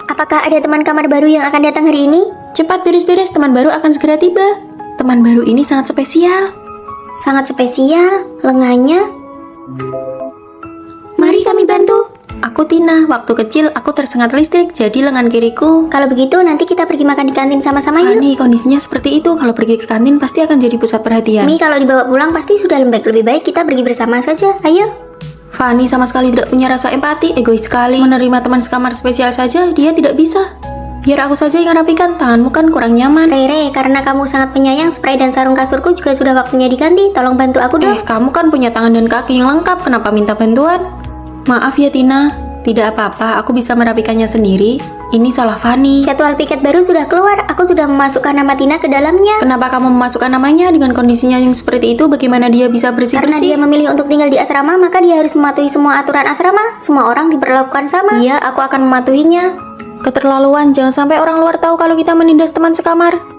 Apakah ada teman kamar baru yang akan datang hari ini? Cepat beres-beres, teman baru akan segera tiba. Teman baru ini sangat spesial. Sangat spesial, lengannya. Mari kami bantu. Aku Tina, waktu kecil aku tersengat listrik, jadi lengan kiriku. Kalau begitu nanti kita pergi makan di kantin sama-sama yuk. Fani, kondisinya seperti itu. Kalau pergi ke kantin pasti akan jadi pusat perhatian. Mi, kalau dibawa pulang pasti sudah lembek. Lebih baik kita pergi bersama saja. Ayo. Fani sama sekali tidak punya rasa empati, egois sekali. Menerima teman sekamar spesial saja, dia tidak bisa. Biar aku saja yang rapikan, tanganmu kan kurang nyaman. Rere, karena kamu sangat penyayang, spray dan sarung kasurku juga sudah waktunya diganti. Tolong bantu aku dong. Kamu kan punya tangan dan kaki yang lengkap, kenapa minta bantuan? Maaf ya Tina, tidak apa-apa, aku bisa merapikannya sendiri. Ini salah Fani. Jadwal piket baru sudah keluar. Aku sudah memasukkan nama Tina ke dalamnya. Kenapa kamu memasukkan namanya dengan kondisinya yang seperti itu? Bagaimana dia bisa bersih-bersih? Karena dia memilih untuk tinggal di asrama, maka dia harus mematuhi semua aturan asrama. Semua orang diperlakukan sama. Iya, aku akan mematuhinya. Keterlaluan, jangan sampai orang luar tahu kalau kita menindas teman sekamar.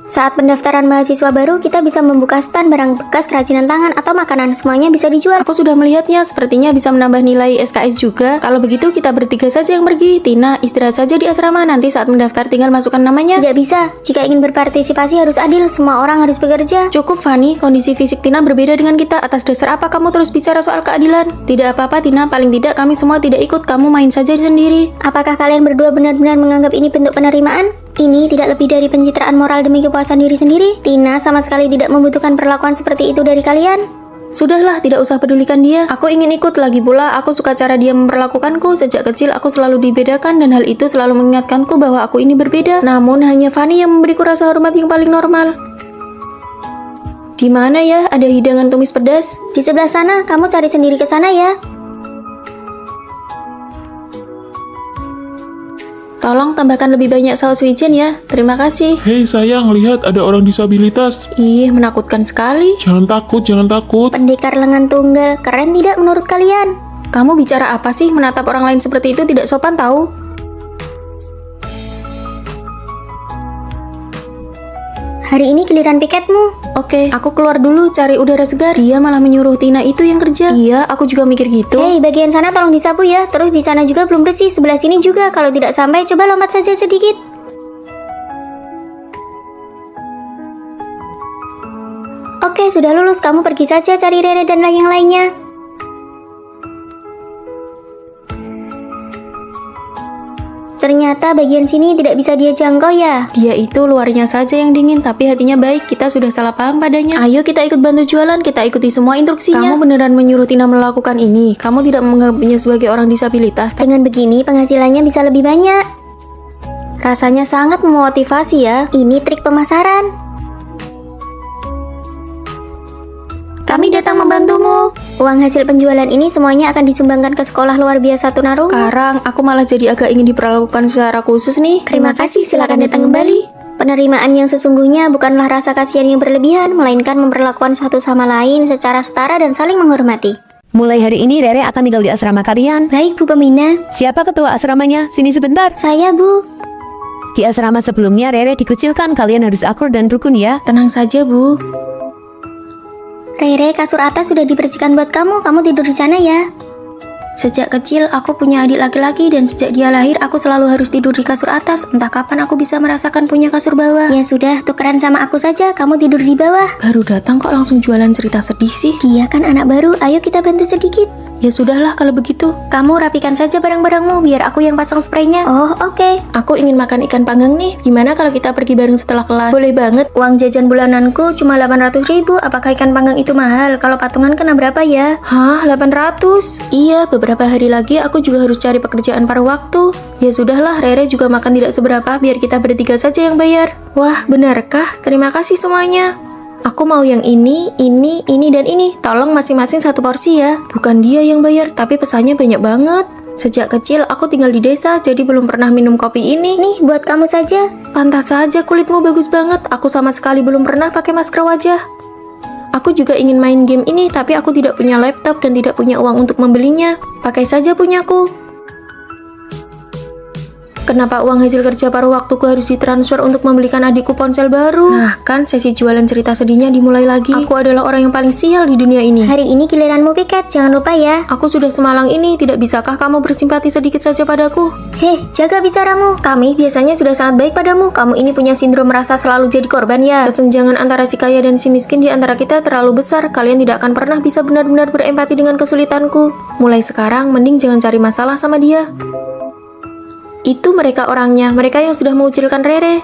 Saat pendaftaran mahasiswa baru, kita bisa membuka stand barang bekas kerajinan tangan atau makanan. Semuanya bisa dijual. Aku sudah melihatnya, sepertinya bisa menambah nilai SKS juga. Kalau begitu kita bertiga saja yang pergi. Tina, istirahat saja di asrama, nanti saat mendaftar tinggal masukkan namanya. Tidak bisa, jika ingin berpartisipasi harus adil. Semua orang harus bekerja. Cukup Fani, kondisi fisik Tina berbeda dengan kita. Atas dasar apa kamu terus bicara soal keadilan? Tidak apa-apa Tina, paling tidak kami semua tidak ikut. Kamu main saja sendiri. Apakah kalian berdua benar-benar menganggap ini bentuk penerimaan? Ini tidak lebih dari pencitraan moral demi kepuasan diri sendiri. Tina sama sekali tidak membutuhkan perlakuan seperti itu dari kalian. Sudahlah, tidak usah pedulikan dia. Aku ingin ikut, lagi pula aku suka cara dia memperlakukanku. Sejak kecil aku selalu dibedakan dan hal itu selalu mengingatkanku bahwa aku ini berbeda. Namun hanya Fani yang memberiku rasa hormat yang paling normal. Di mana ya ada hidangan tumis pedas? Di sebelah sana, kamu cari sendiri ke sana ya. Tolong tambahkan lebih banyak saus wijen ya. Terima kasih. Hei sayang, lihat ada orang disabilitas. Ih, menakutkan sekali. Jangan takut, jangan takut. Pendekar lengan tunggal, keren tidak menurut kalian? Kamu bicara apa sih? Menatap orang lain seperti itu tidak sopan tahu. Hari ini giliran piketmu. Oke, aku keluar dulu cari udara segar. Dia malah menyuruh Tina itu yang kerja. Iya, aku juga mikir gitu. Hei, bagian sana tolong disapu ya. Terus di sana juga belum bersih, sebelah sini juga. Kalau tidak sampai, coba lompat saja sedikit. Oke, sudah lulus. Kamu pergi saja cari Rere dan yang lainnya. Ternyata bagian sini tidak bisa dia jangkau ya. Dia itu luarnya saja yang dingin, tapi hatinya baik. Kita sudah salah paham padanya. Ayo kita ikut bantu jualan, kita ikuti semua instruksinya. Kamu beneran menyuruh Tina melakukan ini? Kamu tidak menganggapnya sebagai orang disabilitas? Dengan begini penghasilannya bisa lebih banyak. Rasanya sangat memotivasi ya. Ini trik pemasaran. Kami datang membantumu. Uang hasil penjualan ini semuanya akan disumbangkan ke sekolah luar biasa tunarungu. Sekarang aku malah jadi agak ingin diperlakukan secara khusus nih. Terima kasih, silakan datang kembali. Penerimaan yang sesungguhnya bukanlah rasa kasihan yang berlebihan, melainkan memperlakukan satu sama lain secara setara dan saling menghormati. Mulai hari ini Rere akan tinggal di asrama kalian. Baik Bu Pembina. Siapa ketua asramanya? Sini sebentar. Saya Bu. Di asrama sebelumnya Rere dikucilkan, kalian harus akur dan rukun ya. Tenang saja, Bu. Rere, kasur atas sudah dibersihkan buat kamu. Kamu tidur di sana ya. Sejak kecil aku punya adik laki-laki dan sejak dia lahir aku selalu harus tidur di kasur atas. Entah kapan aku bisa merasakan punya kasur bawah. Ya sudah, tukeran sama aku saja. Kamu tidur di bawah. Baru datang kok langsung jualan cerita sedih sih. Dia kan anak baru. Ayo kita bantu sedikit. Ya sudahlah kalau begitu. Kamu rapikan saja barang-barangmu biar aku yang pasang spraynya. Oh, oke. Aku ingin makan ikan panggang nih. Gimana kalau kita pergi bareng setelah kelas? Boleh banget. Uang jajan bulananku cuma 800.000. Apakah ikan panggang itu mahal? Kalau patungan kena berapa ya? Hah, 800? Iya, beberapa hari lagi aku juga harus cari pekerjaan paruh waktu. Ya sudahlah, Rere juga makan tidak seberapa, biar kita bertiga saja yang bayar. Wah, benarkah? Terima kasih semuanya. Aku mau yang ini, dan ini. Tolong masing-masing satu porsi ya. Bukan dia yang bayar, tapi pesannya banyak banget. Sejak kecil aku tinggal di desa, jadi belum pernah minum kopi ini. Nih, buat kamu saja. Pantas saja kulitmu bagus banget. Aku sama sekali belum pernah pakai masker wajah. Aku juga ingin main game ini, tapi aku tidak punya laptop dan tidak punya uang untuk membelinya. Pakai saja punyaku. Kenapa uang hasil kerja paruh waktuku harus ditransfer untuk membelikan adikku ponsel baru? Nah, kan sesi jualan cerita sedihnya dimulai lagi. Aku adalah orang yang paling sial di dunia ini. Hari ini giliranmu piket, jangan lupa ya. Aku sudah semalang ini, tidak bisakah kamu bersimpati sedikit saja padaku? Heh, jaga bicaramu. Kami biasanya sudah sangat baik padamu. Kamu ini punya sindrom merasa selalu jadi korban ya. Kesenjangan antara si kaya dan si miskin di antara kita terlalu besar. Kalian tidak akan pernah bisa benar-benar berempati dengan kesulitanku. Mulai sekarang, mending jangan cari masalah sama dia. Itu mereka orangnya, mereka yang sudah mengucilkan Rere.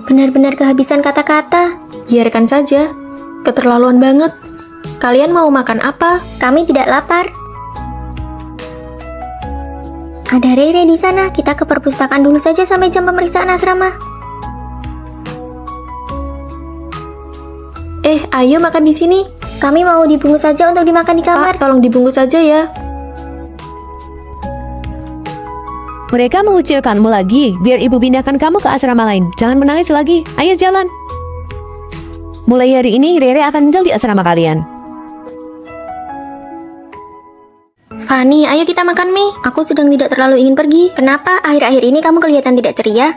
Benar-benar kehabisan kata-kata. Biarkan saja, keterlaluan banget. Kalian mau makan apa? Kami tidak lapar. Ada Rere di sana. Kita ke perpustakaan dulu saja sampai jam pemeriksaan asrama. Ayo makan di sini. Kami mau dibungkus saja untuk dimakan di kamar. Pak, tolong dibungkus saja ya. Mereka mengucilkanmu lagi. Biar ibu pindahkan kamu ke asrama lain. Jangan menangis lagi. Ayo jalan. Mulai hari ini Rere akan tinggal di asrama kalian. Fanny, ayo kita makan mie. Aku sedang tidak terlalu ingin pergi. Kenapa akhir-akhir ini kamu kelihatan tidak ceria?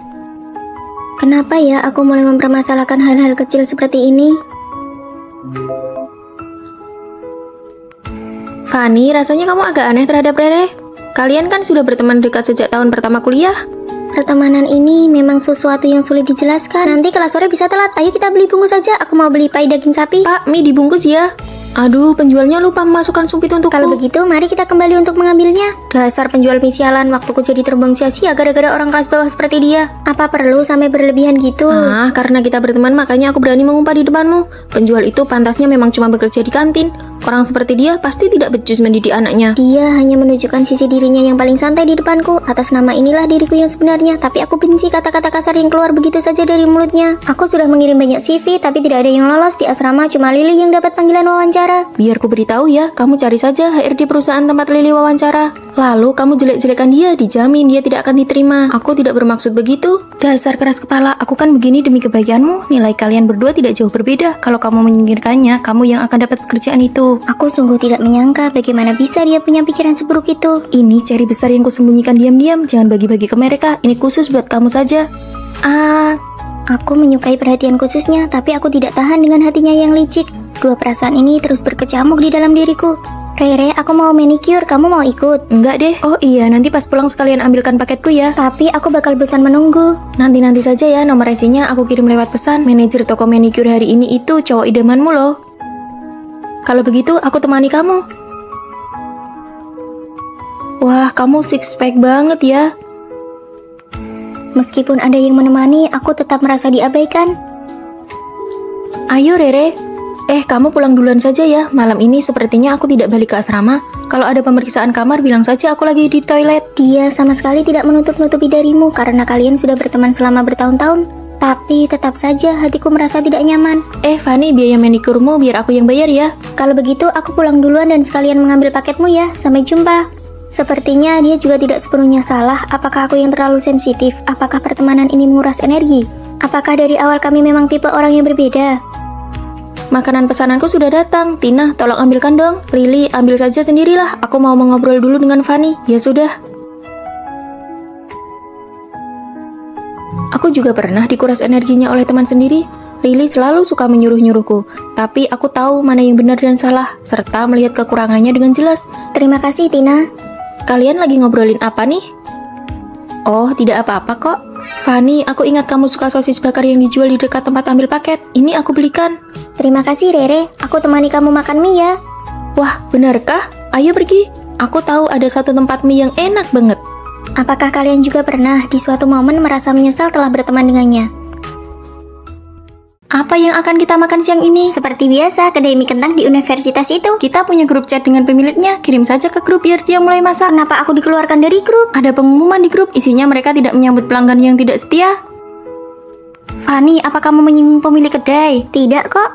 Kenapa ya aku mulai mempermasalahkan hal-hal kecil seperti ini? Fanny, rasanya kamu agak aneh terhadap Rere. Kalian kan sudah berteman dekat sejak tahun pertama kuliah. Pertemanan ini memang sesuatu yang sulit dijelaskan. Nanti kelas sore bisa telat. Ayo kita beli bungkus saja. Aku mau beli pai daging sapi. Pak, mie dibungkus ya. Aduh, penjualnya lupa memasukkan sumpit untukku. Kalau begitu, mari kita kembali untuk mengambilnya. Dasar penjual mie sialan, waktuku jadi terbang sia-sia gara-gara orang kelas bawah seperti dia. Apa perlu sampai berlebihan gitu? Karena kita berteman makanya aku berani mengumpah di depanmu. Penjual itu pantasnya memang cuma bekerja di kantin. Orang seperti dia pasti tidak becus mendidik anaknya. Dia hanya menunjukkan sisi dirinya yang paling santai di depanku. Atas nama inilah diriku yang sebenarnya. Tapi aku benci kata-kata kasar yang keluar begitu saja dari mulutnya. Aku sudah mengirim banyak CV, tapi tidak ada yang lolos di asrama. Cuma Lily yang dapat panggilan wawancara. Biar ku beritahu ya, kamu cari saja HRD perusahaan tempat Lily wawancara. Lalu kamu jelek-jelekan dia, dijamin dia tidak akan diterima. Aku tidak bermaksud begitu. Dasar keras kepala, aku kan begini demi kebaikanmu. Nilai kalian berdua tidak jauh berbeda. Kalau kamu menyingkirkannya, kamu yang akan dapat pekerjaan itu. Aku sungguh tidak menyangka bagaimana bisa dia punya pikiran seburuk itu. Ini ceri besar yang kusembunyikan diam-diam. Jangan bagi-bagi ke mereka. Ini khusus buat kamu saja. Aku menyukai perhatian khususnya, tapi aku tidak tahan dengan hatinya yang licik. Dua perasaan ini terus berkecamuk di dalam diriku. Rere, aku mau manicure, kamu mau ikut? Enggak deh. Oh iya, nanti pas pulang sekalian ambilkan paketku ya. Tapi aku bakal bosan menunggu. Nanti saja ya, nomor resinya aku kirim lewat pesan. Manajer toko manicure hari ini itu cowok idamanmu loh. Kalau begitu, aku temani kamu. Wah, kamu six pack banget ya. Meskipun ada yang menemani, aku tetap merasa diabaikan. Ayo Rere. Kamu pulang duluan saja ya. Malam ini sepertinya aku tidak balik ke asrama. Kalau ada pemeriksaan kamar, bilang saja aku lagi di toilet. Dia sama sekali tidak menutup-nutupi darimu karena kalian sudah berteman selama bertahun-tahun. Tapi tetap saja hatiku merasa tidak nyaman. Fanny, biaya manikurmu biar aku yang bayar ya. Kalau begitu, aku pulang duluan dan sekalian mengambil paketmu ya. Sampai jumpa. Sepertinya dia juga tidak sepenuhnya salah. Apakah aku yang terlalu sensitif? Apakah pertemanan ini menguras energi? Apakah dari awal kami memang tipe orang yang berbeda? Makanan pesananku sudah datang. Tina, tolong ambilkan dong. Lily, ambil saja sendirilah. Aku mau mengobrol dulu dengan Fanny. Ya sudah. Aku juga pernah dikuras energinya oleh teman sendiri. Lily selalu suka menyuruh-nyuruhku. Tapi aku tahu mana yang benar dan salah, serta melihat kekurangannya dengan jelas. Terima kasih, Tina. Kalian lagi ngobrolin apa nih? Oh, tidak apa-apa kok. Fanny, aku ingat kamu suka sosis bakar yang dijual di dekat tempat ambil paket. Ini aku belikan. Terima kasih, Rere. Aku temani kamu makan mie ya. Wah, benarkah? Ayo pergi. Aku tahu ada satu tempat mie yang enak banget. Apakah kalian juga pernah di suatu momen merasa menyesal telah berteman dengannya? Apa yang akan kita makan siang ini? Seperti biasa, kedai mie kentang di universitas itu. Kita punya grup chat dengan pemiliknya. Kirim saja ke grup biar dia mulai masak. Kenapa aku dikeluarkan dari grup? Ada pengumuman di grup, isinya mereka tidak menyambut pelanggan yang tidak setia. Fanny, apa kamu menyinggung pemilik kedai? Tidak kok.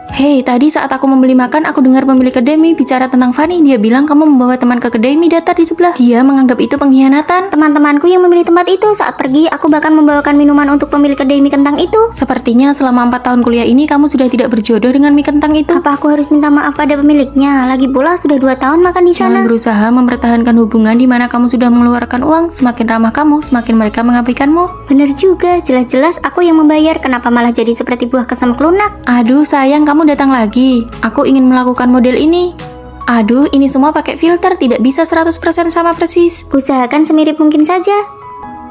Hei, tadi saat aku membeli makan, aku dengar pemilik kedai mie bicara tentang Fanny. Dia bilang kamu membawa teman ke kedai mie datar di sebelah. Dia menganggap itu pengkhianatan. Teman-temanku yang membeli tempat itu saat pergi, aku bahkan membawakan minuman untuk pemilik kedai mie kentang itu. Sepertinya selama 4 tahun kuliah ini kamu sudah tidak berjodoh dengan mie kentang itu. Apa aku harus minta maaf pada pemiliknya? Lagi pula sudah 2 tahun makan di Jangan sana. berusaha mempertahankan hubungan di mana kamu sudah mengeluarkan uang. Semakin ramah kamu, semakin mereka mengabaikanmu. Bener juga, jelas-jelas aku yang membayar. Kenapa malah jadi seperti buah kesem lunak? Aduh sayang, kamu datang lagi. Aku ingin melakukan model ini. Aduh, ini semua pakai filter, tidak bisa 100% sama persis. Usahakan semirip mungkin saja.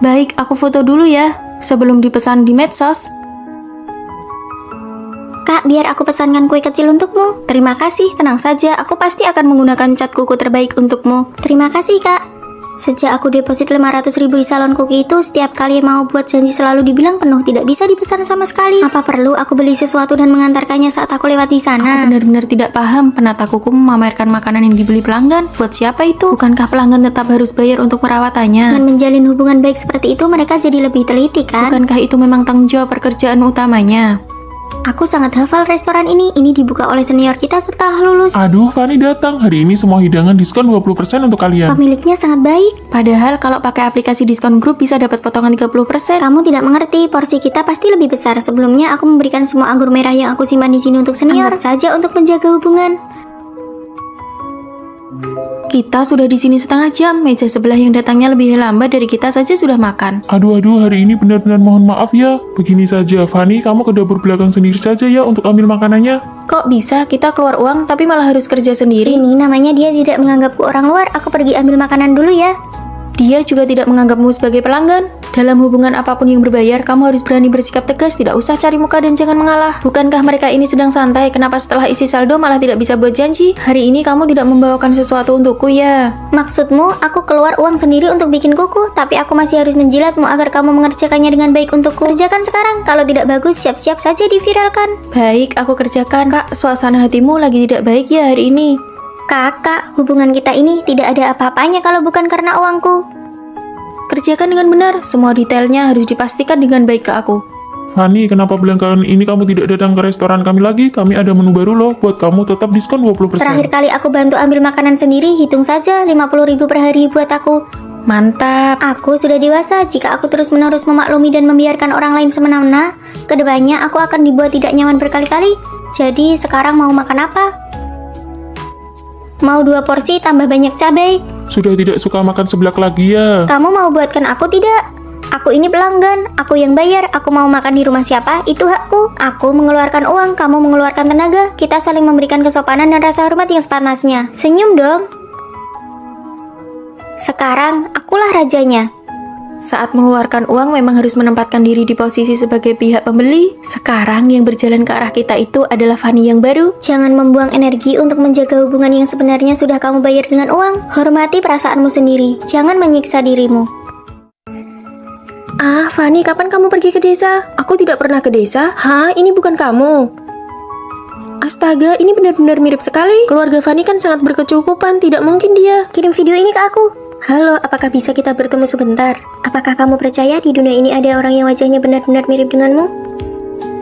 Baik, aku foto dulu ya, sebelum dipesan di medsos. Kak, biar aku pesankan kue kecil untukmu. Terima kasih, tenang saja, aku pasti akan menggunakan cat kuku terbaik untukmu. Terima kasih, Kak. Sejak aku deposit 500.000 di salon kuki itu, setiap kali mau buat janji selalu dibilang penuh, tidak bisa dipesan sama sekali. Apa perlu aku beli sesuatu dan mengantarkannya saat aku lewat di Aku sana? benar-benar tidak paham, penata kuku memamerkan makanan yang dibeli pelanggan. Buat siapa itu? Bukankah pelanggan tetap harus bayar untuk perawatannya? Dengan menjalin hubungan baik seperti itu, mereka jadi lebih teliti, kan? Bukankah itu memang tanggung jawab pekerjaan utamanya? Aku sangat hafal restoran ini. Ini dibuka oleh senior kita setelah lulus. Aduh, Fanny datang. Hari ini semua hidangan diskon 20% untuk kalian. Pemiliknya sangat baik. Padahal kalau pakai aplikasi diskon grup bisa dapat potongan 30%. Kamu tidak mengerti, porsi kita pasti lebih besar. Sebelumnya aku memberikan semua anggur merah yang aku simpan di sini untuk senior. Anggap saja untuk menjaga hubungan. Kita sudah di sini setengah jam. Meja sebelah yang datangnya lebih lambat dari kita saja sudah makan. Aduh, hari ini benar-benar mohon maaf ya. Begini saja, Fanny, kamu ke dapur belakang sendiri saja ya untuk ambil makanannya. Kok bisa kita keluar uang tapi malah harus kerja sendiri? Ini namanya dia tidak menganggapku orang luar. Aku pergi ambil makanan dulu ya. Dia juga tidak menganggapmu sebagai pelanggan. Dalam hubungan apapun yang berbayar, kamu harus berani bersikap tegas, tidak usah cari muka dan jangan mengalah. Bukankah mereka ini sedang santai? Kenapa setelah isi saldo malah tidak bisa buat janji? Hari ini kamu tidak membawakan sesuatu untukku ya? Maksudmu, aku keluar uang sendiri untuk bikin kuku, tapi aku masih harus menjilatmu agar kamu mengerjakannya dengan baik untukku. Kerjakan sekarang, kalau tidak bagus, siap-siap saja diviralkan. Baik, aku kerjakan. Kak, suasana hatimu lagi tidak baik ya hari ini? Kakak, hubungan kita ini tidak ada apa-apanya kalau bukan karena uangku. Kerjakan dengan benar, semua detailnya harus dipastikan dengan baik ke aku. Fanny, kenapa belakangan ini kamu tidak datang ke restoran kami lagi? Kami ada menu baru loh, buat kamu tetap diskon 20%. Terakhir kali aku bantu ambil makanan sendiri, hitung saja 50.000 per hari buat aku. Mantap. Aku sudah dewasa, jika aku terus-menerus memaklumi dan membiarkan orang lain semena-mena, kedepannya aku akan dibuat tidak nyaman berkali-kali. Jadi sekarang mau makan apa? Mau 2 porsi tambah banyak cabai? Sudah tidak suka makan seblak lagi ya? Kamu mau buatkan aku tidak? Aku ini pelanggan, aku yang bayar, aku mau makan di rumah siapa, itu hakku. Aku mengeluarkan uang, kamu mengeluarkan tenaga, kita saling memberikan kesopanan dan rasa hormat yang sepantasnya. Senyum dong. Sekarang, akulah rajanya. Saat mengeluarkan uang memang harus menempatkan diri di posisi sebagai pihak pembeli. Sekarang yang berjalan ke arah kita itu adalah Fanny yang baru. Jangan membuang energi untuk menjaga hubungan yang sebenarnya sudah kamu bayar dengan uang. Hormati perasaanmu sendiri, jangan menyiksa dirimu. Ah, Fanny, kapan kamu pergi ke desa? Aku tidak pernah ke desa. Hah, ini bukan kamu. Astaga, ini benar-benar mirip sekali. Keluarga Fanny kan sangat berkecukupan, tidak mungkin dia. Kirim video ini ke aku. Halo, apakah bisa kita bertemu sebentar? Apakah kamu percaya di dunia ini ada orang yang wajahnya benar-benar mirip denganmu?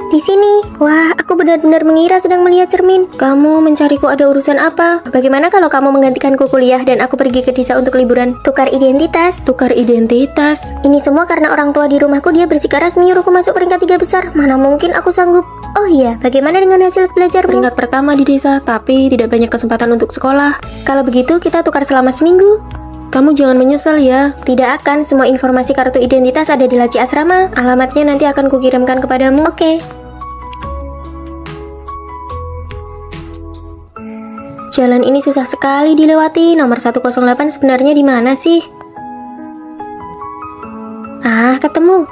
Di sini. Wah, aku benar-benar mengira sedang melihat cermin. Kamu mencariku ada urusan apa? Bagaimana kalau kamu menggantikanku kuliah dan aku pergi ke desa untuk liburan? Tukar identitas. Tukar identitas. Ini semua karena orang tua di rumahku dia bersikeras menyuruhku masuk peringkat 3 besar. Mana mungkin aku sanggup? Oh iya, bagaimana dengan hasil belajarmu? Peringkat pertama di desa, tapi tidak banyak kesempatan untuk sekolah. Kalau begitu kita tukar selama seminggu. Kamu jangan menyesal ya. Tidak akan, semua informasi kartu identitas ada di laci asrama. Alamatnya nanti akan kukirimkan kepadamu. Oke. Jalan ini susah sekali dilewati. Nomor 108 sebenarnya di mana sih? Ah, ketemu.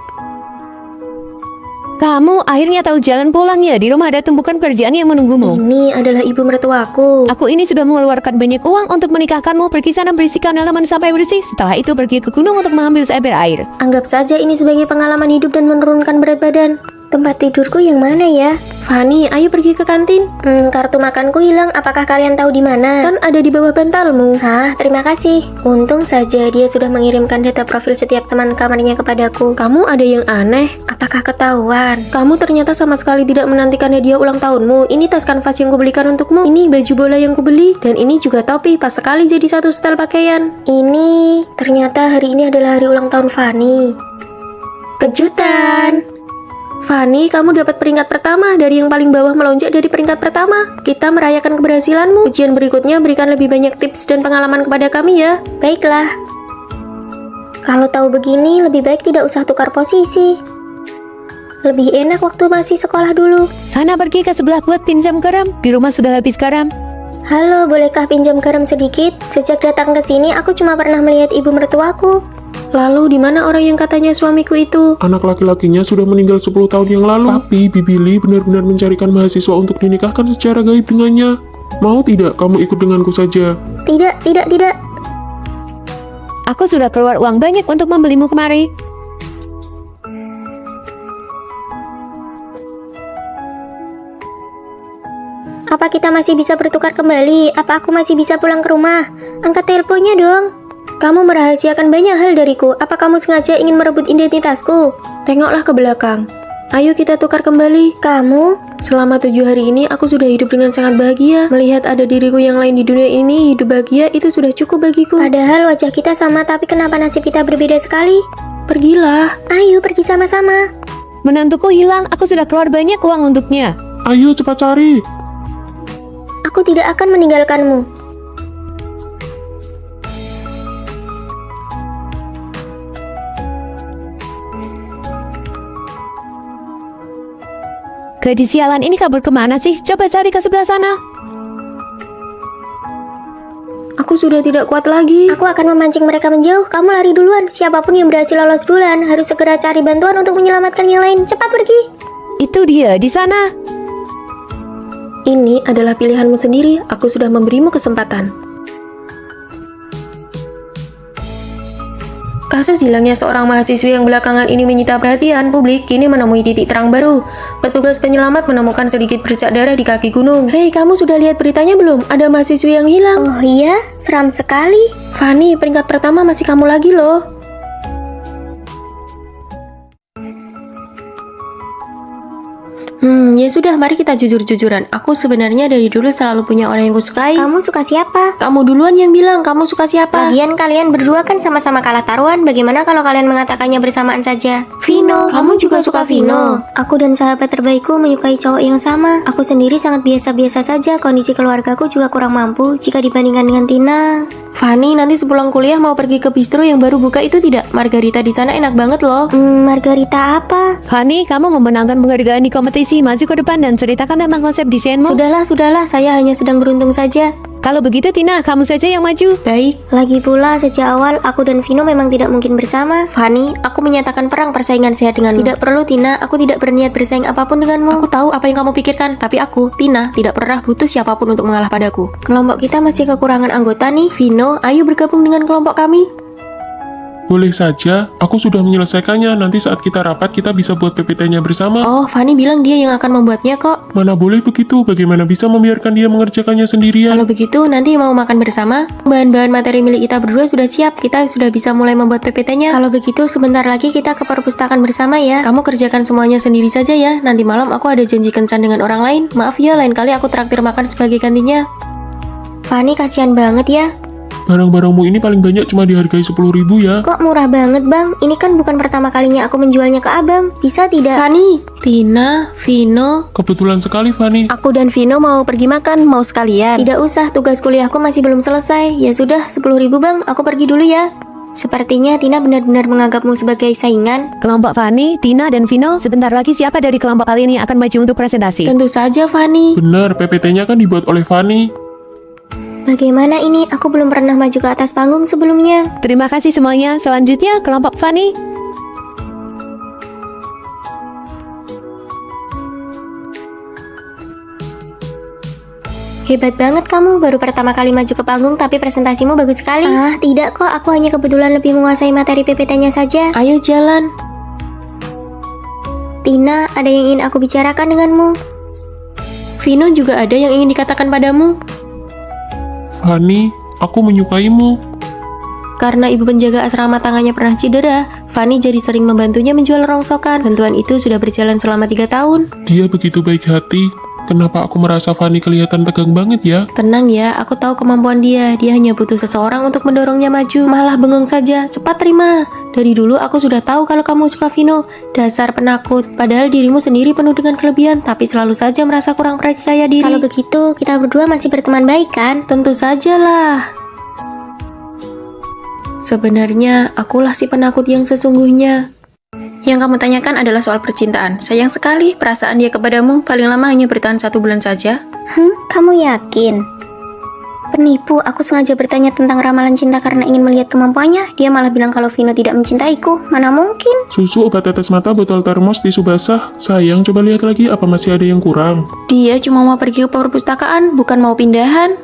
Kamu akhirnya tahu jalan pulang ya? Di rumah ada tumpukan kerjaan yang menunggumu. Ini adalah ibu mertuaku. Aku ini sudah mengeluarkan banyak uang untuk menikahkanmu. Pergi sana bersihkan halaman sampai bersih. Setelah itu pergi ke gunung untuk mengambil seember air. Anggap saja ini sebagai pengalaman hidup dan menurunkan berat badan. Tempat tidurku yang mana ya? Fanny, ayo pergi ke kantin. Kartu makanku hilang. Apakah kalian tahu di mana? Kan ada di bawah bantalmu. Hah, terima kasih. Untung saja dia sudah mengirimkan data profil setiap teman kamarnya kepadaku. Kamu ada yang aneh. Apakah ketahuan? Kamu ternyata sama sekali tidak menantikan hadiah ulang tahunmu. Ini tas kanvas yang kubelikan untukmu. Ini baju bola yang kubeli. Dan ini juga topi. Pas sekali jadi satu setel pakaian. Ini, ternyata hari ini adalah hari ulang tahun Fanny. Kejutan! Fanny, kamu dapat peringkat pertama. Dari yang paling bawah melonjak dari peringkat pertama. Kita merayakan keberhasilanmu. Ujian berikutnya berikan lebih banyak tips dan pengalaman kepada kami ya. Baiklah. Kalau tahu begini, lebih baik tidak usah tukar posisi. Lebih enak waktu masih sekolah dulu. Sana pergi ke sebelah buat pinjam garam. Di rumah sudah habis garam. Halo, bolehkah pinjam garam sedikit? Sejak datang ke sini, aku cuma pernah melihat ibu mertuaku. Lalu di mana orang yang katanya suamiku itu? Anak laki-lakinya sudah meninggal 10 tahun yang lalu. Tapi Bibi Lee benar-benar mencarikan mahasiswa untuk dinikahkan secara gaib dengannya. Mau tidak kamu ikut denganku saja? Tidak. Aku sudah keluar uang banyak untuk membelimu kemari. Apa kita masih bisa bertukar kembali? Apa aku masih bisa pulang ke rumah? Angkat teleponnya dong. Kamu merahasiakan banyak hal dariku. Apa kamu sengaja ingin merebut identitasku? Tengoklah ke belakang. Ayo kita tukar kembali. Kamu? Selama 7 hari ini aku sudah hidup dengan sangat bahagia. Melihat ada diriku yang lain di dunia ini hidup bahagia itu sudah cukup bagiku. Padahal wajah kita sama, tapi kenapa nasib kita berbeda sekali? Pergilah. Ayo pergi sama-sama. Menantuku hilang, aku sudah keluar banyak uang untuknya. Ayo cepat cari. Aku tidak akan meninggalkanmu. Gadis sialan ini kabur kemana sih? Coba cari ke sebelah sana. Aku sudah tidak kuat lagi. Aku akan memancing mereka menjauh. Kamu lari duluan. Siapapun yang berhasil lolos duluan harus segera cari bantuan untuk menyelamatkan yang lain. Cepat pergi. Itu dia di sana. Ini adalah pilihanmu sendiri. Aku sudah memberimu kesempatan. Kasus hilangnya seorang mahasiswi yang belakangan ini menyita perhatian publik kini menemui titik terang baru. Petugas penyelamat menemukan sedikit bercak darah di kaki gunung. Hei, kamu sudah lihat beritanya belum? Ada mahasiswi yang hilang. Oh iya, seram sekali. Fanny, peringkat pertama masih kamu lagi loh. Ya sudah, mari kita jujur-jujuran. Aku sebenarnya dari dulu selalu punya orang yang kusukai. Kamu suka siapa? Kamu duluan yang bilang kamu suka siapa. Lagian kalian berdua kan sama-sama kalah taruhan. Bagaimana kalau kalian mengatakannya bersamaan saja? Vino, kamu juga suka Vino. Aku dan sahabat terbaikku menyukai cowok yang sama. Aku sendiri sangat biasa-biasa saja. Kondisi keluargaku juga kurang mampu jika dibandingkan dengan Tina. Fanny, nanti sepulang kuliah mau pergi ke bistro yang baru buka itu tidak? Margarita di sana enak banget loh. Margarita apa? Fanny, kamu memenangkan penghargaan di kompetisi. Maju ke depan dan ceritakan tentang konsep desainmu. Sudahlah, saya hanya sedang beruntung saja. Kalau begitu Tina, kamu saja yang maju. Baik. Lagi pula, sejak awal aku dan Vino memang tidak mungkin bersama. Fanny, aku menyatakan perang persaingan sehat denganmu. Tidak perlu Tina, aku tidak berniat bersaing apapun denganmu. Aku tahu apa yang kamu pikirkan, tapi aku, Tina, tidak pernah butuh siapapun untuk mengalah padaku. Kelompok kita masih kekurangan anggota nih. Vino, ayo bergabung dengan kelompok kami. Boleh saja, aku sudah menyelesaikannya. Nanti saat kita rapat, kita bisa buat PPT-nya bersama. Oh, Fanny bilang dia yang akan membuatnya kok. Mana boleh begitu, bagaimana bisa membiarkan dia mengerjakannya sendirian? Kalau begitu, nanti mau makan bersama. Bahan-bahan materi milik kita berdua sudah siap. Kita sudah bisa mulai membuat PPT-nya. Kalau begitu, sebentar lagi kita ke perpustakaan bersama ya. Kamu kerjakan semuanya sendiri saja ya. Nanti malam aku ada janji kencan dengan orang lain. Maaf ya, lain kali aku traktir makan sebagai gantinya. Fanny, kasihan banget ya. Barang-barangmu ini paling banyak cuma dihargai 10.000 ya. Kok murah banget bang? Ini kan bukan pertama kalinya aku menjualnya ke abang. Bisa tidak? Fanny, Tina, Vino. Kebetulan sekali, Fanny. Aku dan Vino mau pergi makan, mau sekalian. Tidak usah, tugas kuliahku masih belum selesai. Ya sudah, 10.000 bang, aku pergi dulu ya. Sepertinya Tina benar-benar menganggapmu sebagai saingan. Kelompok Fanny, Tina, dan Vino, sebentar lagi siapa dari kelompok kalian yang akan maju untuk presentasi? Tentu saja, Fanny. Benar, PPT-nya kan dibuat oleh Fanny. Bagaimana ini? Aku belum pernah maju ke atas panggung sebelumnya. Terima kasih semuanya. Selanjutnya, kelompok Fanny. Hebat banget kamu, baru pertama kali maju ke panggung tapi presentasimu bagus sekali. Ah, tidak kok, aku hanya kebetulan lebih menguasai materi PPT-nya saja. Ayo jalan. Tina, ada yang ingin aku bicarakan denganmu. Vino juga ada yang ingin dikatakan padamu. Fanny, aku menyukaimu. Karena ibu penjaga asrama tangannya pernah cedera, Fanny jadi sering membantunya menjual rongsokan. Bantuan itu sudah berjalan selama 3 tahun. Dia begitu baik hati. Kenapa aku merasa Fanny kelihatan tegang banget ya? Tenang ya, aku tahu kemampuan dia. Dia hanya butuh seseorang untuk mendorongnya maju. Malah bengong saja, cepat terima. Dari dulu aku sudah tahu kalau kamu suka Vino. Dasar penakut, padahal dirimu sendiri penuh dengan kelebihan, tapi selalu saja merasa kurang percaya diri. Kalau begitu, kita berdua masih berteman baik kan? Tentu sajalah. Sebenarnya, akulah si penakut yang sesungguhnya. Yang kamu tanyakan adalah soal percintaan. Sayang sekali, perasaan dia kepadamu paling lama hanya bertahan 1 bulan saja. Kamu yakin? Penipu, aku sengaja bertanya tentang ramalan cinta karena ingin melihat kemampuannya. Dia malah bilang kalau Vino tidak mencintaiku. Mana mungkin? Susu, obat tetes mata, botol termos, tisu basah. Sayang, coba lihat lagi apa masih ada yang kurang. Dia cuma mau pergi ke perpustakaan, bukan mau pindahan.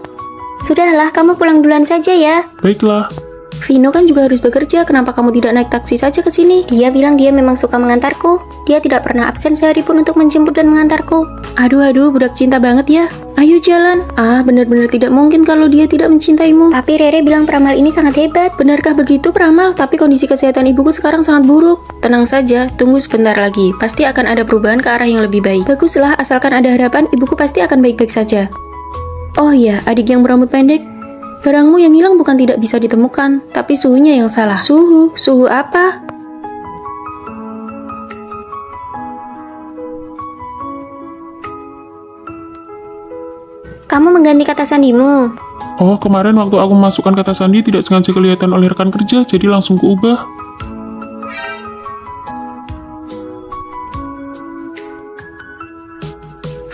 Sudahlah, kamu pulang duluan saja ya. Baiklah. Vino kan juga harus bekerja, kenapa kamu tidak naik taksi saja ke sini? Dia bilang dia memang suka mengantarku. Dia tidak pernah absen sehari pun untuk menjemput dan mengantarku. Aduh, budak cinta banget ya. Ayo jalan. Benar-benar tidak mungkin kalau dia tidak mencintaimu. Tapi Rere bilang peramal ini sangat hebat. Benarkah begitu peramal? Tapi kondisi kesehatan ibuku sekarang sangat buruk. Tenang saja, tunggu sebentar lagi. Pasti akan ada perubahan ke arah yang lebih baik. Baguslah, asalkan ada harapan, ibuku pasti akan baik-baik saja. Oh iya, adik yang berambut pendek. Barangmu yang hilang bukan tidak bisa ditemukan, tapi suhunya yang salah. Suhu apa? Kamu mengganti kata sandimu. Oh, kemarin waktu aku memasukkan kata sandi tidak sengaja kelihatan oleh rekan kerja, jadi langsung kuubah.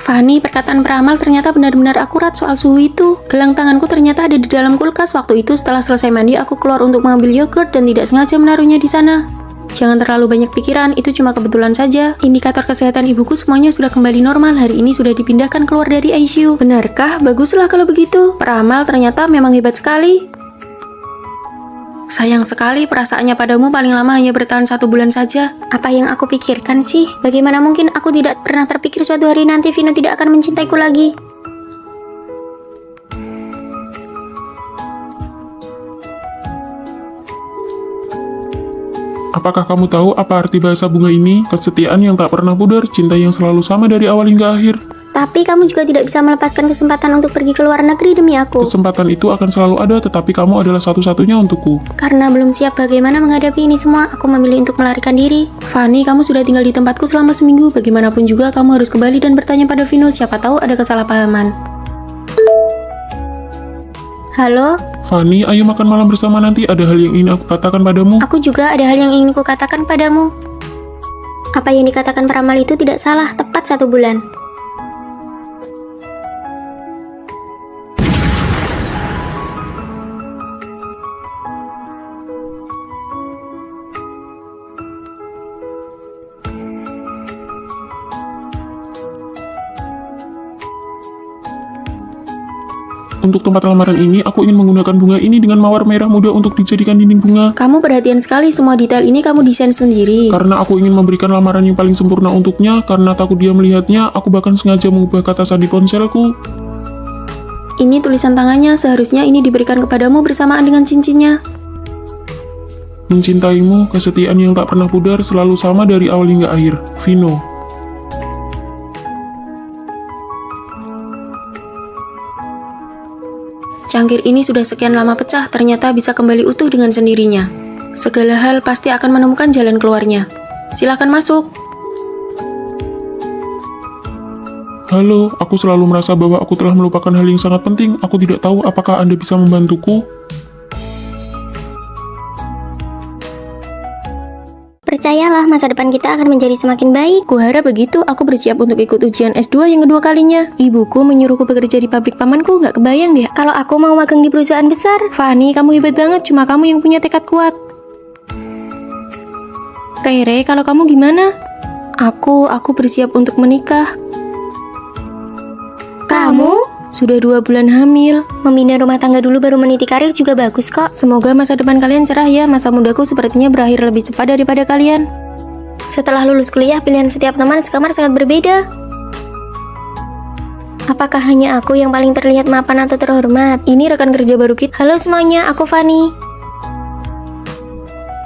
Fanny, perkataan peramal ternyata benar-benar akurat soal suhu itu. Gelang tanganku ternyata ada di dalam kulkas. Waktu itu setelah selesai mandi, aku keluar untuk mengambil yogurt dan tidak sengaja menaruhnya di sana. Jangan terlalu banyak pikiran, itu cuma kebetulan saja. Indikator kesehatan ibuku semuanya sudah kembali normal. Hari ini sudah dipindahkan keluar dari ICU. Benarkah? Baguslah kalau begitu. Peramal ternyata memang hebat sekali. Sayang sekali, perasaannya padamu paling lama hanya bertahan 1 bulan saja. Apa yang aku pikirkan sih? Bagaimana mungkin aku tidak pernah terpikir suatu hari nanti Vino tidak akan mencintaiku lagi? Apakah kamu tahu apa arti bahasa bunga ini? Kesetiaan yang tak pernah pudar, cinta yang selalu sama dari awal hingga akhir. Tapi kamu juga tidak bisa melepaskan kesempatan untuk pergi ke luar negeri demi aku. Kesempatan itu akan selalu ada, tetapi kamu adalah satu-satunya untukku. Karena belum siap bagaimana menghadapi ini semua, aku memilih untuk melarikan diri. Fanny, kamu sudah tinggal di tempatku selama seminggu. Bagaimanapun juga kamu harus kembali dan bertanya pada Vino. Siapa tahu ada kesalahpahaman. Halo? Fanny, ayo makan malam bersama nanti. Ada hal yang ingin aku katakan padamu. Aku juga ada hal yang ingin kukatakan padamu. Apa yang dikatakan peramal itu tidak salah, tepat 1 bulan. Untuk tempat lamaran ini, aku ingin menggunakan bunga ini dengan mawar merah muda untuk dijadikan dinding bunga. Kamu perhatian sekali, semua detail ini kamu desain sendiri. Karena aku ingin memberikan lamaran yang paling sempurna untuknya, karena takut dia melihatnya, aku bahkan sengaja mengubah kata sandi ponselku. Ini tulisan tangannya, seharusnya ini diberikan kepadamu bersamaan dengan cincinnya. Mencintaimu, kesetiaan yang tak pernah pudar, selalu sama dari awal hingga akhir. Vino. Cangkir ini sudah sekian lama pecah, ternyata bisa kembali utuh dengan sendirinya. Segala hal pasti akan menemukan jalan keluarnya. Silakan masuk. Halo, aku selalu merasa bahwa aku telah melupakan hal yang sangat penting. Aku tidak tahu apakah Anda bisa membantuku. Percayalah, masa depan kita akan menjadi semakin baik. Kuharap begitu, aku bersiap untuk ikut ujian S2 yang kedua kalinya. Ibuku menyuruhku bekerja di pabrik pamanku, nggak kebayang deh. Kalau aku mau magang di perusahaan besar. Fanny, kamu hebat banget, cuma kamu yang punya tekad kuat. Rere, kalau kamu gimana? Aku bersiap untuk menikah. Kamu? Sudah 2 bulan hamil. Membina rumah tangga dulu baru meniti karir juga bagus kok. Semoga masa depan kalian cerah ya. Masa mudaku sepertinya berakhir lebih cepat daripada kalian. Setelah lulus kuliah, pilihan setiap teman sekamar sangat berbeda. Apakah hanya aku yang paling terlihat mapan atau terhormat? Ini rekan kerja baru kita. Halo semuanya, aku Fanny.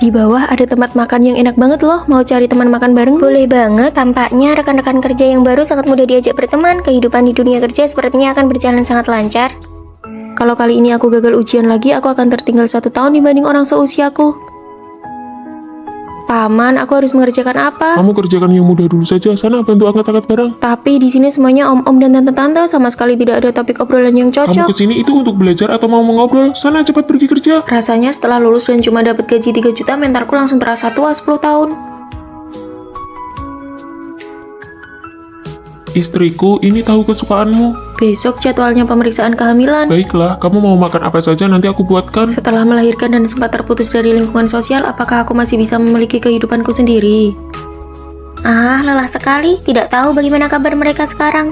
Di bawah ada tempat makan yang enak banget loh. Mau cari teman makan bareng? Boleh banget, tampaknya rekan-rekan kerja yang baru sangat mudah diajak berteman. Kehidupan di dunia kerja sepertinya akan berjalan sangat lancar. Kalau kali ini aku gagal ujian lagi, aku akan tertinggal 1 tahun dibanding orang seusiaku. Paman, aku harus mengerjakan apa? Kamu kerjakan yang mudah dulu saja. Sana bantu angkat-angkat barang. Tapi di sini semuanya om-om dan tante-tante, sama sekali tidak ada topik obrolan yang Kamu cocok. kesini itu untuk belajar atau mau mengobrol? Sana cepat pergi kerja. Rasanya setelah lulus dan cuma dapat gaji 3 juta, mentalku langsung terasa tua 10 tahun. Istriku, ini tahu kesukaanmu. Besok jadwalnya pemeriksaan kehamilan. Baiklah, kamu mau makan apa saja nanti aku buatkan. Setelah melahirkan dan sempat terputus dari lingkungan sosial, apakah aku masih bisa memiliki kehidupanku sendiri? Ah, lelah sekali. Tidak tahu bagaimana kabar mereka sekarang.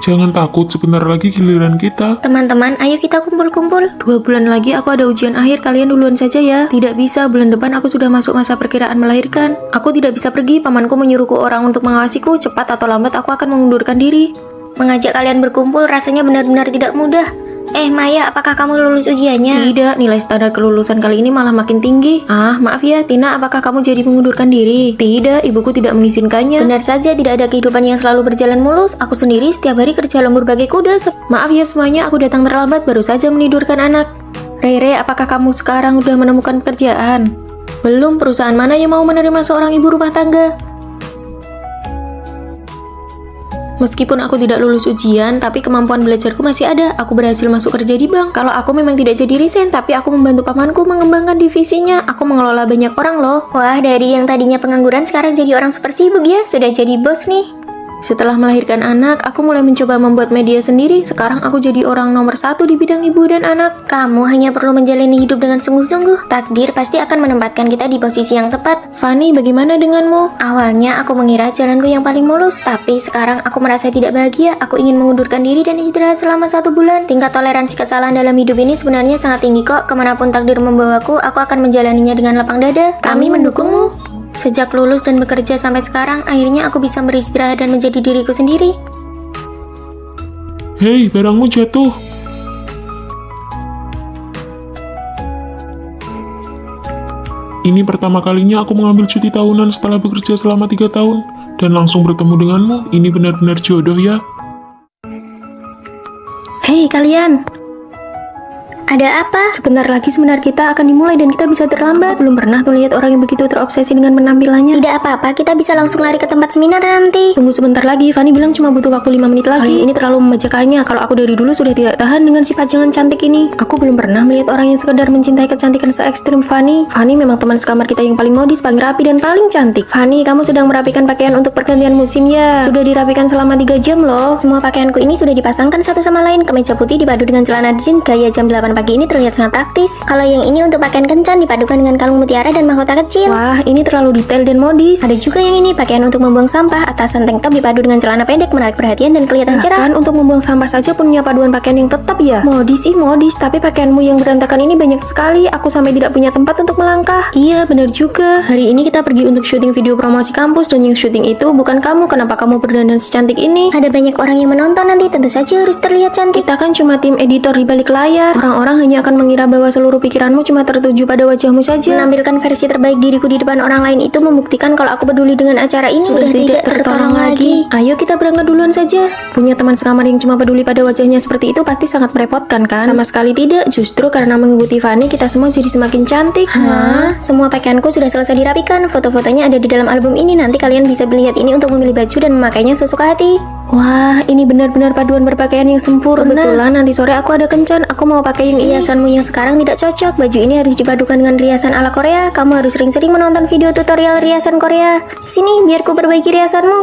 Jangan takut, sebentar lagi giliran kita. Teman-teman, ayo kita kumpul-kumpul. 2 bulan lagi aku ada ujian akhir, kalian duluan saja ya. Tidak bisa, bulan depan aku sudah masuk masa perkiraan melahirkan. Aku tidak bisa pergi, pamanku menyuruhku orang untuk mengawasiku. Cepat atau lambat aku akan mengundurkan diri. Mengajak kalian berkumpul rasanya benar-benar tidak mudah. Maya, apakah kamu lulus ujiannya? Tidak, nilai standar kelulusan kali ini malah makin tinggi. Ah, maaf ya, Tina, apakah kamu jadi mengundurkan diri? Tidak, ibuku tidak mengizinkannya. Benar saja, tidak ada kehidupan yang selalu berjalan mulus. Aku sendiri setiap hari kerja lembur bagai kuda. Maaf ya semuanya, aku datang terlambat, baru saja menidurkan anak. Rere, apakah kamu sekarang udah menemukan pekerjaan? Belum, perusahaan mana yang mau menerima seorang ibu rumah tangga? Meskipun aku tidak lulus ujian, tapi kemampuan belajarku masih ada. Aku berhasil masuk kerja di bank. Kalau aku memang tidak jadi resign, tapi aku membantu pamanku mengembangkan divisinya. Aku mengelola banyak orang loh. Wah, dari yang tadinya pengangguran sekarang jadi orang super sibuk ya. Sudah jadi bos nih. Setelah melahirkan anak, aku mulai mencoba membuat media sendiri. Sekarang aku jadi orang nomor 1 di bidang ibu dan anak. Kamu hanya perlu menjalani hidup dengan sungguh-sungguh. Takdir pasti akan menempatkan kita di posisi yang tepat. Fanny, bagaimana denganmu? Awalnya aku mengira jalanku yang paling mulus, tapi sekarang aku merasa tidak bahagia. Aku ingin mengundurkan diri dan istirahat selama 1 bulan. Tingkat toleransi kesalahan dalam hidup ini sebenarnya sangat tinggi kok. Kemanapun takdir membawaku, aku akan menjalaninya dengan lapang dada. Kami mendukungmu. Sejak lulus dan bekerja sampai sekarang, akhirnya aku bisa beristirahat dan menjadi diriku sendiri. Hei, barangmu jatuh. Ini pertama kalinya aku mengambil cuti tahunan setelah bekerja selama 3 tahun. Dan langsung bertemu denganmu, ini benar-benar jodoh ya. Hei kalian, Ada apa? sebentar lagi seminar kita akan dimulai dan kita bisa terlambat. Belum pernah tuh lihat orang yang begitu terobsesi dengan penampilannya. Tidak apa-apa, kita bisa langsung lari ke tempat seminar nanti. Tunggu sebentar lagi, Fanny bilang cuma butuh waktu 5 menit lagi. Ini terlalu membacakannya. Kalau aku dari dulu sudah tidak tahan dengan sifat jangan cantik ini. Aku belum pernah melihat orang yang sekedar mencintai kecantikan se-ekstrim Fanny. Fanny memang teman sekamar kita yang paling modis, paling rapi, dan paling cantik. Fanny, kamu sedang merapikan pakaian untuk pergantian musim ya? Sudah dirapikan selama 3 jam loh. Semua pakaianku ini sudah dipasangkan satu sama lain. Kemeja putih dipadu dengan celana jeans gaya jam 8 pagi ini terlihat sangat praktis. Kalau yang ini untuk pakaian kencan dipadukan dengan kalung mutiara dan mahkota kecil. Wah, ini terlalu detail dan modis. Ada juga yang ini, pakaian untuk membuang sampah. Atasan tank top dipadu dengan celana pendek menarik perhatian dan kelihatan cerah. Kan untuk membuang sampah saja punya paduan pakaian yang tetap ya? Modis sih modis, tapi pakaianmu yang berantakan ini banyak sekali. Aku sampai tidak punya tempat untuk melangkah. Iya, benar juga. Hari ini kita pergi untuk syuting video promosi kampus dan yang syuting itu bukan kamu. Kenapa kamu berdandan secantik ini? Ada banyak orang yang menonton nanti, tentu saja harus terlihat cantik. Kita kan cuma tim editor di balik layar. Orang-orang hanya akan mengira bahwa seluruh pikiranmu cuma tertuju pada wajahmu saja. Menampilkan versi terbaik diriku di depan orang lain itu membuktikan kalau aku peduli dengan acara ini. Sudah tidak tertolong lagi. Ayo kita berangkat duluan saja. Punya teman sekamar yang cuma peduli pada wajahnya seperti itu pasti sangat merepotkan kan? Sama sekali tidak. Justru karena mengikuti Fanny kita semua jadi semakin cantik. Hah? Semua pakaianku sudah selesai dirapikan. Foto-fotonya ada di dalam album ini. Nanti kalian bisa melihat ini untuk memilih baju dan memakainya sesuka hati. Wah, ini benar-benar paduan berpakaian yang sempurna. Kebetulan nanti sore aku ada kencan. Aku mau pakai yang ini. Hiasanmu yang sekarang tidak cocok. Baju ini harus dipadukan dengan riasan ala Korea. Kamu harus sering-sering menonton video tutorial riasan Korea. Sini, biar ku perbaiki riasanmu.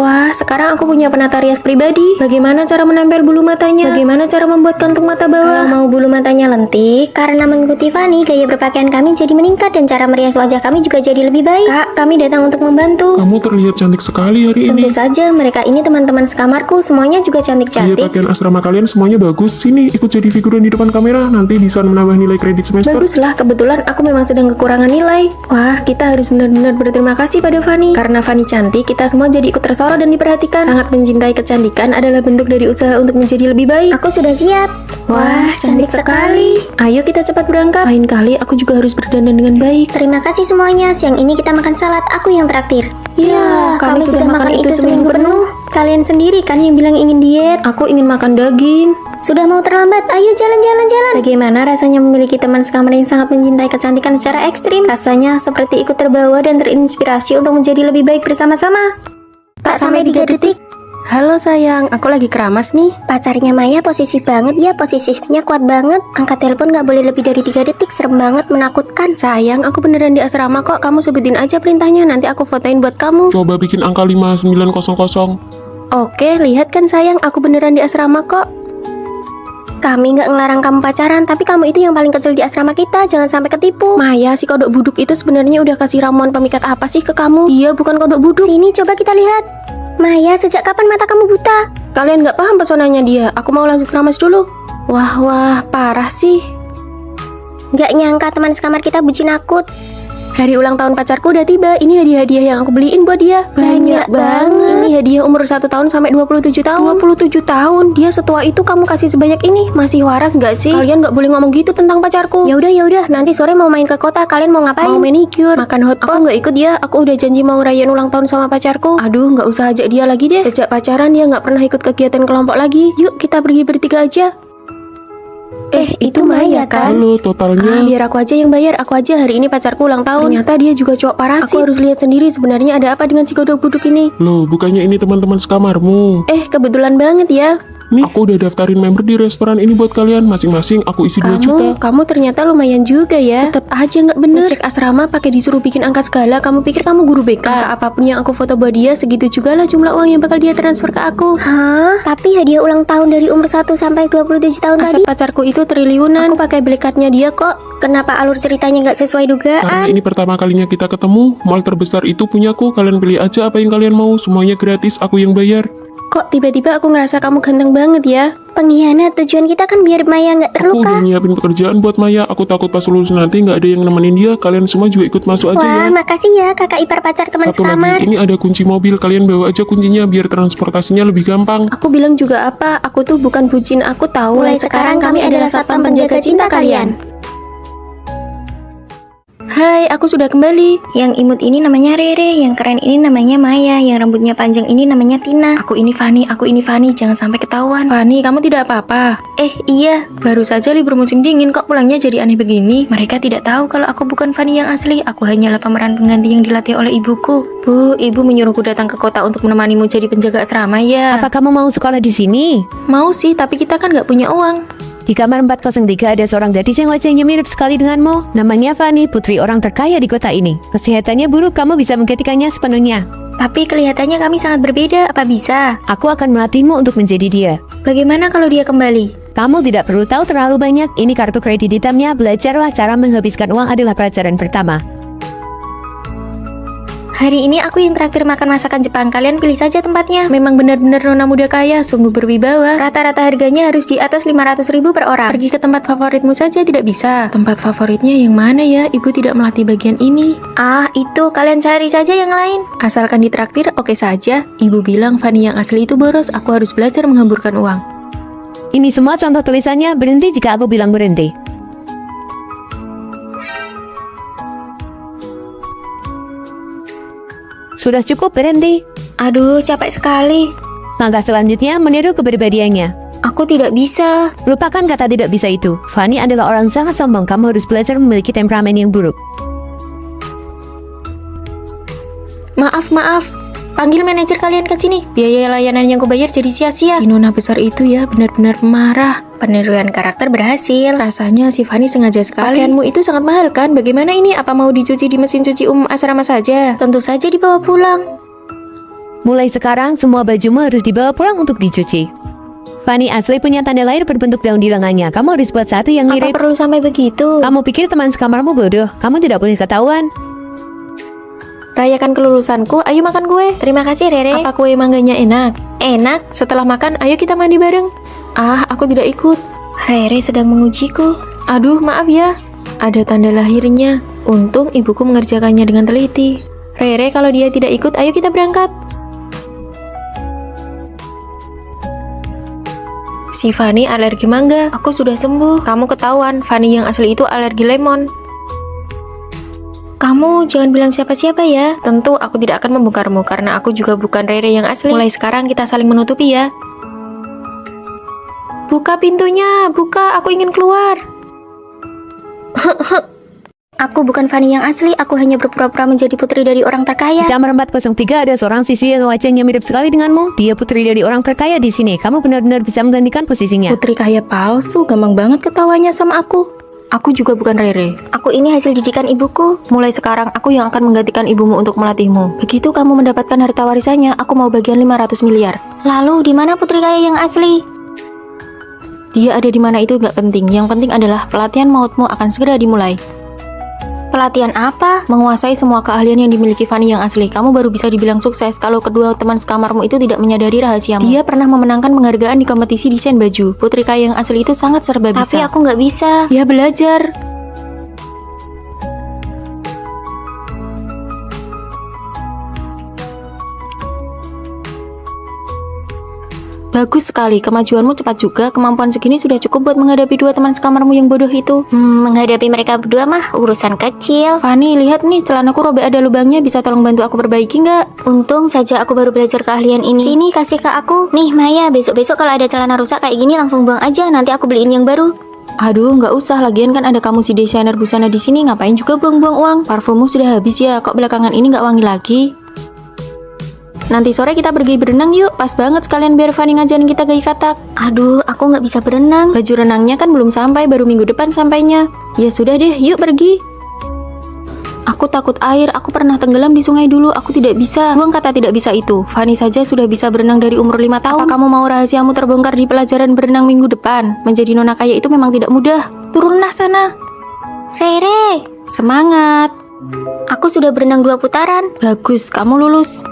Wah, sekarang aku punya penata rias pribadi. Bagaimana cara menempel bulu matanya? Bagaimana cara membuat kantung mata bawah? Kalau mau bulu matanya lentik, karena mengikuti Fanny, gaya berpakaian kami jadi meningkat dan cara merias wajah kami juga jadi lebih baik. Kak, kami datang untuk membantu. Kamu terlihat cantik sekali hari ini. Tentu saja, mereka ini teman-teman sekamarku, semuanya juga Iya, cantik-cantik. pakaian asrama kalian semuanya bagus. Sini, ikut jadi figuran di depan kamera. Nanti bisa menambah nilai kredit semester. Baguslah, kebetulan aku memang sedang kekurangan nilai. Wah, kita harus benar-benar berterima kasih pada Fanny. Karena Fanny cantik, kita semua jadi ikut tersorot dan diperhatikan. Sangat mencintai kecantikan adalah bentuk dari usaha untuk menjadi lebih baik. Aku sudah siap. Wah, cantik sekali. Ayo kita cepat berangkat. Lain kali aku juga harus berdandan dengan baik. Terima kasih semuanya. Siang ini kita makan salad, aku yang traktir. Ya, kami sudah makan itu seminggu penuh. Kalian sendiri kan yang bilang ingin diet. Aku ingin makan daging. Sudah mau terlambat, ayo jalan-jalan. Bagaimana rasanya memiliki teman sekamar yang sangat mencintai kecantikan secara ekstrim? Rasanya seperti ikut terbawa dan terinspirasi untuk menjadi lebih baik bersama-sama. Pak, sampai 3 detik. Halo sayang, aku lagi keramas nih. Pacarnya Maya posesif banget ya, posesifnya kuat banget. Angkat telepon gak boleh lebih dari 3 detik, serem banget, menakutkan. Sayang, aku beneran di asrama kok. Kamu sebutin aja perintahnya, nanti aku fotoin buat kamu. Coba bikin angka 5900. Oke, lihat kan sayang, aku beneran di asrama kok. Kami gak ngelarang kamu pacaran, tapi kamu itu yang paling kecil di asrama kita, jangan sampai ketipu. Maya, si kodok buduk itu sebenarnya udah kasih ramuan pemikat apa sih ke kamu? Dia bukan kodok buduk. Sini coba kita lihat. Maya, sejak kapan mata kamu buta? Kalian gak paham pesonanya dia. Aku mau lanjut keramas dulu. Wah, parah sih. Gak nyangka teman sekamar kita bucin akut. Hari ulang tahun pacarku udah tiba. Ini hadiah-hadiah yang aku beliin buat dia. Banyak banget. Ini hadiah umur 1 tahun sampai 27 tahun. 27 tahun? Dia setua itu kamu kasih sebanyak ini? Masih waras gak sih? Kalian gak boleh ngomong gitu tentang pacarku. Ya udah, nanti sore mau main ke kota, kalian mau ngapain? Mau manicure, makan hotpot. Aku nggak ikut ya. Aku udah janji mau ngerayain ulang tahun sama pacarku. Aduh, nggak usah ajak dia lagi deh. Sejak pacaran dia nggak pernah ikut kegiatan kelompok lagi. Yuk kita pergi bertiga aja. Itu Maya kan? Halo, totalnya. Biar aku aja yang bayar. Aku aja hari ini pacarku ulang tahun. Ternyata dia juga cowok parasit. Aku harus lihat sendiri sebenarnya ada apa dengan si kodok buduk ini. Loh, bukannya ini teman-teman sekamarmu? Kebetulan banget ya. Nih, aku udah daftarin member di restoran ini buat kalian. Masing-masing aku isi 2 juta. Kamu ternyata lumayan juga ya. Tetap aja nggak bener. Cek asrama pakai disuruh bikin angka segala. Kamu pikir kamu guru BK? Angka apapun yang aku foto buat dia, segitu juga lah jumlah uang yang bakal dia transfer ke aku. Hah? Tapi hadiah ulang tahun dari umur 1 sampai 27 tahun Aset tadi. pacarku itu triliunan. Aku pakai blackcardnya dia kok. Kenapa alur ceritanya nggak sesuai Karena dugaan? ini pertama kalinya kita ketemu, mall terbesar itu punyaku. Kalian pilih aja apa yang kalian mau. Semuanya gratis, aku yang bayar. Kok tiba-tiba aku ngerasa kamu ganteng banget ya? Pengkhianat, tujuan kita kan biar Maya nggak Aku terluka. udah nyiapin pekerjaan buat Maya. Aku takut pas lulus nanti nggak ada yang nemenin dia. Kalian semua juga ikut masuk aja Wah, ya. makasih ya kakak ipar pacar teman Satu sekamar. lagi, ini ada kunci mobil. Kalian bawa aja kuncinya biar transportasinya lebih gampang. Aku bilang juga apa? Aku tuh bukan bucin, aku tahu. Mulai sekarang kami adalah satpam penjaga cinta kalian. Hai, aku sudah kembali. Yang imut ini namanya Rere, yang keren ini namanya Maya, yang rambutnya panjang ini namanya Tina. Aku ini Fanny, jangan sampai ketahuan. Fanny, kamu tidak apa-apa? Iya, Baru saja libur musim dingin, kok pulangnya jadi aneh begini? Mereka tidak tahu kalau aku bukan Fanny yang asli. Aku hanyalah pemeran pengganti yang dilatih oleh ibuku. Bu, ibu menyuruhku datang ke kota untuk menemanimu jadi penjaga asrama ya. Apa kamu mau sekolah di sini? Mau sih, tapi kita kan nggak punya uang. Di kamar 403 ada seorang gadis yang wajahnya mirip sekali denganmu. Namanya Fanny, putri orang terkaya di kota ini. Kesehatannya buruk, kamu bisa menggantikannya sepenuhnya. tapi kelihatannya kami sangat berbeda. Apa bisa? Aku akan melatihmu untuk menjadi dia. Bagaimana kalau dia kembali? Kamu tidak perlu tahu terlalu banyak. Ini kartu kredit hitamnya. Belajarlah cara menghabiskan uang adalah pelajaran pertama. Hari ini aku yang traktir makan masakan Jepang. Kalian pilih saja tempatnya. Memang benar-benar nona muda kaya, sungguh berwibawa. Rata-rata harganya harus di atas 500.000 per orang. Pergi ke tempat favoritmu saja tidak bisa. Tempat favoritnya yang mana ya? Ibu tidak melatih bagian ini. Itu kalian cari saja yang lain. Asalkan ditraktir, oke saja. Ibu bilang Fanny yang asli itu boros. Aku harus belajar menghamburkan uang. Ini semua contoh tulisannya. Berhenti jika aku bilang berhenti. Sudah cukup, berhenti. Aduh, capek sekali. Langkah selanjutnya meniru kepribadiannya. Aku tidak bisa. Lupakan kata tidak bisa itu. Fanny adalah orang sangat sombong. Kamu harus belajar memiliki temperamen yang buruk. Maaf. Panggil manajer kalian ke sini. Biaya layanan yang kubayar jadi sia-sia. Si nona besar itu ya benar-benar pemarah. Peniruan karakter berhasil. Rasanya si Fanny sengaja sekali. Pakaianmu itu sangat mahal kan? Bagaimana ini? Apa mau dicuci di mesin cuci umum asrama saja? Tentu saja dibawa pulang. Mulai sekarang semua bajumu harus dibawa pulang untuk dicuci. Fanny asli punya tanda lahir berbentuk daun di lengannya. Kamu harus buat satu yang Apa mirip. perlu sampai begitu? Kamu pikir teman sekamarmu bodoh? Kamu tidak boleh ketahuan. Rayakan kelulusanku, ayo makan kue. Terima kasih, Rere. Apa kue mangganya enak? Enak. Setelah makan, ayo kita mandi bareng. Ah, aku tidak ikut. Rere sedang mengujiku. Aduh, maaf ya. Ada tanda lahirnya. Untung ibuku mengerjakannya dengan teliti. Rere, kalau dia tidak ikut, ayo kita berangkat. Si Fanny alergi mangga. Aku sudah sembuh. Kamu ketahuan, Fanny yang asli itu alergi lemon. Kamu jangan bilang siapa-siapa ya. Tentu aku tidak akan membongkarmu karena aku juga bukan Rere yang asli. Mulai sekarang kita saling menutupi ya. Buka pintunya, buka, aku ingin keluar. Aku bukan Fanny yang asli, aku hanya berpura-pura menjadi putri dari orang terkaya. Di kamar 403 ada seorang siswi yang wajahnya mirip sekali denganmu. Dia putri dari orang terkaya di sini. Kamu benar-benar bisa menggantikan posisinya. Putri kaya palsu, gampang banget ketawanya sama aku. Aku juga bukan Rere. Aku ini hasil didikan ibuku. Mulai sekarang aku yang akan menggantikan ibumu untuk melatihmu. Begitu kamu mendapatkan harta warisannya, aku mau bagian 500 miliar. Lalu di mana putri kaya yang asli? Dia ada di mana itu gak penting. Yang penting adalah pelatihan mautmu akan segera dimulai. Pelatihan apa? Menguasai semua keahlian yang dimiliki Fanny yang asli. Kamu baru bisa dibilang sukses kalau kedua teman sekamarmu itu tidak menyadari rahasiamu. Dia pernah memenangkan penghargaan di kompetisi desain baju. Putri kaya yang asli itu sangat serba bisa. Tapi aku nggak bisa. Ya belajar. Bagus sekali, kemajuanmu cepat juga. Kemampuan segini sudah cukup buat menghadapi dua teman sekamarmu yang bodoh itu. Menghadapi mereka berdua mah urusan kecil. Fanny, lihat nih, celanaku robek ada lubangnya. Bisa tolong bantu aku perbaiki nggak? Untung saja aku baru belajar keahlian ini. Sini kasih ke aku. Nih Maya, besok-besok kalau ada celana rusak kayak gini langsung buang aja. Nanti aku beliin yang baru. Aduh, nggak usah. Lagian kan ada kamu si desainer busana di sini. Ngapain juga buang-buang uang? Parfummu sudah habis ya. Kok belakangan ini nggak wangi lagi? Nanti sore kita pergi berenang yuk. Pas banget sekalian biar Fanny ngajarin kita gaya katak. Aduh, aku nggak bisa berenang. Baju renangnya kan belum sampai, baru minggu depan sampainya. Ya sudah deh, yuk pergi. Aku takut air, aku pernah tenggelam di sungai dulu, aku tidak bisa. Buang kata tidak bisa itu. Fanny saja sudah bisa berenang dari umur 5 tahun. Apa kamu mau rahasiamu terbongkar di pelajaran berenang minggu depan? Menjadi nona kaya itu memang tidak mudah. Turunlah sana. Rere, Semangat. aku sudah berenang 2 putaran. Bagus, kamu lulus.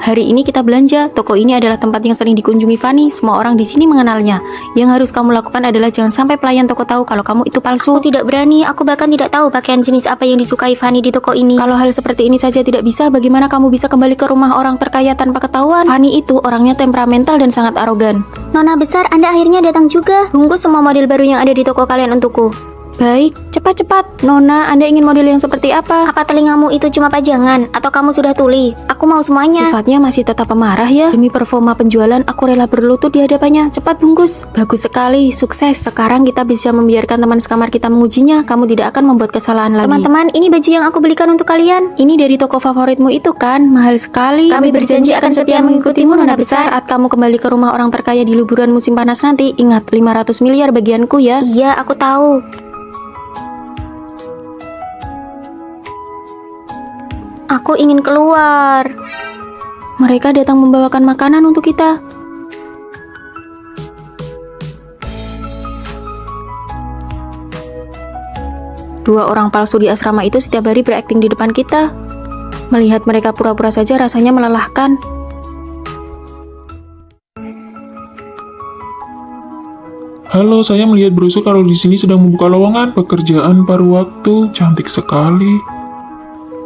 Hari ini kita belanja. Toko ini adalah tempat yang sering dikunjungi Fanny. Semua orang di sini mengenalnya. Yang harus kamu lakukan adalah jangan sampai pelayan toko tahu kalau kamu itu palsu. Aku tidak berani, aku bahkan tidak tahu pakaian jenis apa yang disukai Fanny di toko ini. Kalau hal seperti ini saja tidak bisa, bagaimana kamu bisa kembali ke rumah orang terkaya tanpa ketahuan? Fanny itu orangnya temperamental dan sangat arogan. Nona besar, Anda akhirnya datang juga. Bungkus semua model baru yang ada di toko kalian untukku. Baik, cepat-cepat. Nona, Anda ingin model yang seperti apa? Apa telingamu itu cuma pajangan? Atau kamu sudah tuli? Aku mau semuanya. Sifatnya masih tetap pemarah ya. Demi performa penjualan, aku rela berlutut di hadapannya. Cepat bungkus. Bagus sekali, sukses. Sekarang kita bisa membiarkan teman sekamar kita mengujinya. Kamu tidak akan membuat kesalahan lagi. Teman-teman, ini baju yang aku belikan untuk kalian. Ini dari toko favoritmu itu kan? Mahal sekali. Kami berjanji akan setia mengikutimu, Nona besar. Saat kamu kembali ke rumah orang terkaya di liburan musim panas nanti, ingat 500 miliar bagianku ya. Iya, aku tahu. Aku ingin keluar. Mereka datang membawakan makanan untuk kita. Dua orang palsu di asrama itu setiap hari berakting di depan kita. Melihat mereka pura-pura saja rasanya melelahkan. Halo, saya melihat brosur kalau di sini sedang membuka lowongan pekerjaan paruh waktu. Cantik sekali.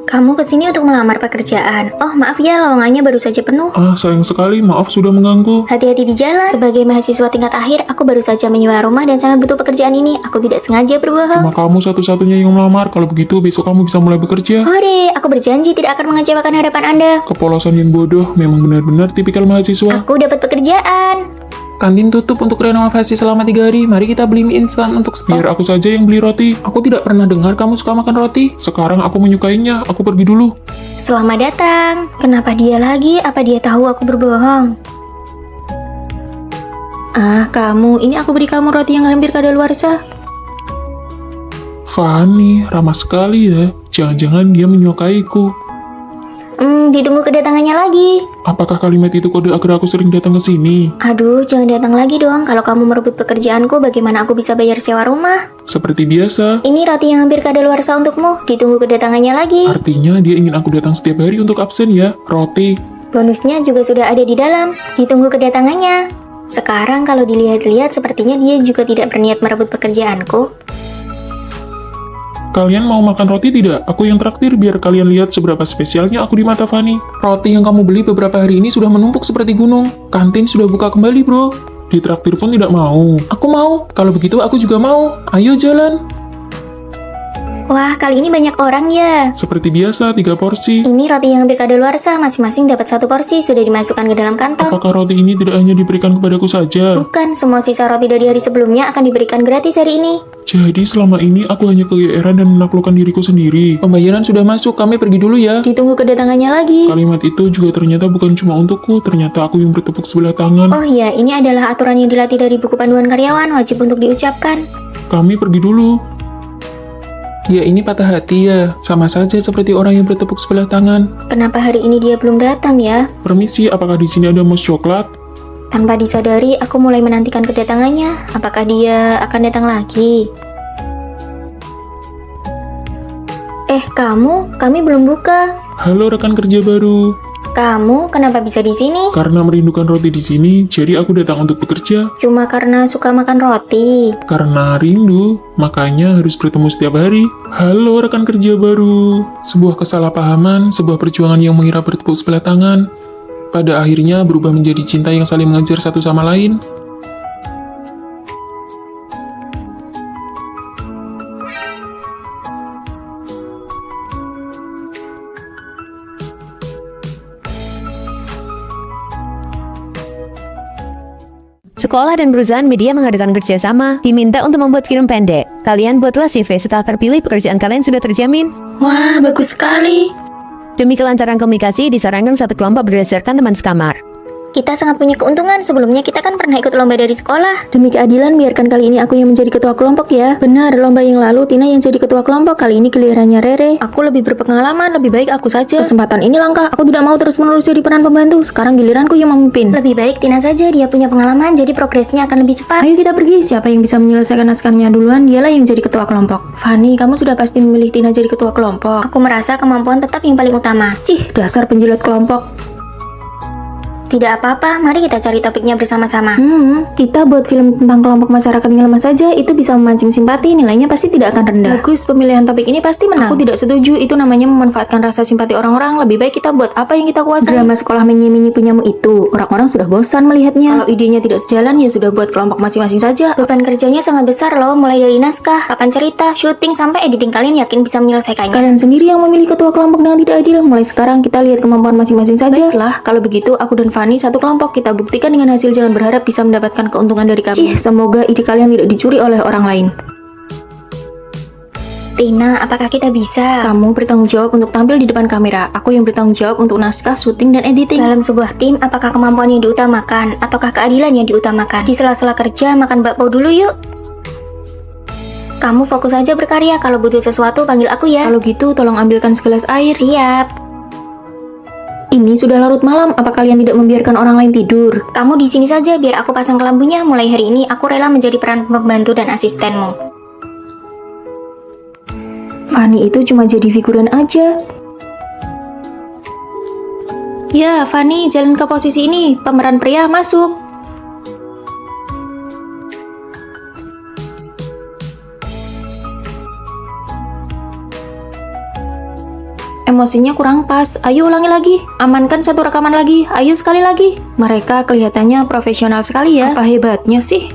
Kamu kesini untuk melamar pekerjaan. Oh, maaf ya, lowongannya baru saja penuh. Ah, sayang sekali, maaf sudah mengganggu. Hati-hati di jalan. Sebagai mahasiswa tingkat akhir, aku baru saja menyewa rumah dan sangat butuh pekerjaan ini. Aku tidak sengaja berbohong. Cuma kamu satu-satunya yang melamar. Kalau begitu, besok kamu bisa mulai bekerja. Hore, aku berjanji tidak akan mengecewakan harapan Anda. Kepolosan yang bodoh, memang benar-benar tipikal mahasiswa. Aku dapat pekerjaan. Kantin tutup untuk renovasi selama 3 hari. Mari kita beli mie instan untuk stok. Biar aku saja yang beli roti. Aku tidak pernah dengar kamu suka makan roti. Sekarang aku menyukainya, aku pergi dulu. Selamat datang. Kenapa dia lagi? Apa dia tahu aku berbohong? Ah, kamu. Ini aku beri kamu roti yang hampir kadaluarsa. Fanny, ramah sekali ya. Jangan-jangan dia menyukaiku. Ditunggu kedatangannya lagi. Apakah kalimat itu kode agar aku sering datang ke sini? Aduh, jangan datang lagi dong. Kalau kamu merebut pekerjaanku, bagaimana aku bisa bayar sewa rumah? Seperti biasa. Ini roti yang hampir kadaluarsa untukmu. Ditunggu kedatangannya lagi. Artinya dia ingin aku datang setiap hari untuk absen ya, roti. Bonusnya juga sudah ada di dalam. Ditunggu kedatangannya. Sekarang kalau dilihat-lihat, sepertinya dia juga tidak berniat merebut pekerjaanku. Kalian mau makan roti tidak? Aku yang traktir biar kalian lihat seberapa spesialnya aku di mata Fanny. Roti yang kamu beli beberapa hari ini sudah menumpuk seperti gunung. Kantin sudah buka kembali, bro. Ditraktir pun tidak mau. Aku mau. Kalau begitu aku juga mau. Ayo jalan. Wah, kali ini banyak orang ya. Seperti biasa, 3 porsi. Ini roti yang hampir kadaluarsa, masing-masing dapat 1 porsi, sudah dimasukkan ke dalam kantong. Apakah roti ini tidak hanya diberikan kepadaku saja? Bukan, semua sisa roti dari hari sebelumnya akan diberikan gratis hari ini. Jadi selama ini aku hanya kegeeran dan menaklukkan diriku sendiri. Pembayaran sudah masuk. Kami pergi dulu ya. Ditunggu kedatangannya lagi. Kalimat itu juga ternyata bukan cuma untukku, ternyata aku yang bertepuk sebelah tangan. Oh iya, ini adalah aturan yang dilatih dari buku panduan karyawan, wajib untuk diucapkan. Kami pergi dulu. Dia ini patah hati ya. Sama saja seperti orang yang bertepuk sebelah tangan. Kenapa hari ini dia belum datang ya? Permisi, apakah di sini ada mousse coklat? Tanpa disadari, aku mulai menantikan kedatangannya. Apakah dia akan datang lagi? Kami belum buka. Halo rekan kerja baru. Kamu kenapa bisa di sini? Karena merindukan roti di sini, jadi aku datang untuk bekerja. Cuma karena suka makan roti. Karena rindu, makanya harus bertemu setiap hari. Halo rekan kerja baru. Sebuah kesalahpahaman, sebuah perjuangan yang mengira bertepuk sebelah tangan, pada akhirnya berubah menjadi cinta yang saling mengejar satu sama lain. Sekolah dan perusahaan media mengadakan kerjasama, diminta untuk membuat film pendek. Kalian buatlah CV setelah terpilih, pekerjaan kalian sudah terjamin. Wah, bagus sekali. Demi kelancaran komunikasi, disarankan satu kelompok berdasarkan teman sekamar. Kita sangat punya keuntungan, sebelumnya kita kan pernah ikut lomba dari sekolah. Demi keadilan, biarkan kali ini aku yang menjadi ketua kelompok ya. Benar, lomba yang lalu Tina yang jadi ketua kelompok, kali ini gilirannya Rere. Aku lebih berpengalaman, lebih baik aku saja. Kesempatan ini langka, aku tidak mau terus-menerus jadi peran pembantu. Sekarang giliranku yang memimpin. Lebih baik Tina saja, dia punya pengalaman, jadi progresnya akan lebih cepat. Ayo kita pergi, siapa yang bisa menyelesaikan naskahnya duluan, dialah yang jadi ketua kelompok. Fanny, kamu sudah pasti memilih Tina jadi ketua kelompok. Aku merasa kemampuan tetap yang paling utama. Cih, dasar penjilat kelompok. Tidak apa-apa, mari kita cari topiknya bersama-sama. Kita buat film tentang kelompok masyarakat yang lemah saja, itu bisa memancing simpati, nilainya pasti tidak akan rendah. Bagus, pemilihan topik ini pasti menang. Aku tidak setuju, itu namanya memanfaatkan rasa simpati orang-orang. Lebih baik kita buat apa yang kita kuasai. Drama sekolah menyi-menyi punyamu itu, orang-orang sudah bosan melihatnya. Kalau idenya tidak sejalan, ya sudah buat kelompok masing-masing saja. Beban kerjanya sangat besar loh, mulai dari naskah, papan cerita, syuting, sampai editing. Kalian yakin bisa menyelesaikannya? Kalian sendiri yang memilih ketua kelompok dengan tidak adil. Mulai sekarang kita lihat kemampuan masing-masing saja. Baiklah, kalau begitu aku dan Fanny satu kelompok, kita buktikan dengan hasil, jangan berharap bisa mendapatkan keuntungan dari kami. Cih, semoga ide kalian tidak dicuri oleh orang lain. Tina, apakah kita bisa? Kamu bertanggung jawab untuk tampil di depan kamera. Aku yang bertanggung jawab untuk naskah, syuting, dan editing. Dalam sebuah tim, apakah kemampuan yang diutamakan ataukah keadilan yang diutamakan? Di sela-sela kerja, makan bakpao dulu yuk. Kamu fokus aja berkarya. Kalau butuh sesuatu, panggil aku ya. Kalau gitu, tolong ambilkan segelas air. Siap. Ini sudah larut malam, apa kalian tidak membiarkan orang lain tidur? Kamu di sini saja, biar aku pasang kelambunya. Mulai hari ini, aku rela menjadi peran pembantu dan asistenmu. Fanny itu cuma jadi figuran aja. Ya, Fanny, jalan ke posisi ini. Pemeran pria masuk. Emosinya kurang pas. Ayo ulangi lagi. Amankan satu rekaman lagi. Ayo sekali lagi. Mereka kelihatannya profesional sekali ya. Apa hebatnya sih?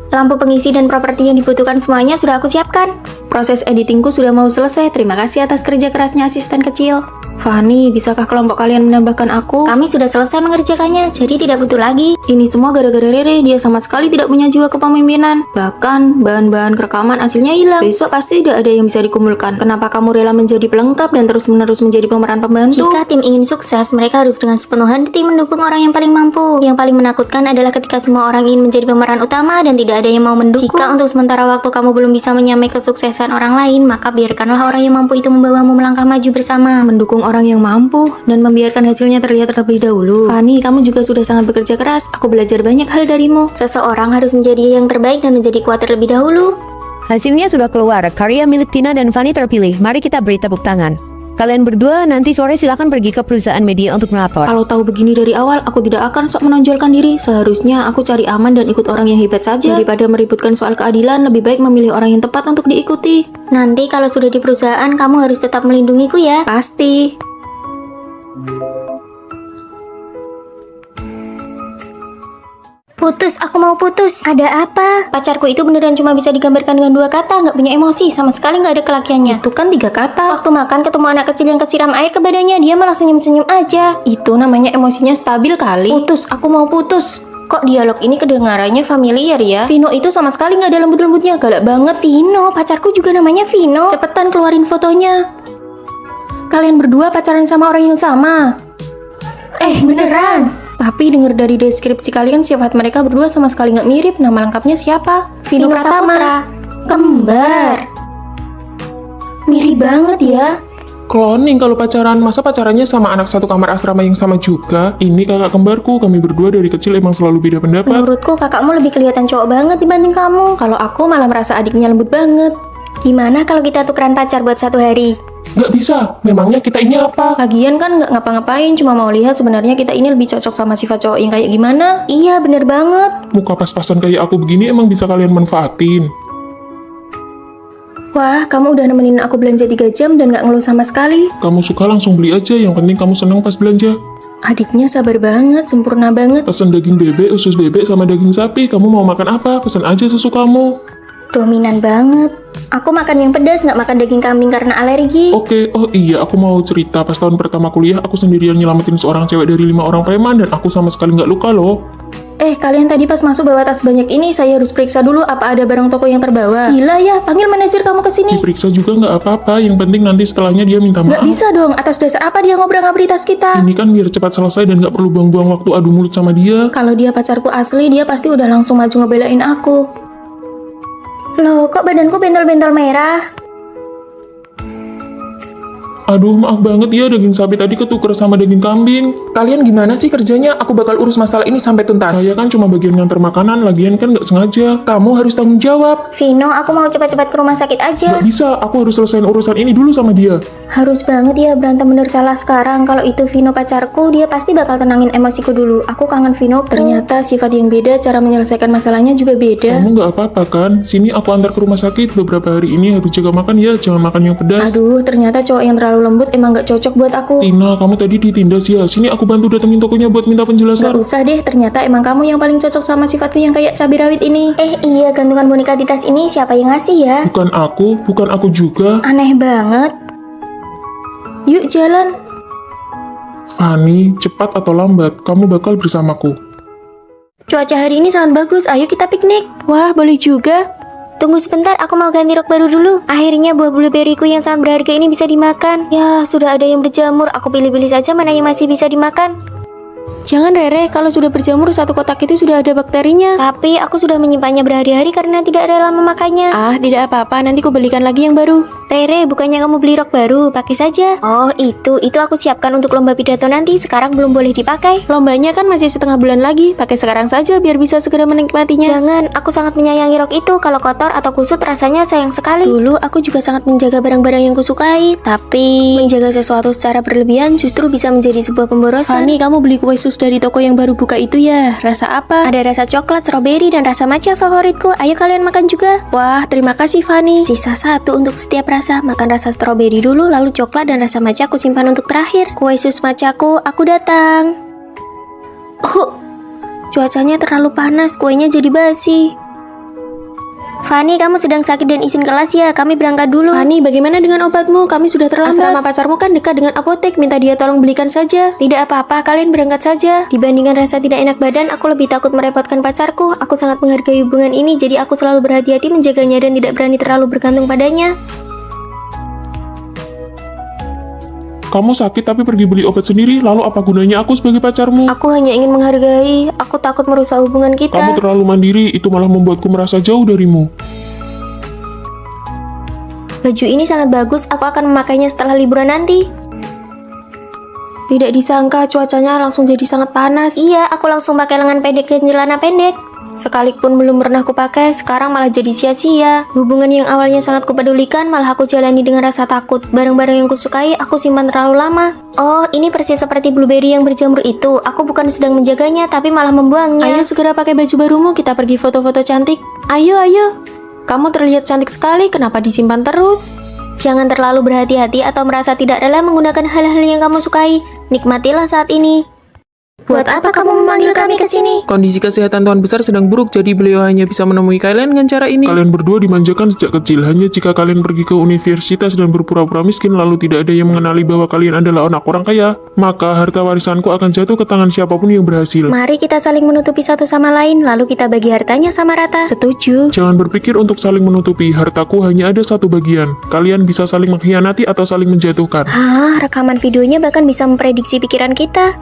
Lampu pengisi dan properti yang dibutuhkan semuanya sudah aku siapkan. Proses editingku sudah mau selesai. Terima kasih atas kerja kerasnya asisten kecil. Fanny, bisakah kelompok kalian menambahkan aku? Kami sudah selesai mengerjakannya, jadi tidak butuh lagi. Ini semua gara-gara Rere, dia sama sekali tidak punya jiwa kepemimpinan. Bahkan, bahan-bahan rekaman hasilnya hilang. Besok pasti tidak ada yang bisa dikumpulkan. Kenapa kamu rela menjadi pelengkap dan terus-menerus menjadi pemeran pembantu? Jika tim ingin sukses, mereka harus dengan sepenuh hati mendukung orang yang paling mampu. Yang paling menakutkan adalah ketika semua orang ingin menjadi pemeran utama dan tidak ada yang mau mendukung. Jika untuk sementara waktu kamu belum bisa menyamai kesuksesan orang lain, maka biarkanlah orang yang mampu itu membawamu melangkah maju bersama. Mendukung orang yang mampu dan membiarkan hasilnya terlihat terlebih dahulu. Fanny, kamu juga sudah sangat bekerja keras. Aku belajar banyak hal darimu. Seseorang harus menjadi yang terbaik dan menjadi kuat terlebih dahulu. Hasilnya sudah keluar, karya milik Tina dan Fanny terpilih. Mari kita beri tepuk tangan. Kalian berdua nanti sore silakan pergi ke perusahaan media untuk melapor. Kalau tahu begini dari awal, aku tidak akan sok menonjolkan diri. Seharusnya aku cari aman dan ikut orang yang hebat saja. Daripada meributkan soal keadilan, lebih baik memilih orang yang tepat untuk diikuti. Nanti kalau sudah di perusahaan, kamu harus tetap melindungiku ya. Pasti. Putus, aku mau putus. Ada apa? Pacarku itu beneran cuma bisa digambarkan dengan 2 kata, nggak punya emosi, sama sekali nggak ada kelakiannya. Itu kan 3 kata. Waktu makan ketemu anak kecil yang kesiram air ke badannya, dia malah senyum-senyum aja. Itu namanya emosinya stabil kali. Putus, aku mau putus. Kok dialog ini kedengarannya familiar ya? Vino itu sama sekali nggak ada lembut-lembutnya, galak banget. Vino, pacarku juga namanya Vino. Cepetan keluarin fotonya. Kalian berdua pacaran sama orang yang sama. Beneran? Tapi denger dari deskripsi kalian sifat mereka berdua sama sekali nggak mirip. Nama lengkapnya siapa? Vino Pratama. Saputra. Kembar. Mirip banget ya. Cloning kalau pacaran, masa pacarannya sama anak satu kamar asrama yang sama juga? Ini kakak kembarku, kami berdua dari kecil emang selalu beda pendapat. Menurutku kakakmu lebih kelihatan cowok banget dibanding kamu. Kalau aku malah merasa adiknya lembut banget. Gimana kalau kita tukeran pacar buat 1 hari? Nggak bisa, memangnya kita ini apa? Lagian kan nggak ngapa-ngapain, cuma mau lihat sebenarnya kita ini lebih cocok sama sifat cowok yang kayak gimana. Iya, bener banget. Muka pas-pasan kayak aku begini emang bisa kalian manfaatin? Wah, kamu udah nemenin aku belanja 3 jam dan nggak ngeluh sama sekali. Kamu suka langsung beli aja, yang penting kamu senang pas belanja. Adiknya sabar banget, sempurna banget. Pesan daging bebek, usus bebek, sama daging sapi. Kamu mau makan apa? Pesan aja sesukamu. Dominan banget. Aku makan yang pedas, nggak makan daging kambing karena alergi. Oke, oh iya, aku mau cerita. Pas tahun pertama kuliah, aku sendirian nyelamatin seorang cewek dari 5 orang preman, dan aku sama sekali nggak luka loh. Kalian tadi pas masuk bawa tas banyak ini, saya harus periksa dulu apa ada barang toko yang terbawa. Gila ya, panggil manajer kamu ke sini. Diperiksa juga nggak apa-apa, yang penting nanti setelahnya dia minta Nggak maaf. bisa dong, atas dasar apa dia ngobrak-ngabri tas kita? Ini kan biar cepat selesai dan nggak perlu buang-buang waktu adu mulut sama dia. Kalau dia pacarku asli, dia pasti udah langsung maju ngebelain aku. Loh, kok badanku bentol-bentol merah? Aduh, maaf banget ya, daging sapi tadi ketuker sama daging kambing. Kalian gimana sih kerjanya? Aku bakal urus masalah ini sampai tuntas. Saya kan cuma bagian nganter makanan, lagian kan nggak sengaja. Kamu harus tanggung jawab. Vino, aku mau cepat-cepat ke rumah sakit aja. Nggak bisa, aku harus selesaiin urusan ini dulu sama dia. Harus banget ya berantem bener salah sekarang. Kalau itu Vino pacarku, dia pasti bakal tenangin emosiku dulu. Aku kangen Vino. Ternyata sifat yang beda, cara menyelesaikan masalahnya juga beda. Kamu nggak apa-apa kan? Sini aku antar ke rumah sakit. Beberapa hari ini harus jaga makan ya, jangan makan yang pedas. Aduh, ternyata cowok yang terlalu lembut emang gak cocok buat aku. Tina, kamu tadi ditindas ya. Sini aku bantu datengin tokonya buat minta Gak penjelasan. usah deh, ternyata emang kamu yang paling cocok sama sifatku yang kayak cabai rawit ini. Iya, gantungan boneka di tas ini siapa yang ngasih ya? Bukan aku juga. Aneh banget. Yuk jalan. Fanny, cepat atau lambat, kamu bakal bersamaku. Cuaca hari ini sangat bagus, ayo kita piknik. Wah, boleh juga. Tunggu sebentar, aku mau ganti rok baru dulu. Akhirnya buah blueberryku yang sangat berharga ini bisa dimakan. Ya, sudah ada yang berjamur. Aku pilih-pilih saja mana yang masih bisa dimakan. Jangan Rere, kalau sudah berjamur satu kotak itu sudah ada bakterinya. Tapi aku sudah menyimpannya berhari-hari karena tidak rela memakannya. Ah, tidak apa-apa, nanti ku belikan lagi yang baru. Rere, bukannya kamu beli rok baru, pakai saja. Oh, itu aku siapkan untuk lomba pidato nanti. Sekarang belum boleh dipakai. Lombanya kan masih setengah bulan lagi, pakai sekarang saja biar bisa segera menikmatinya. Jangan, aku sangat menyayangi rok itu. Kalau kotor atau kusut rasanya sayang sekali. Dulu aku juga sangat menjaga barang-barang yang kusukai, tapi menjaga sesuatu secara berlebihan justru bisa menjadi sebuah pemborosan. Fanny, kamu beli kue sus dari toko yang baru buka itu ya? Rasa apa? Ada rasa coklat, stroberi, dan rasa matcha favoritku. Ayo kalian makan juga. Wah, terima kasih Fanny. Sisa satu untuk setiap rasa. Makan rasa stroberi dulu, lalu coklat dan rasa matcha aku simpan untuk terakhir. Kue sus matchaku, aku datang. Cuacanya terlalu panas, kuenya jadi basi. Fanny, kamu sedang sakit dan izin kelas ya? Kami berangkat dulu. Fanny, bagaimana dengan obatmu? Kami sudah terlambat. Asrama pacarmu kan dekat dengan apotek, minta dia tolong belikan saja. Tidak apa-apa, kalian berangkat saja. Dibandingkan rasa tidak enak badan, aku lebih takut merepotkan pacarku. Aku sangat menghargai hubungan ini, jadi aku selalu berhati-hati menjaganya dan tidak berani terlalu bergantung padanya. Kamu sakit tapi pergi beli obat sendiri, lalu apa gunanya aku sebagai pacarmu? Aku hanya ingin menghargai. Aku takut merusak hubungan kita. Kamu terlalu mandiri, itu malah membuatku merasa jauh darimu. Baju ini sangat bagus, aku akan memakainya setelah liburan nanti. Tidak disangka cuacanya langsung jadi sangat panas. Iya, aku langsung pakai lengan pendek dan celana pendek. Sekalipun belum pernah kupakai, sekarang malah jadi sia-sia. Hubungan yang awalnya sangat kupedulikan, malah aku jalani dengan rasa takut. Barang-barang yang kusukai, aku simpan terlalu lama. Oh, ini persis seperti blueberry yang berjamur itu. Aku bukan sedang menjaganya, tapi malah membuangnya. Ayo segera pakai baju barumu, kita pergi foto-foto cantik. Ayo, ayo. Kamu terlihat cantik sekali, kenapa disimpan terus? Jangan terlalu berhati-hati atau merasa tidak rela menggunakan hal-hal yang kamu sukai. Nikmatilah saat ini. Buat apa kamu memanggil kami ke sini? Kondisi kesehatan Tuan Besar sedang buruk, jadi beliau hanya bisa menemui kalian dengan cara ini. Kalian berdua dimanjakan sejak kecil. Hanya jika kalian pergi ke universitas dan berpura-pura miskin lalu tidak ada yang mengenali bahwa kalian adalah anak orang kaya, maka harta warisanku akan jatuh ke tangan siapapun yang berhasil. Mari kita saling menutupi satu sama lain, lalu kita bagi hartanya sama rata. Setuju. Jangan berpikir untuk saling menutupi. Hartaku hanya ada satu bagian. Kalian bisa saling mengkhianati atau saling menjatuhkan. Hah, rekaman videonya bahkan bisa memprediksi pikiran kita.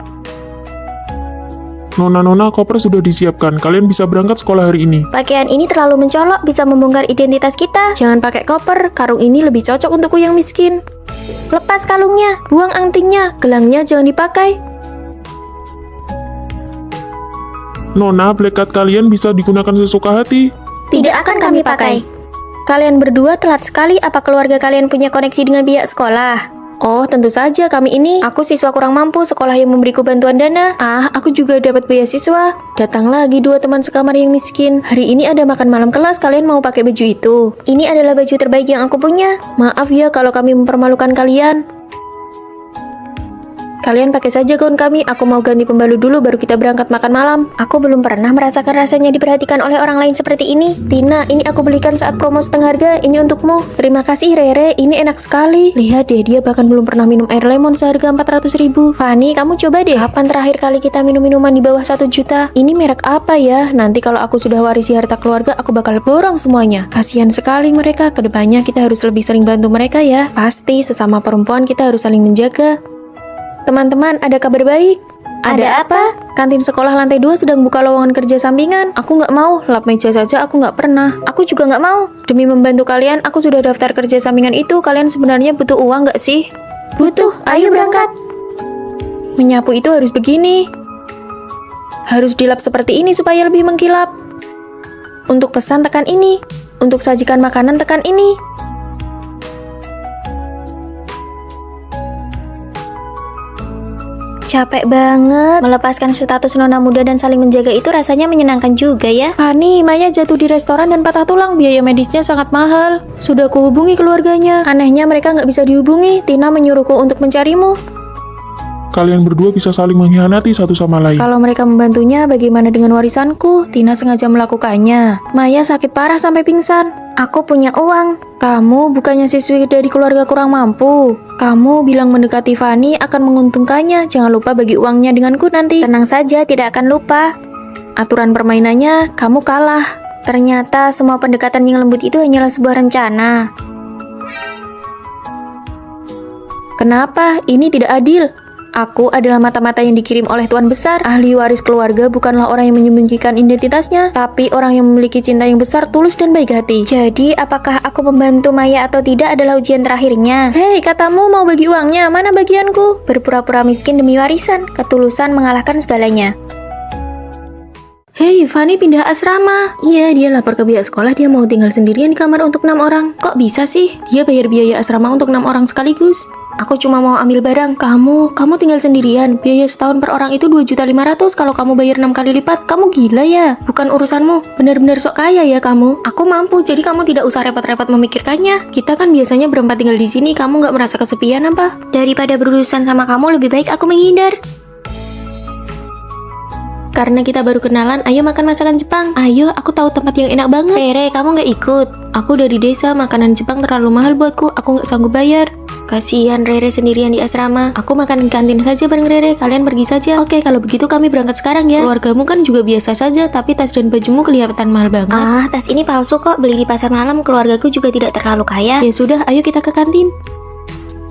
Nona-nona, koper sudah disiapkan. Kalian bisa berangkat sekolah hari ini. Pakaian ini terlalu mencolok, bisa membongkar identitas kita. Jangan pakai koper, karung ini lebih cocok untukku yang miskin. Lepas kalungnya. Buang antingnya, gelangnya jangan dipakai. Nona, black card kalian bisa digunakan sesuka hati. Tidak akan kami pakai. Kalian berdua telat sekali. Apa keluarga kalian punya koneksi dengan pihak sekolah? Oh, tentu saja kami ini. Aku siswa kurang mampu, sekolah yang memberiku bantuan dana. Ah, aku juga dapat beasiswa. Datang lagi dua teman sekamar yang miskin. Hari ini ada makan malam kelas, kalian mau pakai baju itu? Ini adalah baju terbaik yang aku punya. Maaf ya kalau kami mempermalukan kalian. Kalian pakai saja gaun kami, aku mau ganti pembalut dulu baru kita berangkat makan malam. Aku belum pernah merasakan rasanya diperhatikan oleh orang lain seperti ini. Tina, ini aku belikan saat promo setengah harga, ini untukmu. Terima kasih Rere, ini enak sekali. Lihat deh, dia bahkan belum pernah minum air lemon seharga 400.000. Fanny, kamu coba deh. Kapan terakhir kali kita minum minuman di bawah 1 juta? Ini merek apa ya? Nanti kalau aku sudah warisi harta keluarga, aku bakal borong semuanya. Kasihan sekali mereka, kedepannya kita harus lebih sering bantu mereka ya. Pasti, sesama perempuan kita harus saling menjaga. Teman-teman, ada kabar baik. Ada apa? Kantin sekolah lantai 2 sedang buka lowongan kerja sampingan. Aku nggak mau, lap meja saja aku nggak pernah. Aku juga nggak mau. Demi membantu kalian, aku sudah daftar kerja sampingan itu. Kalian sebenarnya butuh uang nggak sih? Butuh, ayo berangkat. Menyapu itu harus begini. Harus dilap seperti ini supaya lebih mengkilap. Untuk pesan tekan ini. Untuk sajikan makanan tekan ini. Capek banget. Melepaskan status nona muda dan saling menjaga itu rasanya menyenangkan juga ya. Fanny, Maya jatuh di restoran dan patah tulang. Biaya medisnya sangat mahal. Sudah kuhubungi keluarganya. Anehnya mereka nggak bisa dihubungi. Tina menyuruhku untuk mencarimu. Kalian berdua bisa saling mengkhianati satu sama lain. Kalau mereka membantunya, bagaimana dengan warisanku? Tina sengaja melakukannya. Maya sakit parah sampai pingsan. Aku punya uang. Kamu bukannya siswi dari keluarga kurang mampu. Kamu bilang mendekati Fanny akan menguntungkannya. Jangan lupa bagi uangnya denganku nanti. Tenang saja, tidak akan lupa. Aturan permainannya, kamu kalah. Ternyata semua pendekatan yang lembut itu hanyalah sebuah rencana. Kenapa? Ini tidak adil. Aku adalah mata-mata yang dikirim oleh Tuan Besar. Ahli waris keluarga bukanlah orang yang menyembunyikan identitasnya, tapi orang yang memiliki cinta yang besar, tulus, dan baik hati. Jadi, apakah aku membantu Maya atau tidak adalah ujian terakhirnya? Hei, katamu mau bagi uangnya, mana bagianku? Berpura-pura miskin demi warisan, ketulusan mengalahkan segalanya. Hei, Fanny pindah asrama. Iya, dia lapor ke pihak sekolah dia mau tinggal sendirian di kamar untuk 6 orang. Kok bisa sih? Dia bayar biaya asrama untuk 6 orang sekaligus. Aku cuma mau ambil barang. Kamu tinggal sendirian. Biaya setahun per orang itu 2.500.000. Kalau kamu bayar 6 kali lipat, kamu gila ya? Bukan urusanmu. Benar-benar sok kaya ya kamu. Aku mampu, jadi kamu tidak usah repot-repot memikirkannya. Kita kan biasanya berempat tinggal di sini. Kamu nggak merasa kesepian apa? Daripada berurusan sama kamu, lebih baik aku menghindar. Karena kita baru kenalan, ayo makan masakan Jepang. Ayo, aku tahu tempat yang enak banget. Rere, kamu nggak ikut? Aku dari desa, makanan Jepang terlalu mahal buatku. Aku nggak sanggup bayar. Kasihan Rere sendirian di asrama. Aku makan di kantin saja bareng Rere. Kalian pergi saja. Oke, kalau begitu kami berangkat sekarang ya. Keluargamu kan juga biasa saja, tapi tas dan bajumu kelihatan mahal banget. Ah, tas ini palsu kok. Beli di pasar malam. Keluargaku juga tidak terlalu kaya. Ya sudah, ayo kita ke kantin.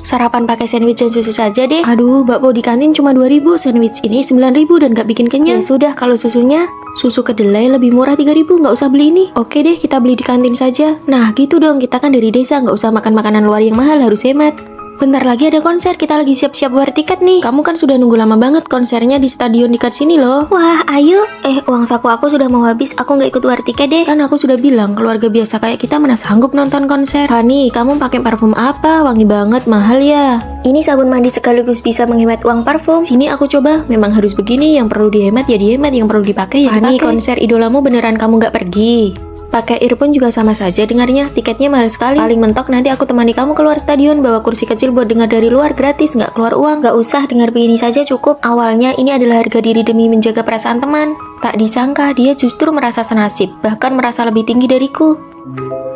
Sarapan pakai sandwich dan susu saja deh. Aduh, bakpo di kantin cuma 2.000, sandwich ini 9.000 dan gak bikin kenyang. Ya sudah, kalau susunya? Susu kedelai lebih murah 3.000, nggak usah beli ini. Oke deh, kita beli di kantin saja. Nah, gitu dong, kita kan dari desa, nggak usah makan makanan luar yang mahal, harus hemat. Bentar lagi ada konser, kita lagi siap-siap war tiket nih. Kamu kan sudah nunggu lama banget, konsernya di stadion dekat sini loh. Wah, ayo. Uang saku aku sudah mau habis, aku nggak ikut war tiket deh. Kan aku sudah bilang, keluarga biasa kayak kita mana sanggup nonton konser. Fanny, kamu pakai parfum apa? Wangi banget, mahal ya. Ini sabun mandi sekaligus bisa menghemat uang parfum. Sini aku coba, memang harus begini, yang perlu dihemat ya dihemat, yang perlu dipakai ya Fanny, dipakai. Konser idolamu beneran kamu nggak pergi? Pakai earphone juga sama saja dengarnya, tiketnya mahal sekali. Paling mentok nanti aku temani kamu keluar stadion, bawa kursi kecil buat dengar dari luar, gratis, nggak keluar uang. Nggak usah, dengar begini saja cukup. Awalnya ini adalah harga diri demi menjaga perasaan teman. Tak disangka dia justru merasa senasib, bahkan merasa lebih tinggi dariku.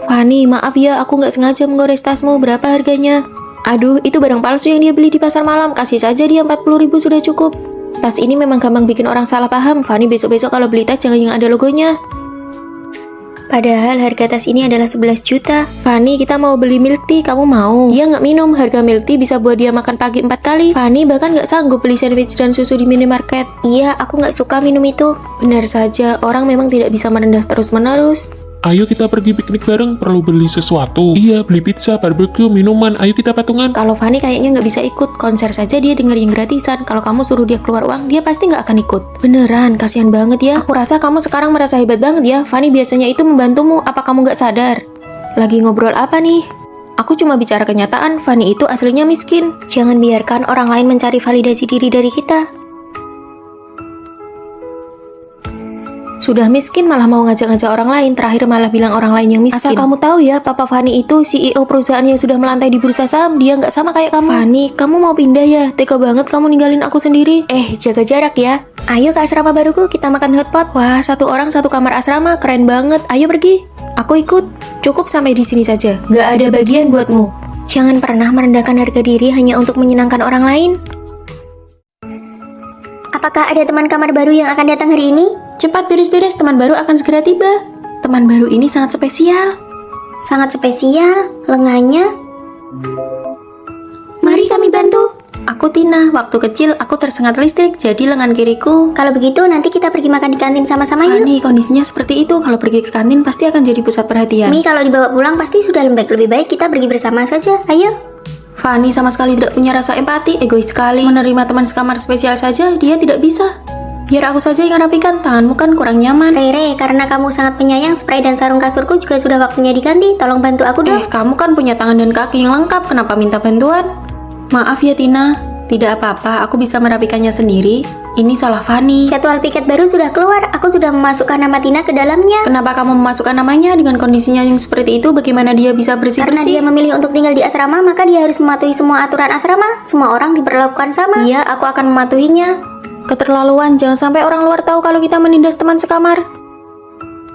Fanny, maaf ya, aku nggak sengaja menggores tasmu, berapa harganya? Aduh, itu barang palsu yang dia beli di pasar malam, kasih saja dia 40.000 sudah cukup. Tas ini memang gampang bikin orang salah paham. Fanny, besok-besok kalau beli tas jangan yang ada logonya. Padahal harga tas ini adalah 11 juta. Fanny, kita mau beli milk tea, kamu mau? Dia nggak minum, harga milk tea bisa buat dia makan pagi 4 kali. Fanny bahkan nggak sanggup beli sandwich dan susu di minimarket. Iya, aku nggak suka minum itu. Benar saja, orang memang tidak bisa merendah terus-menerus. Ayo kita pergi piknik bareng, perlu beli sesuatu. Iya, beli pizza, barbecue, minuman, ayo kita patungan. Kalau Fanny kayaknya nggak bisa ikut, konser saja dia denger yang gratisan. Kalau kamu suruh dia keluar uang, dia pasti nggak akan ikut. Beneran, kasihan banget ya. Aku rasa kamu sekarang merasa hebat banget ya. Fanny biasanya itu membantumu, apa kamu nggak sadar? Lagi ngobrol apa nih? Aku cuma bicara kenyataan, Fanny itu aslinya miskin. Jangan biarkan orang lain mencari validasi diri dari kita. Sudah miskin malah mau ngajak-ngajak orang lain, terakhir malah bilang orang lain yang miskin. Asal kamu tahu ya, Papa Fanny itu CEO perusahaan yang sudah melantai di bursa saham, dia nggak sama kayak kamu. Fanny, kamu mau pindah ya? Tega banget kamu ninggalin aku sendiri. Jaga jarak ya. Ayo ke asrama baruku, kita makan hotpot. Wah, satu orang satu kamar asrama, keren banget. Ayo pergi. Aku ikut. Cukup sampai di sini saja. Nggak ada bagian buatmu. Jangan pernah merendahkan harga diri hanya untuk menyenangkan orang lain. Apakah ada teman kamar baru yang akan datang hari ini? Cepat beres-beres, teman baru akan segera tiba. Teman baru ini sangat spesial. Sangat spesial, lengannya. Mari kami bantu. Aku Tina, waktu kecil aku tersengat listrik, jadi lengan kiriku. Kalau begitu nanti kita pergi makan di kantin sama-sama yuk. Fanny, kondisinya seperti itu. Kalau pergi ke kantin pasti akan jadi pusat perhatian. Mi, kalau dibawa pulang pasti sudah lembek. Lebih baik kita pergi bersama saja. Ayo. Fanny sama sekali tidak punya rasa empati, egois sekali. Menerima teman sekamar spesial saja, dia tidak bisa. Biar aku saja yang rapikan, tanganmu kan kurang nyaman. Rere, karena kamu sangat penyayang, spray dan sarung kasurku juga sudah waktunya diganti. Tolong bantu aku dong. Kamu kan punya tangan dan kaki yang lengkap, kenapa minta bantuan? Maaf ya Tina, tidak apa-apa, aku bisa merapikannya sendiri. Ini salah Fanny. Jadwal piket baru sudah keluar, aku sudah memasukkan nama Tina ke dalamnya. Kenapa kamu memasukkan namanya dengan kondisinya yang seperti itu? Bagaimana dia bisa bersih-bersih? Karena dia memilih untuk tinggal di asrama, maka dia harus mematuhi semua aturan asrama. Semua orang diperlakukan sama. Iya, aku akan mematuhinya. Keterlaluan, jangan sampai orang luar tahu kalau kita menindas teman sekamar.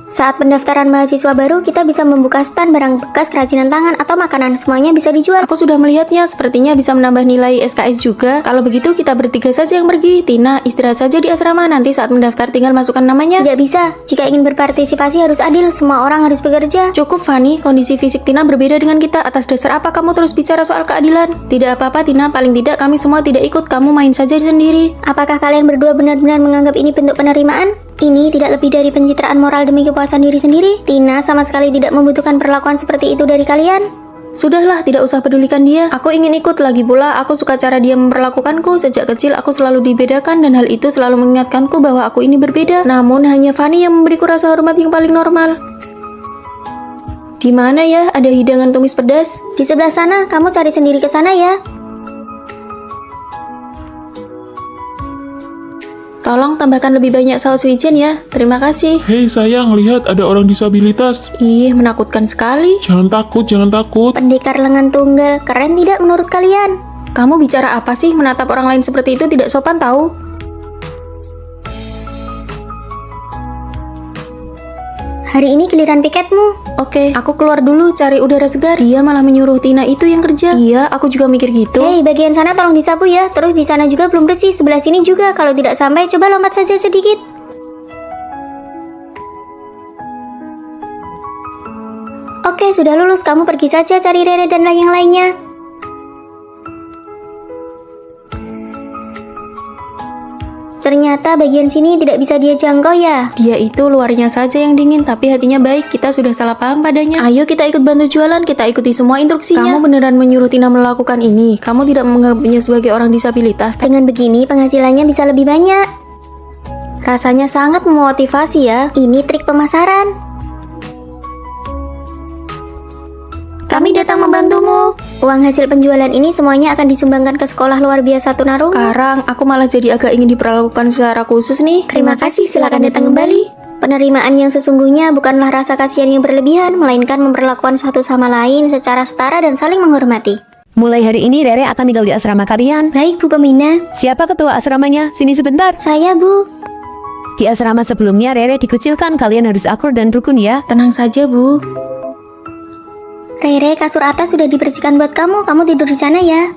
Saat pendaftaran mahasiswa baru, kita bisa membuka stand barang bekas kerajinan tangan atau makanan, semuanya bisa dijual. Aku sudah melihatnya, sepertinya bisa menambah nilai SKS juga. Kalau begitu kita bertiga saja yang pergi. Tina, istirahat saja di asrama, nanti saat mendaftar tinggal masukkan namanya. Tidak bisa, jika ingin berpartisipasi harus adil, semua orang harus bekerja. Cukup Fanny, kondisi fisik Tina berbeda dengan kita. Atas dasar apa kamu terus bicara soal keadilan? Tidak apa-apa Tina, paling tidak kami semua tidak ikut, kamu main saja sendiri. Apakah kalian berdua benar-benar menganggap ini bentuk penerimaan? Ini tidak lebih dari pencitraan moral demi kepuasan diri sendiri. Tina sama sekali tidak membutuhkan perlakuan seperti itu dari kalian. Sudahlah, tidak usah pedulikan dia. Aku ingin ikut, lagi pula aku suka cara dia memperlakukanku. Sejak kecil aku selalu dibedakan dan hal itu selalu mengingatkanku bahwa aku ini berbeda. Namun hanya Fanny yang memberiku rasa hormat yang paling normal. Di mana ya ada hidangan tumis pedas? Di sebelah sana, kamu cari sendiri ke sana ya. Tolong tambahkan lebih banyak saus wijen ya. Terima kasih. Hei sayang, lihat ada orang disabilitas. Ih, menakutkan sekali. Jangan takut, jangan takut. Pendekar lengan tunggal, keren tidak menurut kalian? Kamu bicara apa sih? Menatap orang lain seperti itu tidak sopan tahu. Hari ini giliran piketmu. Oke, aku keluar dulu cari udara segar. Dia malah menyuruh Tina itu yang kerja. Iya, aku juga mikir gitu. Hei, bagian sana tolong disapu ya. Terus di sana juga belum bersih, sebelah sini juga. Kalau tidak sampai, coba lompat saja sedikit. Oke, sudah lulus. Kamu pergi saja cari Rere dan yang lainnya. Ternyata bagian sini tidak bisa dia jangkau ya. Dia itu luarnya saja yang dingin, tapi hatinya baik. Kita sudah salah paham padanya. Ayo kita ikut bantu jualan, kita ikuti semua instruksinya. Kamu beneran menyuruh Tina melakukan ini? Kamu tidak menganggapnya sebagai orang disabilitas? Dengan begini penghasilannya bisa lebih banyak. Rasanya sangat memotivasi ya. Ini trik pemasaran. Kami datang membantumu. Uang hasil penjualan ini semuanya akan disumbangkan ke sekolah luar biasa tunarungu. Sekarang aku malah jadi agak ingin diperlakukan secara khusus nih. Terima kasih, silakan datang kembali. Penerimaan yang sesungguhnya bukanlah rasa kasihan yang berlebihan, melainkan memperlakukan satu sama lain secara setara dan saling menghormati. Mulai hari ini Rere akan tinggal di asrama kalian. Baik, Bu Pembina. Siapa ketua asramanya? Sini sebentar. Saya, Bu. Di asrama sebelumnya Rere dikucilkan, kalian harus akur dan rukun ya. Tenang saja, Bu. Rere, kasur atas sudah dibersihkan buat kamu. Kamu tidur di sana ya.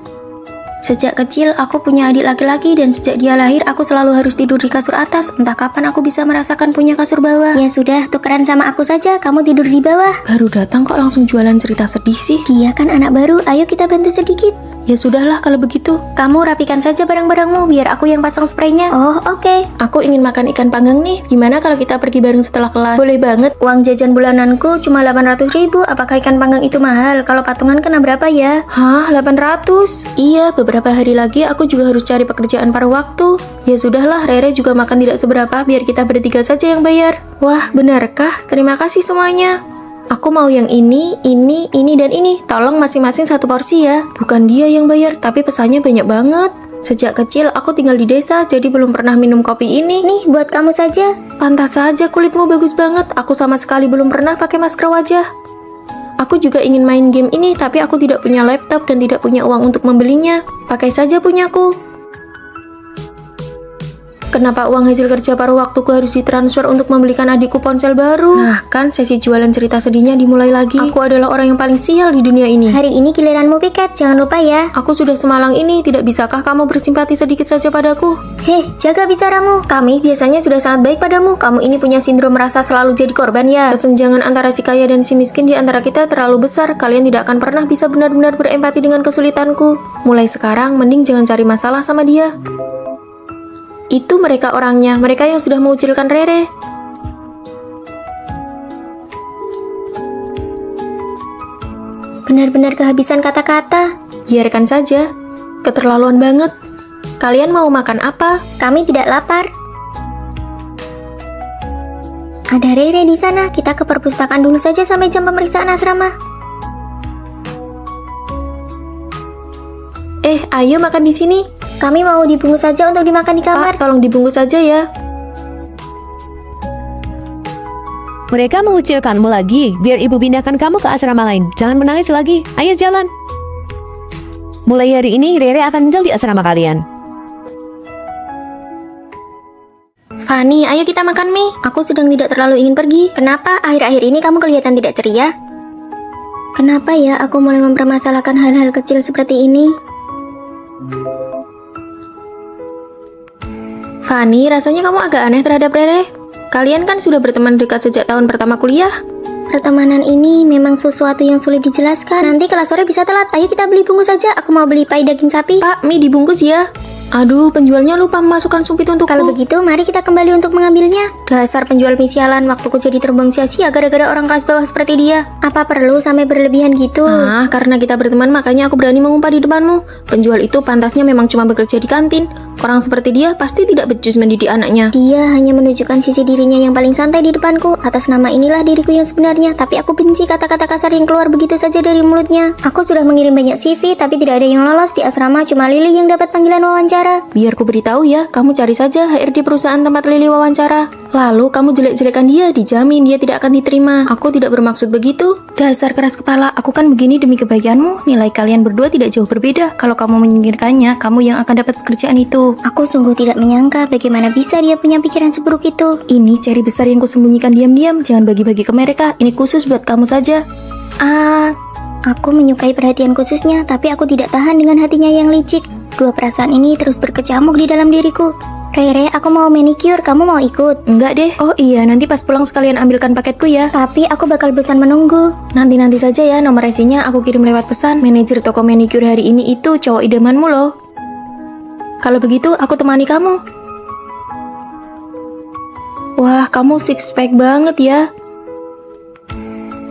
Sejak kecil aku punya adik laki-laki dan sejak dia lahir aku selalu harus tidur di kasur atas. Entah kapan aku bisa merasakan punya kasur bawah. Ya sudah, tukeran sama aku saja. Kamu tidur di bawah. Baru datang kok langsung jualan cerita sedih sih. Dia kan anak baru. Ayo kita bantu sedikit. Ya sudahlah kalau begitu. Kamu rapikan saja barang-barangmu biar aku yang pasang spraynya. Oh, oke. Aku ingin makan ikan panggang nih. Gimana kalau kita pergi bareng setelah kelas? Boleh banget. Uang jajan bulananku cuma 800.000. Apakah ikan panggang itu mahal? Kalau patungan kena berapa ya? Hah, 800? Iya, beberapa hari lagi aku juga harus cari pekerjaan paruh waktu. Ya sudahlah, Rere juga makan tidak seberapa, biar kita bertiga saja yang bayar. Wah, benarkah? Terima kasih semuanya. Aku mau yang ini, dan ini. Tolong masing-masing satu porsi ya. Bukan dia yang bayar, tapi pesannya banyak banget. Sejak kecil aku tinggal di desa, jadi belum pernah minum kopi ini. Nih, buat kamu saja. Pantas saja kulitmu bagus banget. Aku sama sekali belum pernah pakai masker wajah. Aku juga ingin main game ini, tapi aku tidak punya laptop dan tidak punya uang untuk membelinya. Pakai saja punyaku. Kenapa uang hasil kerja paruh waktuku harus ditransfer untuk membelikan adikku ponsel baru? Nah, kan sesi jualan cerita sedihnya dimulai lagi. Aku adalah orang yang paling sial di dunia ini. Hari ini giliranmu piket, jangan lupa ya. Aku sudah semalang ini, tidak bisakah kamu bersimpati sedikit saja padaku? Heh, jaga bicaramu. Kami biasanya sudah sangat baik padamu. Kamu ini punya sindrom merasa selalu jadi korban ya. Kesenjangan antara si kaya dan si miskin di antara kita terlalu besar. Kalian tidak akan pernah bisa benar-benar berempati dengan kesulitanku. Mulai sekarang, mending jangan cari masalah sama dia. Itu mereka orangnya, mereka yang sudah mengucilkan Rere. Benar-benar kehabisan kata-kata. Biarkan saja, keterlaluan banget. Kalian mau makan apa? Kami tidak lapar. Ada Rere di sana. Kita ke perpustakaan dulu saja sampai jam pemeriksaan asrama. Ayo makan di sini. Kami mau dibungkus saja untuk dimakan di kamar. Pak, tolong dibungkus saja ya. Mereka mengucilkanmu lagi, biar ibu pindahkan kamu ke asrama lain. Jangan menangis lagi, ayo jalan. Mulai hari ini Rere akan tinggal di asrama kalian. Fanny, ayo kita makan mie. Aku sedang tidak terlalu ingin pergi. Kenapa akhir-akhir ini kamu kelihatan tidak ceria? Kenapa ya aku mulai mempermasalahkan hal-hal kecil seperti ini? Fanny, rasanya kamu agak aneh terhadap Rere. Kalian kan sudah berteman dekat sejak tahun pertama kuliah. Pertemanan ini memang sesuatu yang sulit dijelaskan. Nanti kelas sore bisa telat. Ayo kita beli bungkus saja. Aku mau beli pai daging sapi. Pak, mie dibungkus ya. Aduh, penjualnya lupa memasukkan sumpit untukku. Kalau begitu, mari kita kembali untuk mengambilnya. Dasar penjual mie sialan, waktuku jadi terbuang sia-sia gara-gara orang kelas bawah seperti dia. Apa perlu sampai berlebihan gitu? Karena kita berteman makanya aku berani mengumpah di depanmu. Penjual itu pantasnya memang cuma bekerja di kantin. Orang seperti dia pasti tidak becus mendidik anaknya. Dia hanya menunjukkan sisi dirinya yang paling santai di depanku. Atas nama inilah diriku yang sebenarnya. Tapi aku benci kata-kata kasar yang keluar begitu saja dari mulutnya. Aku sudah mengirim banyak CV, tapi tidak ada yang lolos di asrama. Cuma Lily yang dapat panggilan wawancara. Biar ku beritahu ya, kamu cari saja HRD perusahaan tempat Lily wawancara. Lalu kamu jelek-jelekan dia, dijamin dia tidak akan diterima. Aku tidak bermaksud begitu. Dasar keras kepala, aku kan begini demi kebaikanmu. Nilai kalian berdua tidak jauh berbeda. Kalau kamu menyingkirkannya, kamu yang akan dapat pekerjaan itu. Aku sungguh tidak menyangka bagaimana bisa dia punya pikiran seburuk itu. Ini ceri besar yang kusembunyikan diam-diam. Jangan bagi-bagi ke mereka. Ini khusus buat kamu saja. Aku menyukai perhatian khususnya, tapi aku tidak tahan dengan hatinya yang licik. Dua perasaan ini terus berkecamuk di dalam diriku. Rere, aku mau manicure, kamu mau ikut? Enggak deh. Oh iya, nanti pas pulang sekalian ambilkan paketku ya. Tapi aku bakal bosan menunggu. Nanti saja ya, nomor resinya aku kirim lewat pesan. Manajer toko manicure hari ini itu cowok idamanmu loh. Kalau begitu, aku temani kamu. Wah, kamu six pack banget ya.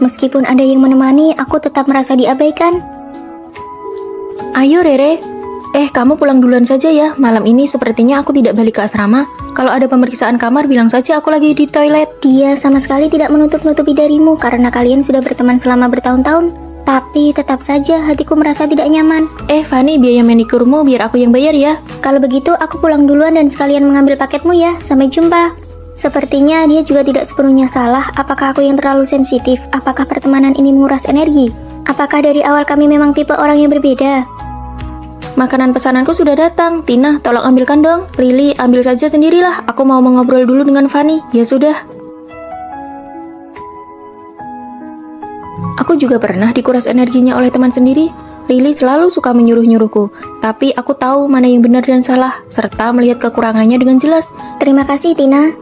Meskipun ada yang menemani, aku tetap merasa diabaikan. Ayo Rere. Kamu pulang duluan saja ya. Malam ini sepertinya aku tidak balik ke asrama. Kalau ada pemeriksaan kamar, bilang saja aku lagi di toilet. Dia sama sekali tidak menutup-nutupi darimu karena kalian sudah berteman selama bertahun-tahun. Tapi tetap saja hatiku merasa tidak nyaman. Fanny, biaya manikurmu biar aku yang bayar ya. Kalau begitu, aku pulang duluan dan sekalian mengambil paketmu ya. Sampai jumpa. Sepertinya dia juga tidak sepenuhnya salah. Apakah aku yang terlalu sensitif? Apakah pertemanan ini menguras energi? Apakah dari awal kami memang tipe orang yang berbeda? Makanan pesananku sudah datang. Tina, tolong ambilkan dong. Lily, ambil saja sendirilah. Aku mau mengobrol dulu dengan Fanny. Ya sudah. Aku juga pernah dikuras energinya oleh teman sendiri. Lily selalu suka menyuruh-nyuruhku, tapi aku tahu mana yang benar dan salah, serta melihat kekurangannya dengan jelas. Terima kasih, Tina.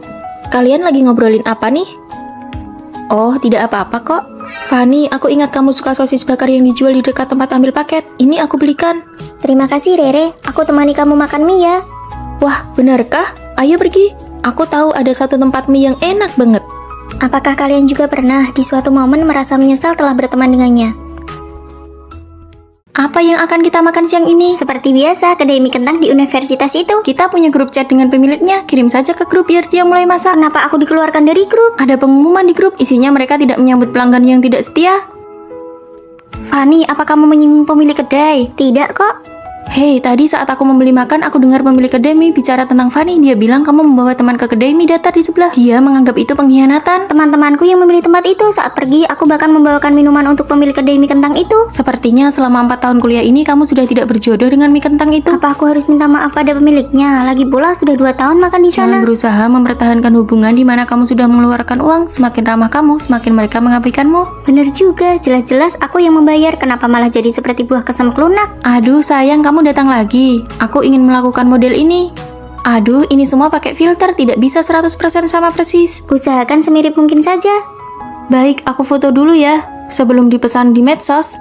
Kalian lagi ngobrolin apa nih? Oh, tidak apa-apa kok. Fanny, aku ingat kamu suka sosis bakar yang dijual di dekat tempat ambil paket. Ini aku belikan. Terima kasih, Rere. Aku temani kamu makan mie ya. Wah, benarkah? Ayo pergi. Aku tahu ada satu tempat mie yang enak banget. Apakah kalian juga pernah di suatu momen merasa menyesal telah berteman dengannya? Apa yang akan kita makan siang ini? Seperti biasa, kedai mie kentang di universitas itu. Kita punya grup chat dengan pemiliknya. Kirim saja ke grup biar dia mulai masak. Kenapa aku dikeluarkan dari grup? Ada pengumuman di grup, isinya mereka tidak menyambut pelanggan yang tidak setia. Fanny, apa kamu menyinggung pemilik kedai? Tidak kok. Hei, tadi saat aku membeli makan, aku dengar pemilik kedai mie bicara tentang Fanny. Dia bilang kamu membawa teman ke kedai mie datar di sebelah. Dia menganggap itu pengkhianatan. Teman-temanku yang membeli tempat itu, saat pergi aku bahkan membawakan minuman untuk pemilik kedai mie kentang itu. Sepertinya selama 4 tahun kuliah ini kamu sudah tidak berjodoh dengan mie kentang itu. Apa aku harus minta maaf pada pemiliknya? Lagi pula sudah 2 tahun makan di sana. Jangan berusaha mempertahankan hubungan di mana kamu sudah mengeluarkan uang. Semakin ramah kamu, semakin mereka mengabaikanmu. Bener juga, jelas-jelas aku yang membayar. Kenapa malah jadi seperti buah kesemek lunak? Aduh sayang, kamu datang lagi. Aku ingin melakukan model ini. Aduh, ini semua pakai filter, tidak bisa 100% sama persis. Usahakan semirip mungkin saja. Baik, aku foto dulu ya, sebelum dipesan di medsos.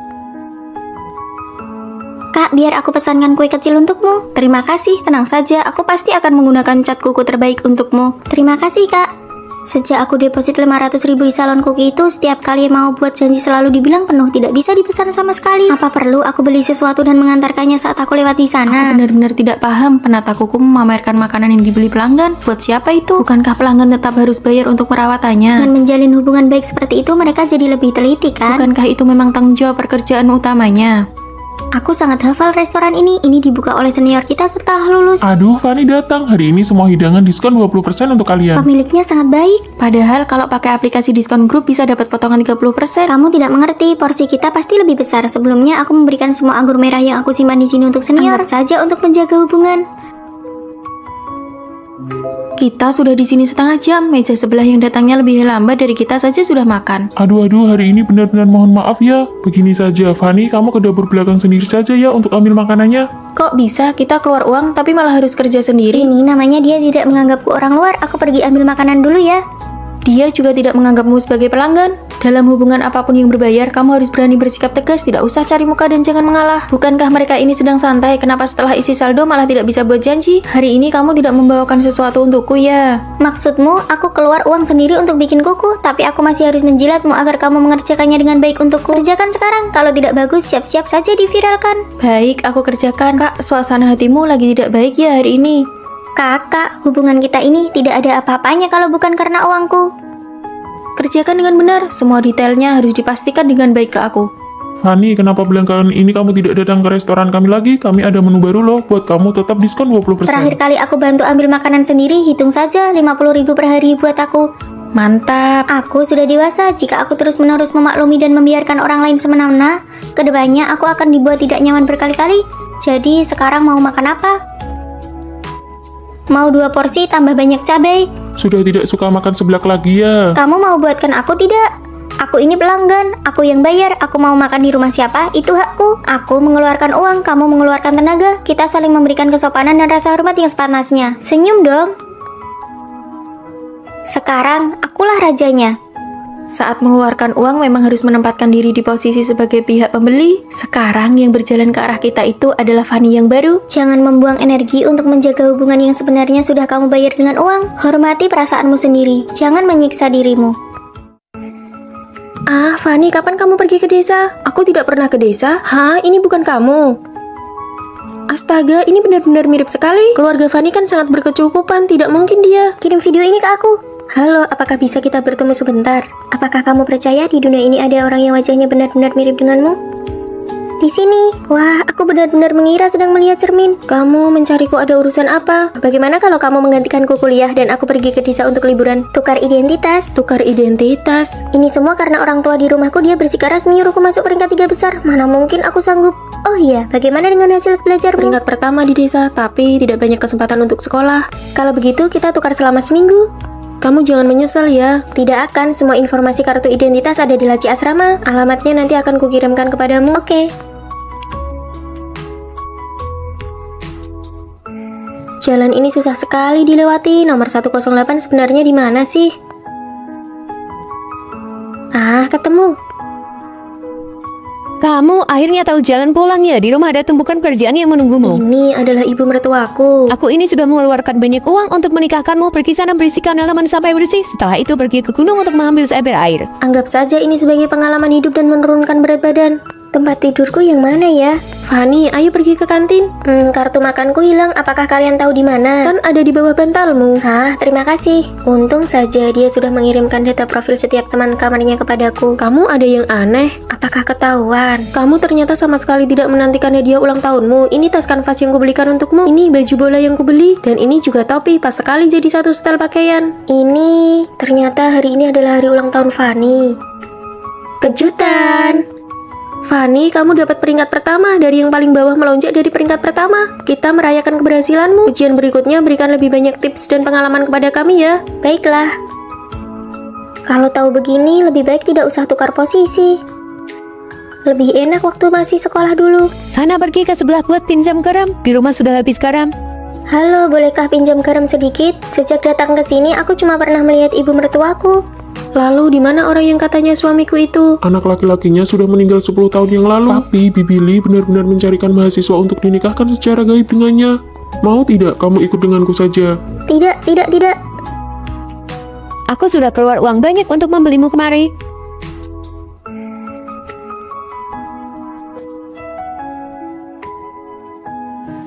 Kak, biar aku pesankan kue kecil untukmu. Terima kasih, tenang saja, aku pasti akan menggunakan cat kuku terbaik untukmu. Terima kasih, Kak. Sejak aku deposit 500.000 di salon kuki itu, setiap kali mau buat janji selalu dibilang penuh, tidak bisa dipesan sama sekali. Apa perlu aku beli sesuatu dan mengantarkannya saat aku lewat di sana? Aku benar-benar tidak paham, penata kuku memamerkan makanan yang dibeli pelanggan. Buat siapa itu? Bukankah pelanggan tetap harus bayar untuk perawatannya? Dengan menjalin hubungan baik seperti itu, mereka jadi lebih teliti, kan? Bukankah itu memang tanggung jawab pekerjaan utamanya? Aku sangat hafal restoran ini. Ini dibuka oleh senior kita setelah lulus. Aduh, Fanny datang. Hari ini semua hidangan diskon 20% untuk kalian. Pemiliknya sangat baik. Padahal kalau pakai aplikasi diskon grup bisa dapat potongan 30%. Kamu tidak mengerti, porsi kita pasti lebih besar. Sebelumnya aku memberikan semua anggur merah yang aku simpan di sini untuk senior. Anggap saja untuk menjaga hubungan. Kita sudah di sini setengah jam. Meja sebelah yang datangnya lebih lambat dari kita saja sudah makan. Aduh, hari ini benar-benar mohon maaf ya. Begini saja, Fanny, kamu ke dapur belakang sendiri saja ya untuk ambil makanannya. Kok bisa kita keluar uang tapi malah harus kerja sendiri? Ini namanya dia tidak menganggapku orang luar. Aku pergi ambil makanan dulu ya. Dia juga tidak menganggapmu sebagai pelanggan. Dalam hubungan apapun yang berbayar, kamu harus berani bersikap tegas, tidak usah cari muka dan jangan mengalah. Bukankah mereka ini sedang santai? Kenapa setelah isi saldo malah tidak bisa buat janji? Hari ini kamu tidak membawakan sesuatu untukku ya? Maksudmu, aku keluar uang sendiri untuk bikin kuku, tapi aku masih harus menjilatmu agar kamu mengerjakannya dengan baik untukku. Kerjakan sekarang, kalau tidak bagus, siap-siap saja diviralkan. Baik, aku kerjakan. Kak, suasana hatimu lagi tidak baik ya hari ini? Kakak, hubungan kita ini tidak ada apa-apanya kalau bukan karena uangku. Kerjakan dengan benar, semua detailnya harus dipastikan dengan baik ke aku. Fanny, kenapa belakangan ini kamu tidak datang ke restoran kami lagi? Kami ada menu baru loh, buat kamu tetap diskon 20%. Terakhir kali aku bantu ambil makanan sendiri, hitung saja 50.000 per hari buat aku. Mantap. Aku sudah dewasa, jika aku terus-menerus memaklumi dan membiarkan orang lain semena-mena, kedepannya aku akan dibuat tidak nyaman berkali-kali. Jadi sekarang mau makan apa? Mau 2 porsi tambah banyak cabai. Sudah tidak suka makan seblak lagi ya? Kamu mau buatkan aku tidak? Aku ini pelanggan, aku yang bayar, aku mau makan di rumah siapa, itu hakku. Aku mengeluarkan uang, kamu mengeluarkan tenaga. Kita saling memberikan kesopanan dan rasa hormat yang sepantasnya. Senyum dong. Sekarang, akulah rajanya. Saat mengeluarkan uang memang harus menempatkan diri di posisi sebagai pihak pembeli. Sekarang yang berjalan ke arah kita itu adalah Fanny yang baru. Jangan membuang energi untuk menjaga hubungan yang sebenarnya sudah kamu bayar dengan uang. Hormati perasaanmu sendiri, jangan menyiksa dirimu. Ah, Fanny, kapan kamu pergi ke desa? Aku tidak pernah ke desa. Hah, ini bukan kamu. Astaga, ini benar-benar mirip sekali. Keluarga Fanny kan sangat berkecukupan, tidak mungkin dia. Kirim video ini ke aku. Halo, apakah bisa kita bertemu sebentar? Apakah kamu percaya di dunia ini ada orang yang wajahnya benar-benar mirip denganmu? Di sini. Wah, aku benar-benar mengira sedang melihat cermin. Kamu mencariku ada urusan apa? Bagaimana kalau kamu menggantikanku kuliah dan aku pergi ke desa untuk liburan? Tukar identitas. Tukar identitas. Ini semua karena orang tua di rumahku dia bersikeras menyuruhku masuk peringkat 3 besar. Mana mungkin aku sanggup? Oh iya, bagaimana dengan hasil belajarmu? Peringkat pertama di desa, tapi tidak banyak kesempatan untuk sekolah. Kalau begitu kita tukar selama seminggu. Kamu jangan menyesal ya. Tidak akan, semua informasi kartu identitas ada di laci asrama. Alamatnya nanti akan kukirimkan kepadamu. Oke. Jalan ini susah sekali dilewati. Nomor 108 sebenarnya di mana sih? Ah, ketemu. Kamu akhirnya tahu jalan pulang ya? Di rumah ada tumpukan kerjaan yang menunggumu. Ini adalah ibu mertuaku. Aku ini sudah mengeluarkan banyak uang untuk menikahkanmu. Pergi sana bersihkan halaman sampai bersih. Setelah itu pergi ke gunung untuk mengambil seember air. Anggap saja ini sebagai pengalaman hidup dan menurunkan berat badan. Tempat tidurku yang mana ya? Fanny, ayo pergi ke kantin. Kartu makanku hilang. Apakah kalian tahu di mana? Kan ada di bawah bantalmu. Hah, terima kasih. Untung saja dia sudah mengirimkan data profil setiap teman kamarnya kepadaku. Kamu ada yang aneh. Apakah ketahuan? Kamu ternyata sama sekali tidak menantikan hadiah ulang tahunmu. Ini tas kanvas yang kubelikan untukmu. Ini baju bola yang kubeli. Dan ini juga topi. Pas sekali jadi satu setel pakaian. Ini, ternyata hari ini adalah hari ulang tahun Fanny. Kejutan! Fanny, kamu dapat peringkat pertama. Dari yang paling bawah melonjak dari peringkat pertama. Kita merayakan keberhasilanmu. Ujian berikutnya berikan lebih banyak tips dan pengalaman kepada kami ya. Baiklah. Kalau tahu begini, lebih baik tidak usah tukar posisi. Lebih enak waktu masih sekolah dulu. Sana pergi ke sebelah buat pinjam garam. Di rumah sudah habis garam. Halo, bolehkah pinjam garam sedikit? Sejak datang ke sini, aku cuma pernah melihat ibu mertuaku. Lalu di mana orang yang katanya suamiku itu? Anak laki-lakinya sudah meninggal 10 tahun yang lalu. Tapi Bibi Lee benar-benar mencarikan mahasiswa untuk dinikahkan secara gaib dengannya. Mau tidak kamu ikut denganku saja? Tidak. Aku sudah keluar uang banyak untuk membelimu kemari.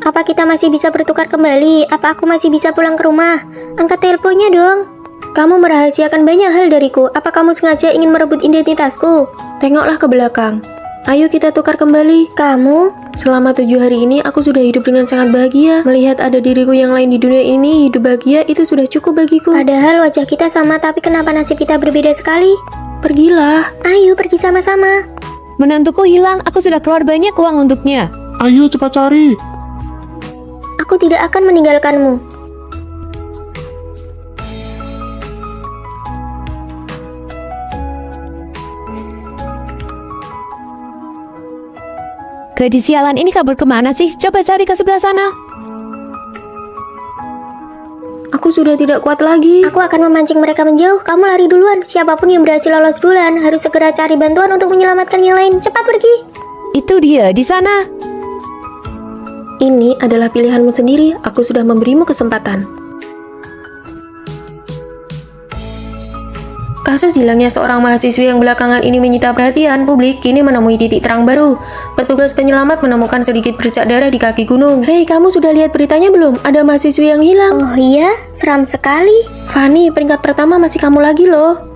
Apa kita masih bisa bertukar kembali? Apa aku masih bisa pulang ke rumah? Angkat teleponnya dong. Kamu merahasiakan banyak hal dariku. Apa kamu sengaja ingin merebut identitasku? Tengoklah ke belakang. Ayo kita tukar kembali. Kamu? Selama 7 hari ini aku sudah hidup dengan sangat bahagia. Melihat ada diriku yang lain di dunia ini, hidup bahagia itu sudah cukup bagiku. Padahal wajah kita sama, tapi kenapa nasib kita berbeda sekali? Pergilah. Ayo pergi sama-sama. Menantuku hilang, aku sudah keluar banyak uang untuknya. Ayo cepat cari. Aku tidak akan meninggalkanmu. Gadis sialan ini kabur kemana sih? Coba cari ke sebelah sana. Aku sudah tidak kuat lagi. Aku akan memancing mereka menjauh. Kamu lari duluan. Siapapun yang berhasil lolos duluan harus segera cari bantuan untuk menyelamatkan yang lain. Cepat pergi. Itu dia di sana. Ini adalah pilihanmu sendiri. Aku sudah memberimu kesempatan. Kasus hilangnya seorang mahasiswi yang belakangan ini menyita perhatian publik kini menemui titik terang baru. Petugas penyelamat menemukan sedikit bercak darah di kaki gunung. Hei, kamu sudah lihat beritanya belum? Ada mahasiswi yang hilang. Oh iya, seram sekali. Fanny, peringkat pertama masih kamu lagi loh.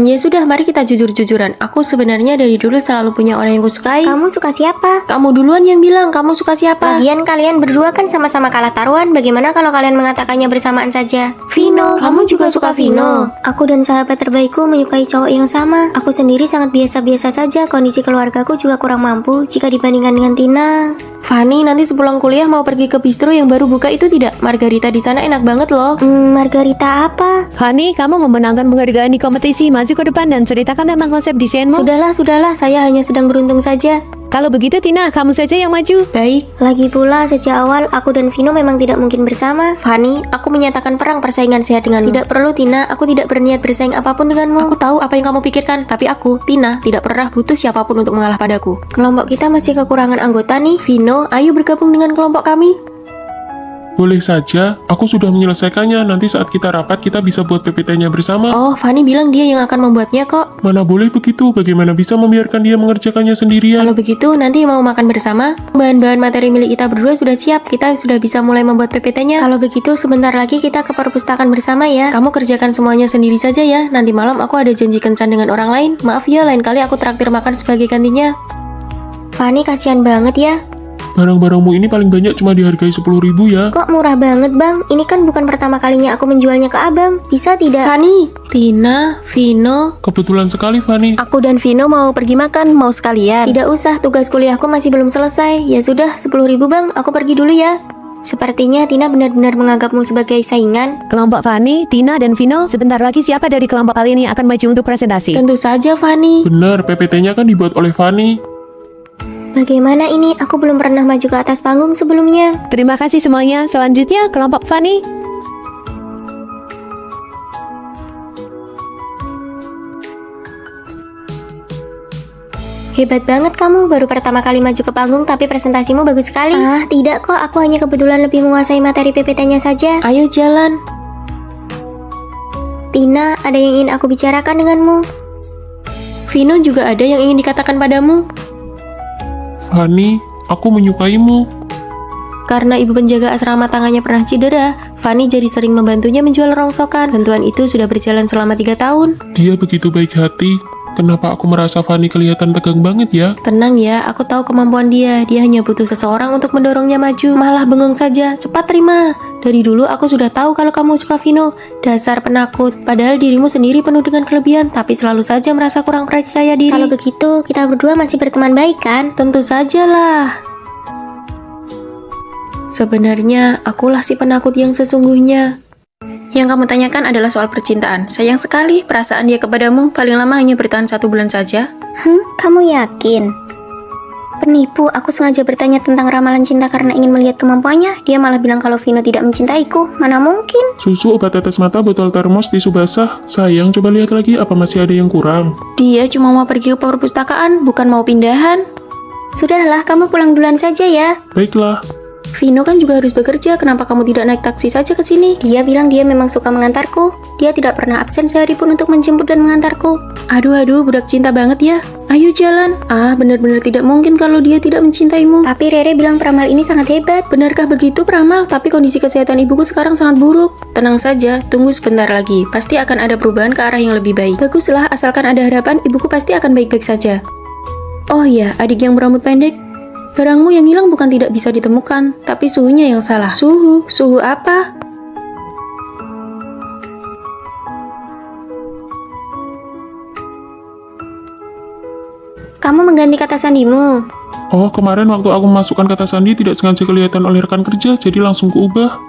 Ya sudah, mari kita jujur-jujuran. Aku sebenarnya dari dulu selalu punya orang yang kusukai. Kamu suka siapa? Kamu duluan yang bilang kamu suka siapa. Lagian kalian berdua kan sama-sama kalah taruhan. Bagaimana kalau kalian mengatakannya bersamaan saja? Vino, kamu juga suka Vino. Aku dan sahabat terbaikku menyukai cowok yang sama. Aku sendiri sangat biasa-biasa saja. Kondisi keluargaku juga kurang mampu jika dibandingkan dengan Tina. Fanny, nanti sepulang kuliah mau pergi ke bistro yang baru buka itu tidak? Margarita di sana enak banget loh. Margarita apa? Fanny, kamu memenangkan penghargaan di kompetisi. Maju ke depan dan ceritakan tentang konsep desainmu. Sudahlah, saya hanya sedang beruntung saja. Kalau begitu Tina, kamu saja yang maju. Baik. Lagi pula, sejak awal aku dan Vino memang tidak mungkin bersama. Fanny, aku menyatakan perang persaingan sehat denganmu. Tidak perlu Tina, aku tidak berniat bersaing apapun denganmu. Aku tahu apa yang kamu pikirkan, tapi aku, Tina, tidak pernah butuh siapapun untuk mengalah padaku. Kelompok kita masih kekurangan anggota nih. Vino, ayo bergabung dengan kelompok kami. Boleh saja, aku sudah menyelesaikannya. Nanti saat kita rapat, kita bisa buat PPT-nya bersama. Oh, Fanny bilang dia yang akan membuatnya kok. Mana boleh begitu, bagaimana bisa membiarkan dia mengerjakannya sendirian? Kalau begitu, nanti mau makan bersama. Bahan-bahan materi milik kita berdua sudah siap. Kita sudah bisa mulai membuat PPT-nya. Kalau begitu, sebentar lagi kita ke perpustakaan bersama ya. Kamu kerjakan semuanya sendiri saja ya. Nanti malam aku ada janji kencan dengan orang lain. Maaf ya, lain kali aku traktir makan sebagai gantinya. Fanny, kasihan banget ya. Barang-barangmu ini paling banyak cuma dihargai 10.000 ya. Kok murah banget bang? Ini kan bukan pertama kalinya aku menjualnya ke abang. Bisa tidak? Fanny, Tina, Vino. Kebetulan sekali, Fanny. Aku dan Vino mau pergi makan, mau sekalian. Tidak usah, tugas kuliahku masih belum selesai. Ya sudah, 10.000 bang, aku pergi dulu ya. Sepertinya Tina benar-benar menganggapmu sebagai saingan. Kelompok Fanny, Tina, dan Vino, sebentar lagi siapa dari kelompok kalian yang akan maju untuk presentasi? Tentu saja, Fanny. Benar, PPT-nya kan dibuat oleh Fanny. Bagaimana ini? Aku belum pernah maju ke atas panggung sebelumnya. Terima kasih semuanya. Selanjutnya, kelompok Fanny. Hebat banget kamu, baru pertama kali maju ke panggung tapi presentasimu bagus sekali. Ah, tidak kok, aku hanya kebetulan lebih menguasai materi PPT-nya saja. Ayo jalan. Tina, ada yang ingin aku bicarakan denganmu. Vino juga ada yang ingin dikatakan padamu. Fanny, aku menyukaimu. Karena ibu penjaga asrama tangannya pernah cedera, Fanny jadi sering membantunya menjual rongsokan. Bantuan itu sudah berjalan selama 3 tahun. Dia begitu baik hati. Kenapa aku merasa Fanny kelihatan tegang banget ya? Tenang ya, aku tahu kemampuan dia. Dia hanya butuh seseorang untuk mendorongnya maju. Malah bengong saja, cepat terima. Dari dulu aku sudah tahu kalau kamu suka Vino. Dasar penakut, padahal dirimu sendiri penuh dengan kelebihan, tapi selalu saja merasa kurang percaya diri. Kalau begitu, kita berdua masih berteman baik kan? Tentu sajalah. Sebenarnya, akulah si penakut yang sesungguhnya. Yang kamu tanyakan adalah soal percintaan. Sayang sekali, perasaan dia kepadamu paling lama hanya bertahan 1 bulan saja. Kamu yakin? Penipu, aku sengaja bertanya tentang ramalan cinta karena ingin melihat kemampuannya. Dia malah bilang kalau Vino tidak mencintaiku. Mana mungkin? Susu, obat tetes mata, botol termos, tisu basah. Sayang, coba lihat lagi apa masih ada yang kurang. Dia cuma mau pergi ke perpustakaan, bukan mau pindahan. Sudahlah, kamu pulang duluan saja ya. Baiklah. Vino kan juga harus bekerja, kenapa kamu tidak naik taksi saja ke sini? Dia bilang dia memang suka mengantarku. Dia tidak pernah absen sehari pun untuk menjemput dan mengantarku. Aduh, budak cinta banget ya. Ayo jalan. Ah, benar-benar tidak mungkin kalau dia tidak mencintaimu. Tapi Rere bilang peramal ini sangat hebat. Benarkah begitu, Pramal? Tapi kondisi kesehatan ibuku sekarang sangat buruk. Tenang saja, tunggu sebentar lagi. Pasti akan ada perubahan ke arah yang lebih baik. Baguslah, asalkan ada harapan, ibuku pasti akan baik-baik saja. Oh ya, adik yang berambut pendek. Barangmu yang hilang bukan tidak bisa ditemukan, tapi suhunya yang salah. Suhu apa? Kamu mengganti kata sandimu. Oh, kemarin waktu aku memasukkan kata sandi tidak sengaja kelihatan oleh rekan kerja, jadi langsung kuubah.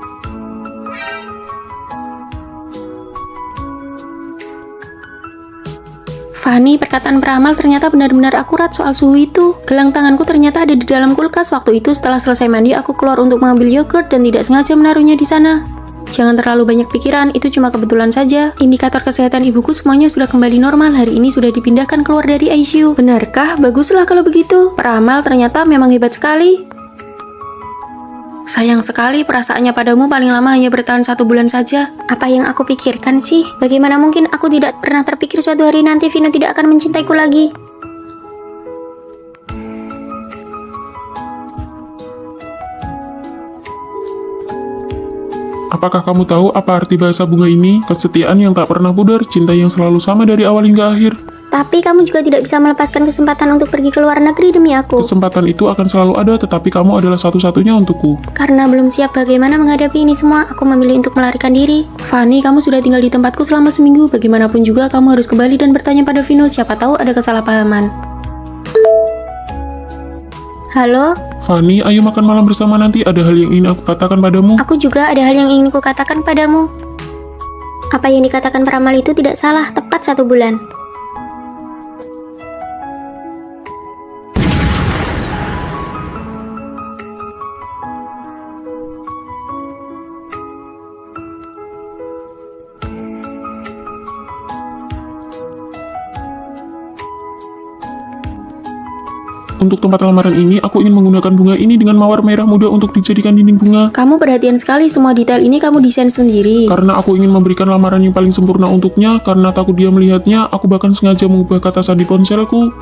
Fanny, perkataan peramal ternyata benar-benar akurat soal suhu itu. Gelang tanganku ternyata ada di dalam kulkas. Waktu itu setelah selesai mandi, aku keluar untuk mengambil yogurt dan tidak sengaja menaruhnya di sana. Jangan terlalu banyak pikiran, itu cuma kebetulan saja. Indikator kesehatan ibuku semuanya sudah kembali normal. Hari ini sudah dipindahkan keluar dari ICU. Benarkah? Baguslah kalau begitu. Peramal ternyata memang hebat sekali. Sayang sekali, perasaannya padamu paling lama hanya bertahan 1 bulan saja. Apa yang aku pikirkan sih? Bagaimana mungkin aku tidak pernah terpikir suatu hari nanti Vino tidak akan mencintaiku lagi? Apakah kamu tahu apa arti bahasa bunga ini? Kesetiaan yang tak pernah pudar, cinta yang selalu sama dari awal hingga akhir. Tapi kamu juga tidak bisa melepaskan kesempatan untuk pergi ke luar negeri demi aku. Kesempatan itu akan selalu ada, tetapi kamu adalah satu-satunya untukku. Karena belum siap bagaimana menghadapi ini semua, aku memilih untuk melarikan diri. Fanny, kamu sudah tinggal di tempatku selama seminggu. Bagaimanapun juga kamu harus kembali dan bertanya pada Vino. Siapa tahu ada kesalahpahaman. Halo? Fanny, ayo makan malam bersama nanti. Ada hal yang ingin aku katakan padamu. Aku juga ada hal yang ingin ku katakan padamu. Apa yang dikatakan peramal itu tidak salah, tepat 1 bulan. Untuk tempat lamaran ini, aku ingin menggunakan bunga ini dengan mawar merah muda untuk dijadikan dinding bunga. Kamu perhatian sekali, semua detail ini kamu desain sendiri. Karena aku ingin memberikan lamaran yang paling sempurna untuknya, karena takut dia melihatnya, aku bahkan sengaja mengubah kata sandi ponselku.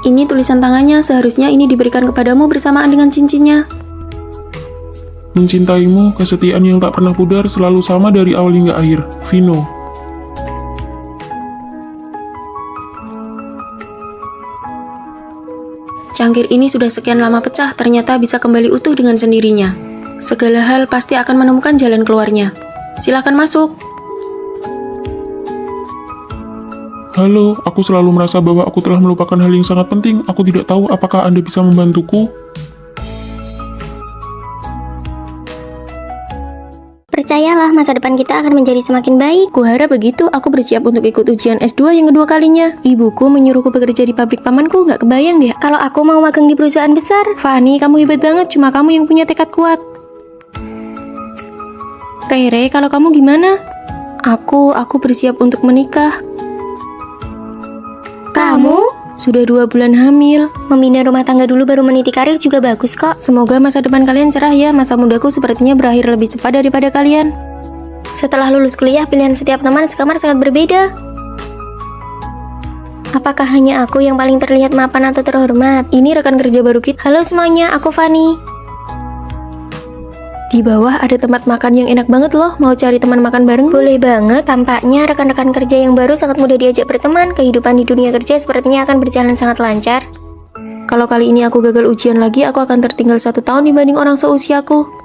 Ini tulisan tangannya, seharusnya ini diberikan kepadamu bersamaan dengan cincinnya. Mencintaimu, kesetiaan yang tak pernah pudar, selalu sama dari awal hingga akhir. Vino. Cangkir ini sudah sekian lama pecah, ternyata bisa kembali utuh dengan sendirinya. Segala hal pasti akan menemukan jalan keluarnya. Silakan masuk. Halo, aku selalu merasa bahwa aku telah melupakan hal yang sangat penting. Aku tidak tahu apakah Anda bisa membantuku. Percayalah, masa depan kita akan menjadi semakin baik. Kuharap begitu, aku bersiap untuk ikut ujian S2 yang kedua kalinya. Ibuku menyuruhku bekerja di pabrik pamanku, nggak kebayang deh. Kalau aku mau magang di perusahaan besar. Fanny, kamu hebat banget, cuma kamu yang punya tekad kuat. Rere, kalau kamu gimana? Aku bersiap untuk menikah. Kamu? Sudah 2 bulan hamil. Membina rumah tangga dulu baru meniti karir juga bagus kok. Semoga masa depan kalian cerah ya. Masa mudaku sepertinya berakhir lebih cepat daripada kalian. Setelah lulus kuliah, pilihan setiap teman sekamar sangat berbeda. Apakah hanya aku yang paling terlihat mapan atau terhormat? Ini rekan kerja baru kita. Halo semuanya, aku Fanny. Di bawah ada tempat makan yang enak banget loh. Mau cari teman makan bareng? Boleh banget, tampaknya rekan-rekan kerja yang baru sangat mudah diajak berteman. Kehidupan di dunia kerja sepertinya akan berjalan sangat lancar. Kalau kali ini aku gagal ujian lagi, aku akan tertinggal 1 tahun dibanding orang seusiaku.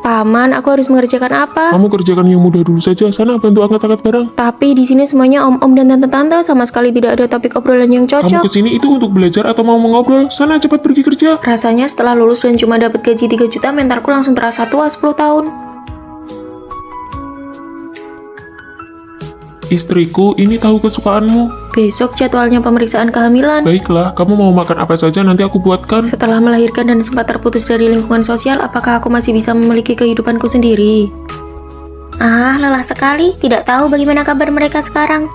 Paman, aku harus mengerjakan apa? Kamu kerjakan yang mudah dulu saja. Sana bantu angkat-angkat barang. Tapi di sini semuanya om-om dan tante-tante, sama sekali tidak ada topik obrolan yang Kamu cocok. kesini itu untuk belajar atau mau mengobrol? Sana cepat pergi kerja. Rasanya setelah lulus dan cuma dapat gaji 3 juta, mentalku langsung terasa tua 10 tahun. Istriku, ini tahu kesukaanmu. Besok jadwalnya pemeriksaan kehamilan. Baiklah, kamu mau makan apa saja nanti aku buatkan. Setelah melahirkan dan sempat terputus dari lingkungan sosial, apakah aku masih bisa memiliki kehidupanku sendiri? Ah, lelah sekali. Tidak tahu bagaimana kabar mereka sekarang.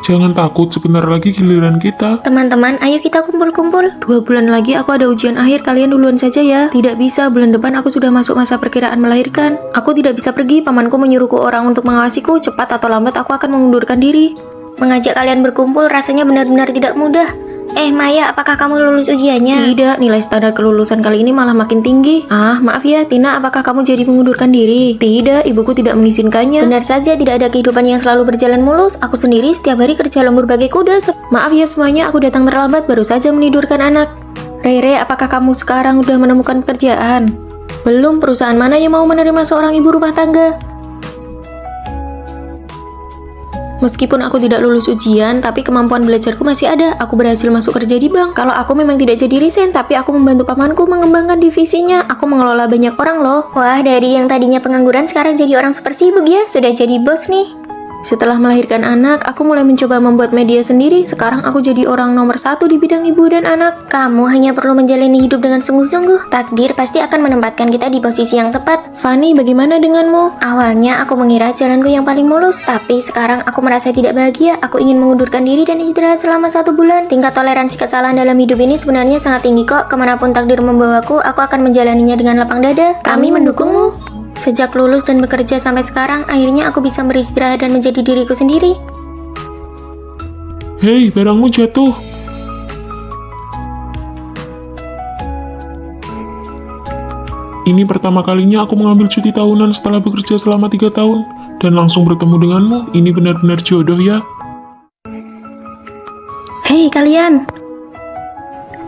Jangan takut, sebentar lagi giliran kita. Teman-teman, ayo kita kumpul-kumpul. 2 bulan lagi aku ada ujian akhir, kalian duluan saja ya. Tidak bisa, bulan depan aku sudah masuk masa perkiraan melahirkan. Aku tidak bisa pergi, pamanku menyuruhku orang untuk mengawasiku. Cepat atau lambat aku akan mengundurkan diri. Mengajak kalian berkumpul rasanya benar-benar tidak mudah. Maya, apakah kamu lulus ujiannya? Tidak, nilai standar kelulusan kali ini malah makin tinggi. Ah, maaf ya, Tina, apakah kamu jadi mengundurkan diri? Tidak, ibuku tidak mengizinkannya. Benar saja, tidak ada kehidupan yang selalu berjalan mulus. Aku sendiri setiap hari kerja lembur bagai kuda. Maaf ya semuanya, aku datang terlambat, baru saja menidurkan anak. Rere, apakah kamu sekarang udah menemukan pekerjaan? Belum, perusahaan mana yang mau menerima seorang ibu rumah tangga? Meskipun aku tidak lulus ujian, tapi kemampuan belajarku masih ada. Aku berhasil masuk kerja di bank. Kalau aku memang tidak jadi resign, tapi aku membantu pamanku mengembangkan divisinya. Aku mengelola banyak orang loh. Wah, dari yang tadinya pengangguran sekarang jadi orang super sibuk ya. Sudah jadi bos nih. Setelah melahirkan anak, aku mulai mencoba membuat media sendiri. Sekarang aku jadi orang nomor 1 di bidang ibu dan anak. Kamu hanya perlu menjalani hidup dengan sungguh-sungguh. Takdir pasti akan menempatkan kita di posisi yang tepat. Fanny, bagaimana denganmu? Awalnya aku mengira jalanku yang paling mulus, tapi sekarang aku merasa tidak bahagia. Aku ingin mengundurkan diri dan istirahat selama 1 bulan. Tingkat toleransi kesalahan dalam hidup ini sebenarnya sangat tinggi kok. Kemanapun takdir membawaku, aku akan menjalaninya dengan lapang dada. Kami mendukungmu. Sejak lulus dan bekerja sampai sekarang, akhirnya aku bisa beristirahat dan menjadi diriku sendiri. Hei, barangmu jatuh. Ini pertama kalinya aku mengambil cuti tahunan setelah bekerja selama 3 tahun. Dan langsung bertemu denganmu, ini benar-benar jodoh ya. Hei kalian,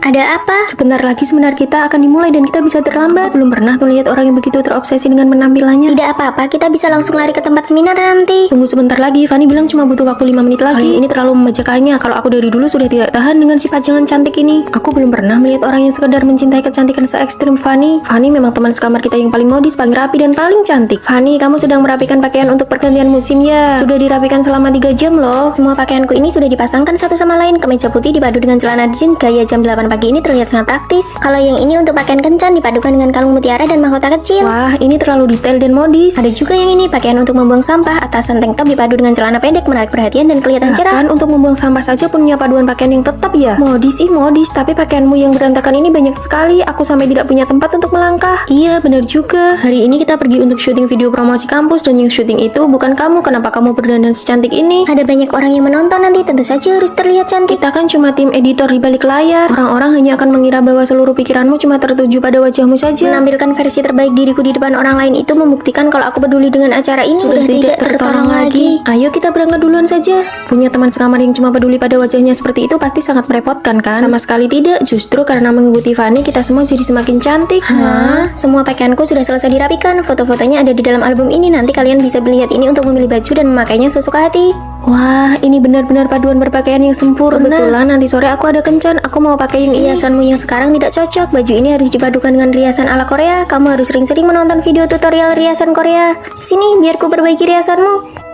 Ada apa? sebentar lagi seminar kita akan dimulai dan kita bisa terlambat. Belum pernah tuh lihat orang yang begitu terobsesi dengan penampilannya. Tidak apa-apa, kita bisa langsung lari ke tempat seminar nanti. Tunggu sebentar lagi, Fanny bilang cuma butuh waktu 5 menit lagi. Ini terlalu membacakannya. Kalau aku dari dulu sudah tidak tahan dengan sifat jangan cantik ini. Aku belum pernah melihat orang yang sekedar mencintai kecantikan se-ekstrim Fanny. Fanny memang teman sekamar kita yang paling modis, paling rapi, dan paling cantik. Fanny, kamu sedang merapikan pakaian untuk pergantian musim ya? Sudah dirapikan selama 3 jam loh. Semua pakaianku ini sudah dipasangkan satu sama lain. Kemeja putih dipadu dengan celana jeans gaya jam 8 pagi ini terlihat sangat praktis. Kalau yang ini untuk pakaian kencan dipadukan dengan kalung mutiara dan mahkota kecil. Wah, ini terlalu detail dan modis. Ada juga yang ini, pakaian untuk membuang sampah, atasan tank top dipadu dengan celana pendek menarik perhatian dan kelihatan cerah. Kan untuk membuang sampah saja punya paduan pakaian yang tetap ya. Modis sih modis, tapi pakaianmu yang berantakan ini banyak sekali. Aku sampai tidak punya tempat untuk melangkah. Iya, benar juga. Hari ini kita pergi untuk syuting video promosi kampus dan yang syuting itu bukan kamu. Kenapa kamu berdandan secantik ini? Ada banyak orang yang menonton nanti, tentu saja harus terlihat cantik. Kita kan cuma tim editor di balik layar. Orang-orang hanya akan mengira bahwa seluruh pikiranmu cuma tertuju pada wajahmu saja. Menampilkan versi terbaik diriku di depan orang lain itu membuktikan kalau aku peduli dengan acara ini. Sudah tidak tertolong lagi. Ayo kita berangkat duluan saja. Punya teman sekamar yang cuma peduli pada wajahnya seperti itu pasti sangat merepotkan kan? Sama sekali tidak. Justru karena mengikuti Fanny kita semua jadi semakin cantik. Hah? Semua pakaianku sudah selesai dirapikan. Foto-fotonya ada di dalam album ini. Nanti kalian bisa melihat ini untuk memilih baju dan memakainya sesuka hati. Wah, ini benar-benar paduan berpakaian yang sempurna. Kebetulan nanti sore aku ada kencan. Aku mau pakai yang ini. Hiasanmu yang sekarang tidak cocok. Baju ini harus dipadukan dengan riasan ala Korea. Kamu harus sering-sering menonton video tutorial riasan Korea. Sini, biar ku perbaiki riasanmu.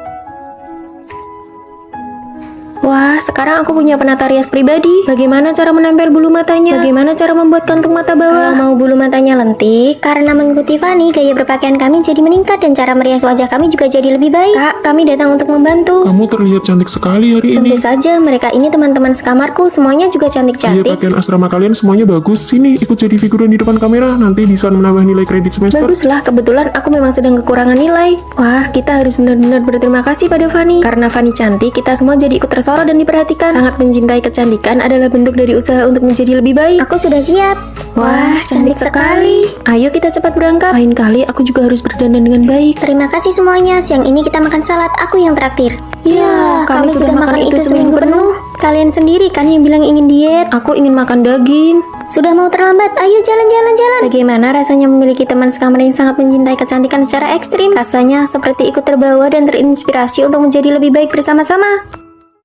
Wah, sekarang aku punya penata rias pribadi. Bagaimana cara menempel bulu matanya? Bagaimana cara membuat kantung mata Kalau bawah? mau bulu matanya lentik, karena mengikuti Fanny, gaya berpakaian kami jadi meningkat dan cara merias wajah kami juga jadi lebih baik. Kak, kami datang untuk membantu. Kamu terlihat cantik sekali hari ini. Tentu saja, mereka ini teman-teman sekamarku, semuanya juga Iya, cantik-cantik. pakaian asrama kalian semuanya bagus. Sini, ikut jadi figuran di depan kamera. Nanti bisa menambah nilai kredit semester. Baguslah, kebetulan aku memang sedang kekurangan nilai. Wah, kita harus benar-benar berterima kasih pada Fanny. Karena Fanny cantik, kita semua jadi ikut tersorot dan diperhatikan. Sangat mencintai kecantikan adalah bentuk dari usaha untuk menjadi lebih baik. Aku sudah siap. Wah, cantik sekali. Ayo kita cepat berangkat. Lain kali aku juga harus berdandan dengan baik. Terima kasih semuanya. Siang ini kita makan salad. Aku yang traktir. Ya, kami sudah makan itu seminggu penuh. Kalian sendiri kan yang bilang ingin diet. Aku ingin makan daging. Sudah mau terlambat. Ayo jalan-jalan. Bagaimana rasanya memiliki teman sekamar yang sangat mencintai kecantikan secara ekstrim? Rasanya seperti ikut terbawa dan terinspirasi untuk menjadi lebih baik bersama-sama.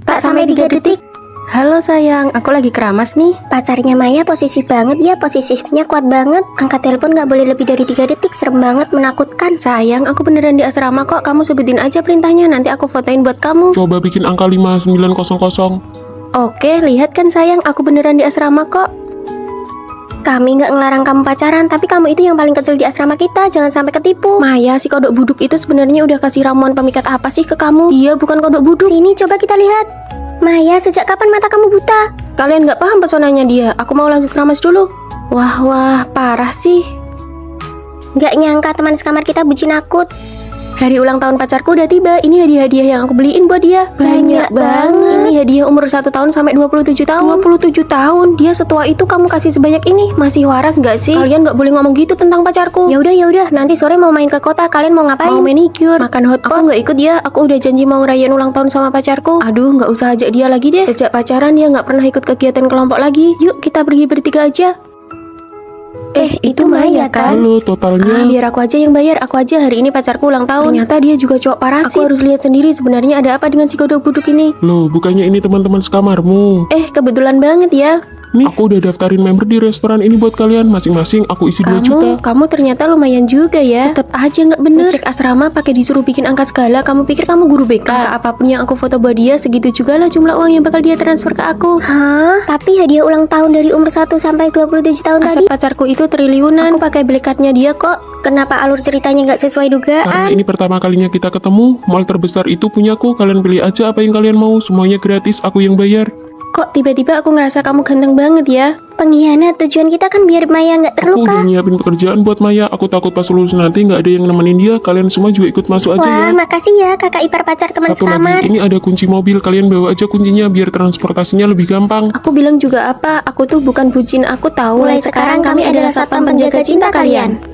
Pak, sampai 3 detik. Halo sayang, aku lagi keramas nih. Pacarnya Maya posesif banget ya, posesifnya kuat banget. Angkat telepon gak boleh lebih dari 3 detik, serem banget, menakutkan. Sayang, aku beneran di asrama kok. Kamu sebutin aja perintahnya, nanti aku fotoin buat kamu. Coba bikin angka 5900. Oke, lihat kan sayang, aku beneran di asrama kok. Kami gak ngelarang kamu pacaran, tapi kamu itu yang paling kecil di asrama kita, jangan sampai ketipu. Maya, si kodok buduk itu sebenarnya udah kasih ramuan pemikat apa sih ke kamu? Dia bukan kodok buduk. Sini coba kita lihat. Maya, sejak kapan mata kamu buta? Kalian nggak paham pesonanya dia. Aku mau lanjut keramas dulu. Wah, parah sih. Gak nyangka teman sekamar kita bucin akut. Hari ulang tahun pacarku udah tiba. Ini hadiah-hadiah yang aku beliin buat dia. Banyak banget. Ini hadiah umur 1 tahun sampai 27 tahun. 27 tahun? Dia setua itu kamu kasih sebanyak ini? Masih waras gak sih? Kalian gak boleh ngomong gitu tentang pacarku. Ya udah, nanti sore mau main ke kota, kalian mau ngapain? Mau manicure, makan hotpot. Aku nggak ikut ya. Aku udah janji mau ngerayain ulang tahun sama pacarku. Aduh, nggak usah ajak dia lagi deh. Sejak pacaran dia nggak pernah ikut kegiatan kelompok lagi. Yuk kita pergi bertiga aja. Itu Maya kan? Halo, totalnya. Biar aku aja yang bayar. Aku aja hari ini pacarku ulang tahun. Ternyata dia juga cowok parasit. Aku harus lihat sendiri sebenarnya ada apa dengan si kodok buduk ini. Loh, bukannya ini teman-teman sekamarmu? Kebetulan banget ya. Nih, aku udah daftarin member di restoran ini buat kalian. Masing-masing aku isi 2 juta. Kamu ternyata lumayan juga ya. Tetap aja nggak bener. Cek asrama pakai disuruh bikin angka segala. Kamu pikir kamu guru BK? Angka apapun yang aku foto buat dia, segitu juga lah jumlah uang yang bakal dia transfer ke aku. Hah? Tapi hadiah ulang tahun dari umur 1 sampai 27 tahun Aset tadi. pacarku itu triliunan. Aku pakai black card-nya dia kok. Kenapa alur ceritanya nggak sesuai Karena dugaan? ini pertama kalinya kita ketemu, mall terbesar itu punyaku. Kalian pilih aja apa yang kalian mau. Semuanya gratis, aku yang bayar. Kok tiba-tiba aku ngerasa kamu ganteng banget ya? Pengkhianat, tujuan kita kan biar Maya nggak Aku terluka. udah nyiapin pekerjaan buat Maya. Aku takut pas lulus nanti nggak ada yang nemenin dia. Kalian semua juga ikut masuk aja Wah, ya. makasih ya kakak ipar pacar teman Satu sekamar. lagi, ini ada kunci mobil. Kalian bawa aja kuncinya biar transportasinya lebih gampang. Aku bilang juga apa? Aku tuh bukan bucin, aku tahu. Mulai sekarang kami adalah satpam penjaga cinta kalian.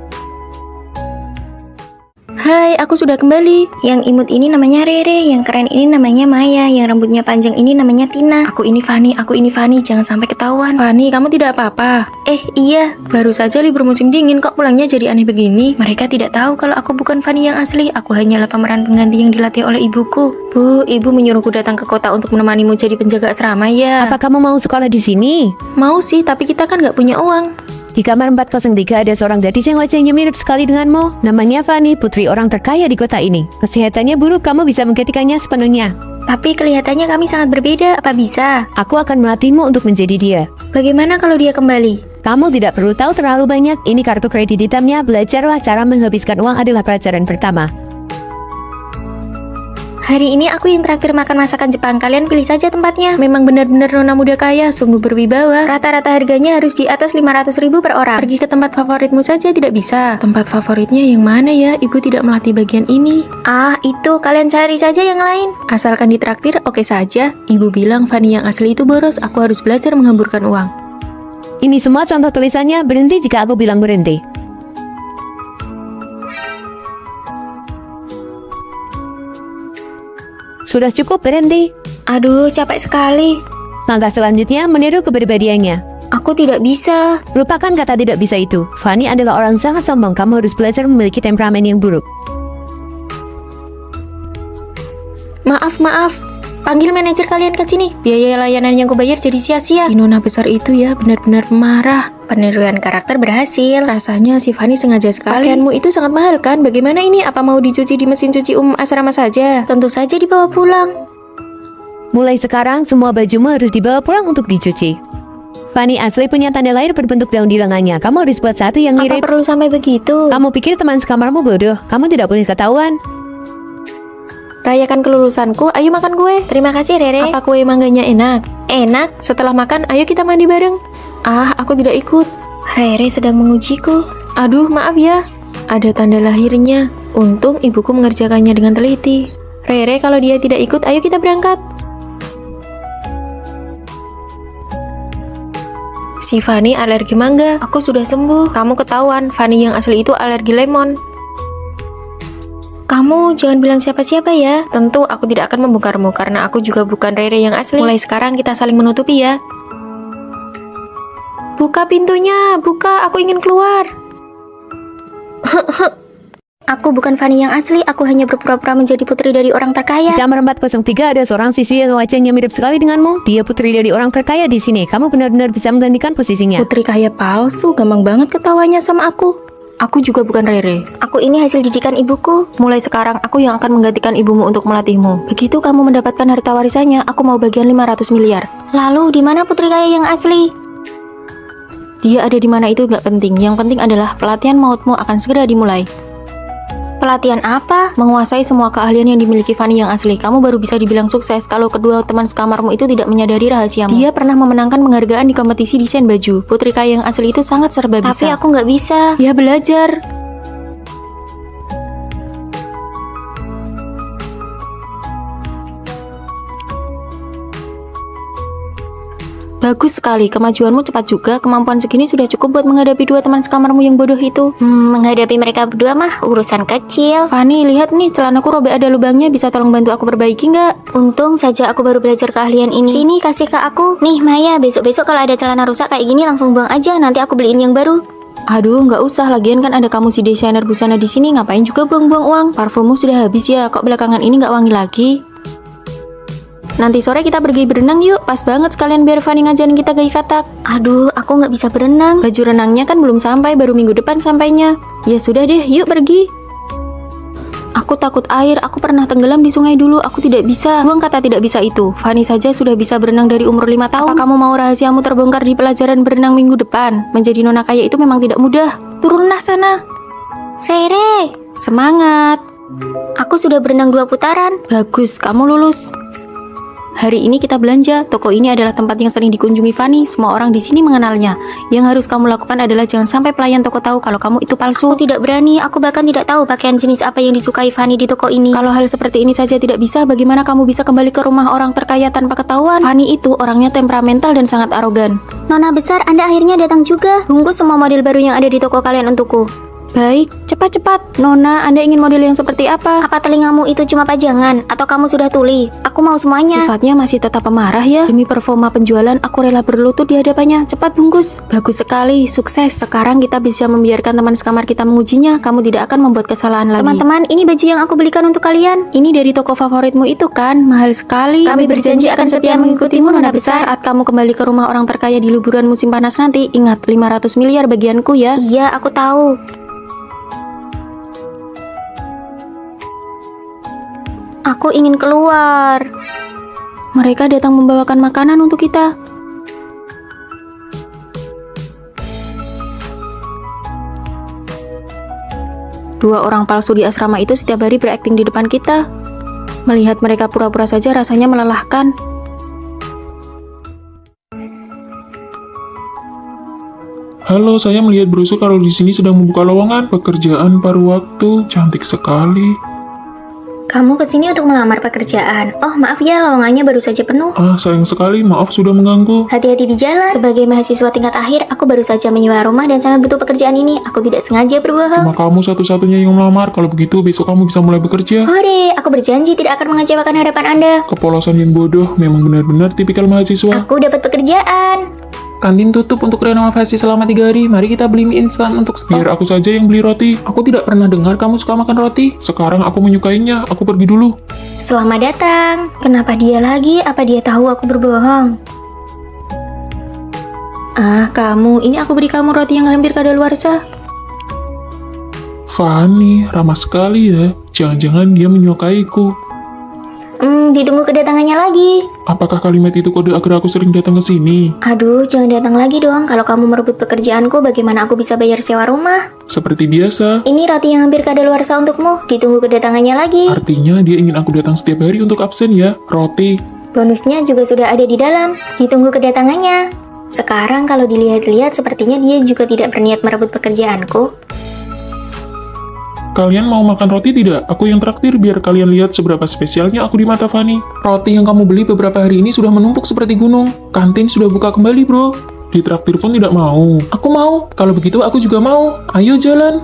Hai, aku sudah kembali. Yang imut ini namanya Rere, yang keren ini namanya Maya, yang rambutnya panjang ini namanya Tina. Aku ini Fanny, jangan sampai ketahuan. Fanny, kamu tidak apa-apa? Iya, Baru saja libur musim dingin, kok pulangnya jadi aneh begini? Mereka tidak tahu kalau aku bukan Fanny yang asli. Aku hanyalah pemeran pengganti yang dilatih oleh ibuku. Bu, ibu menyuruhku datang ke kota untuk menemanimu jadi penjaga asrama ya. Apa kamu mau sekolah di sini? Mau sih, tapi kita kan nggak punya uang. Di kamar 403 ada seorang gadis yang wajahnya mirip sekali denganmu. Namanya Fanny, putri orang terkaya di kota ini. Kesehatannya buruk, kamu bisa menggantikannya sepenuhnya. Tapi kelihatannya kami sangat berbeda, apa bisa? Aku akan melatihmu untuk menjadi dia. Bagaimana kalau dia kembali? Kamu tidak perlu tahu terlalu banyak. Ini kartu kredit hitamnya. Belajarlah cara menghabiskan uang adalah pelajaran pertama. Hari ini aku yang traktir makan masakan Jepang. Kalian pilih saja tempatnya. Memang benar-benar nona muda kaya, sungguh berwibawa. Rata-rata harganya harus di atas 500.000 per orang. Pergi ke tempat favoritmu saja tidak bisa. Tempat favoritnya yang mana ya? Ibu tidak melatih bagian ini. Ah, itu kalian cari saja yang lain. Asalkan ditraktir, oke saja. Ibu bilang Fanny yang asli itu boros. Aku harus belajar menghamburkan uang. Ini semua contoh tulisannya. Berhenti jika aku bilang berhenti. Sudah cukup, berhenti. Aduh, capek sekali. Langkah selanjutnya meniru kepribadiannya. Aku tidak bisa. Lupakan kata tidak bisa itu. Fanny adalah orang sangat sombong. Kamu harus belajar memiliki temperamen yang buruk. Maaf. Panggil manajer kalian ke sini. Biaya layanan yang kubayar jadi sia-sia. Si nona besar itu ya benar-benar pemarah. Peniruan karakter berhasil. Rasanya si Fanny sengaja sekali. Pakaianmu itu sangat mahal kan? Bagaimana ini? Apa mau dicuci di mesin cuci umum asrama saja? Tentu saja dibawa pulang. Mulai sekarang, semua bajumu harus dibawa pulang untuk dicuci. Fanny asli punya tanda lahir berbentuk daun di lengannya. Kamu harus buat satu yang Apa mirip. perlu sampai begitu? Kamu pikir teman sekamarmu bodoh? Kamu tidak boleh ketahuan. Rayakan kelulusanku, ayo makan kue. Terima kasih, Rere. Apa kue mangganya enak? Enak. Setelah makan, ayo kita mandi bareng. Ah, aku tidak ikut. Rere sedang mengujiku. Aduh, maaf ya. Ada tanda lahirnya. Untung ibuku mengerjakannya dengan teliti. Rere, kalau dia tidak ikut, ayo kita berangkat. Si Fanny alergi mangga. Aku sudah sembuh. Kamu ketahuan, Fanny yang asli itu alergi lemon. Kamu jangan bilang siapa-siapa ya. Tentu aku tidak akan membongkarmu karena aku juga bukan Rere yang asli. Mulai sekarang kita saling menutupi ya. Buka pintunya, buka, aku ingin keluar. Aku bukan Fanny yang asli, aku hanya berpura-pura menjadi putri dari orang terkaya. Di kamar 403 ada seorang siswi yang wajahnya mirip sekali denganmu. Dia putri dari orang terkaya di sini. Kamu benar-benar bisa menggantikan posisinya. Putri kaya palsu, gampang banget ketawanya sama aku. Aku juga bukan Rere. Aku ini hasil didikan ibuku. Mulai sekarang aku yang akan menggantikan ibumu untuk melatihmu. Begitu kamu mendapatkan harta warisannya, aku mau bagian 500 miliar. Lalu di mana putri kaya yang asli? Dia ada di mana itu gak penting. Yang penting adalah pelatihan mautmu akan segera dimulai. Pelatihan apa? Menguasai semua keahlian yang dimiliki Fanny yang asli. Kamu baru bisa dibilang sukses kalau kedua teman sekamarmu itu tidak menyadari rahasiamu. Dia pernah memenangkan penghargaan di kompetisi desain baju. Putri kaya yang asli itu sangat serba bisa. Tapi aku nggak bisa. Ya belajar. Bagus sekali, kemajuanmu cepat juga. Kemampuan segini sudah cukup buat menghadapi dua teman sekamarmu yang bodoh itu. Menghadapi mereka berdua mah urusan kecil. Fanny, lihat nih, celanaku robek ada lubangnya. Bisa tolong bantu aku perbaiki nggak? Untung saja aku baru belajar keahlian ini. Sini, kasih ke aku. Nih Maya, besok-besok kalau ada celana rusak kayak gini langsung buang aja. Nanti aku beliin yang baru. Aduh, nggak usah. Lagian kan ada kamu si desainer busana di sini. Ngapain juga buang-buang uang? Parfummu sudah habis ya. Kok belakangan ini nggak wangi lagi? Nanti sore kita pergi berenang yuk. Pas banget sekalian biar Fanny ngajarin kita gaya katak. Aduh, aku nggak bisa berenang. Baju renangnya kan belum sampai, baru minggu depan sampainya. Ya sudah deh, yuk pergi. Aku takut air, aku pernah tenggelam di sungai dulu, aku tidak bisa. Buang kata tidak bisa itu. Fanny saja sudah bisa berenang dari umur 5 tahun. Apa kamu mau rahasiamu terbongkar di pelajaran berenang minggu depan? Menjadi nona kaya itu memang tidak mudah. Turunlah sana. Rere, Semangat. aku sudah berenang 2 putaran. Bagus, kamu lulus. Hari ini kita belanja. Toko ini adalah tempat yang sering dikunjungi Fanny. Semua orang di sini mengenalnya. Yang harus kamu lakukan adalah jangan sampai pelayan toko tahu kalau kamu itu palsu. Aku tidak berani, aku bahkan tidak tahu pakaian jenis apa yang disukai Fanny di toko ini. Kalau hal seperti ini saja tidak bisa, bagaimana kamu bisa kembali ke rumah orang terkaya tanpa ketahuan? Fanny itu orangnya temperamental dan sangat arogan. Nona besar, Anda akhirnya datang juga. Bungkus semua model baru yang ada di toko kalian untukku. Baik, cepat-cepat. Nona, Anda ingin model yang seperti apa? Apa telingamu itu cuma pajangan? Atau kamu sudah tuli? Aku mau semuanya. Sifatnya masih tetap pemarah ya. Demi performa penjualan, aku rela berlutut di hadapannya. Cepat bungkus. Bagus sekali, sukses. Sekarang kita bisa membiarkan teman sekamar kita mengujinya. Kamu tidak akan membuat kesalahan lagi. Teman-teman, ini baju yang aku belikan untuk kalian. Ini dari toko favoritmu itu kan? Mahal sekali. Kami berjanji akan setia mengikutimu, Nona besar. Saat kamu kembali ke rumah orang terkaya di liburan musim panas nanti, ingat 500 miliar bagianku ya. Iya, aku tahu. Aku ingin keluar. Mereka datang membawakan makanan untuk kita. Dua orang palsu di asrama itu setiap hari berakting di depan kita. Melihat mereka pura-pura saja rasanya melelahkan. Halo, saya melihat brosur kalau di sini sedang membuka lowongan pekerjaan paruh waktu. Cantik sekali. Kamu kesini untuk melamar pekerjaan. Oh, maaf ya, lowongannya baru saja penuh. Ah, sayang sekali, maaf sudah mengganggu. Hati-hati di jalan. Sebagai mahasiswa tingkat akhir, aku baru saja menyewa rumah dan sangat butuh pekerjaan ini. Aku tidak sengaja berbohong. Cuma kamu satu-satunya yang melamar. Kalau begitu, besok kamu bisa mulai bekerja. Hore, aku berjanji tidak akan mengecewakan harapan Anda. Kepolosan yang bodoh, memang benar-benar tipikal mahasiswa. Aku dapat pekerjaan. Kantin tutup untuk renovasi selama 3 hari. Mari kita beli mie instan untuk stok. Biar aku saja yang beli roti. Aku tidak pernah dengar kamu suka makan roti. Sekarang aku menyukainya, aku pergi dulu. Selamat datang. Kenapa dia lagi? Apa dia tahu aku berbohong? Ah, kamu, ini aku beri kamu roti yang hampir kadaluarsa. Fanny, ramah sekali ya. Jangan-jangan dia menyukaiku. Ditunggu kedatangannya lagi. Apakah kalimat itu kode agar aku sering datang ke sini? Aduh, jangan datang lagi dong. Kalau kamu merebut pekerjaanku, bagaimana aku bisa bayar sewa rumah? Seperti biasa. Ini roti yang hampir kadaluarsa untukmu. Ditunggu kedatangannya lagi. Artinya dia ingin aku datang setiap hari untuk absen ya. Roti. Bonusnya juga sudah ada di dalam. Ditunggu kedatangannya. Sekarang kalau dilihat-lihat sepertinya dia juga tidak berniat merebut pekerjaanku. Kalian mau makan roti tidak? Aku yang traktir biar kalian lihat seberapa spesialnya aku di mata Fanny. Roti yang kamu beli beberapa hari ini sudah menumpuk seperti gunung. Kantin sudah buka kembali, bro. Ditraktir pun tidak mau. Aku mau. Kalau begitu aku juga mau. Ayo jalan.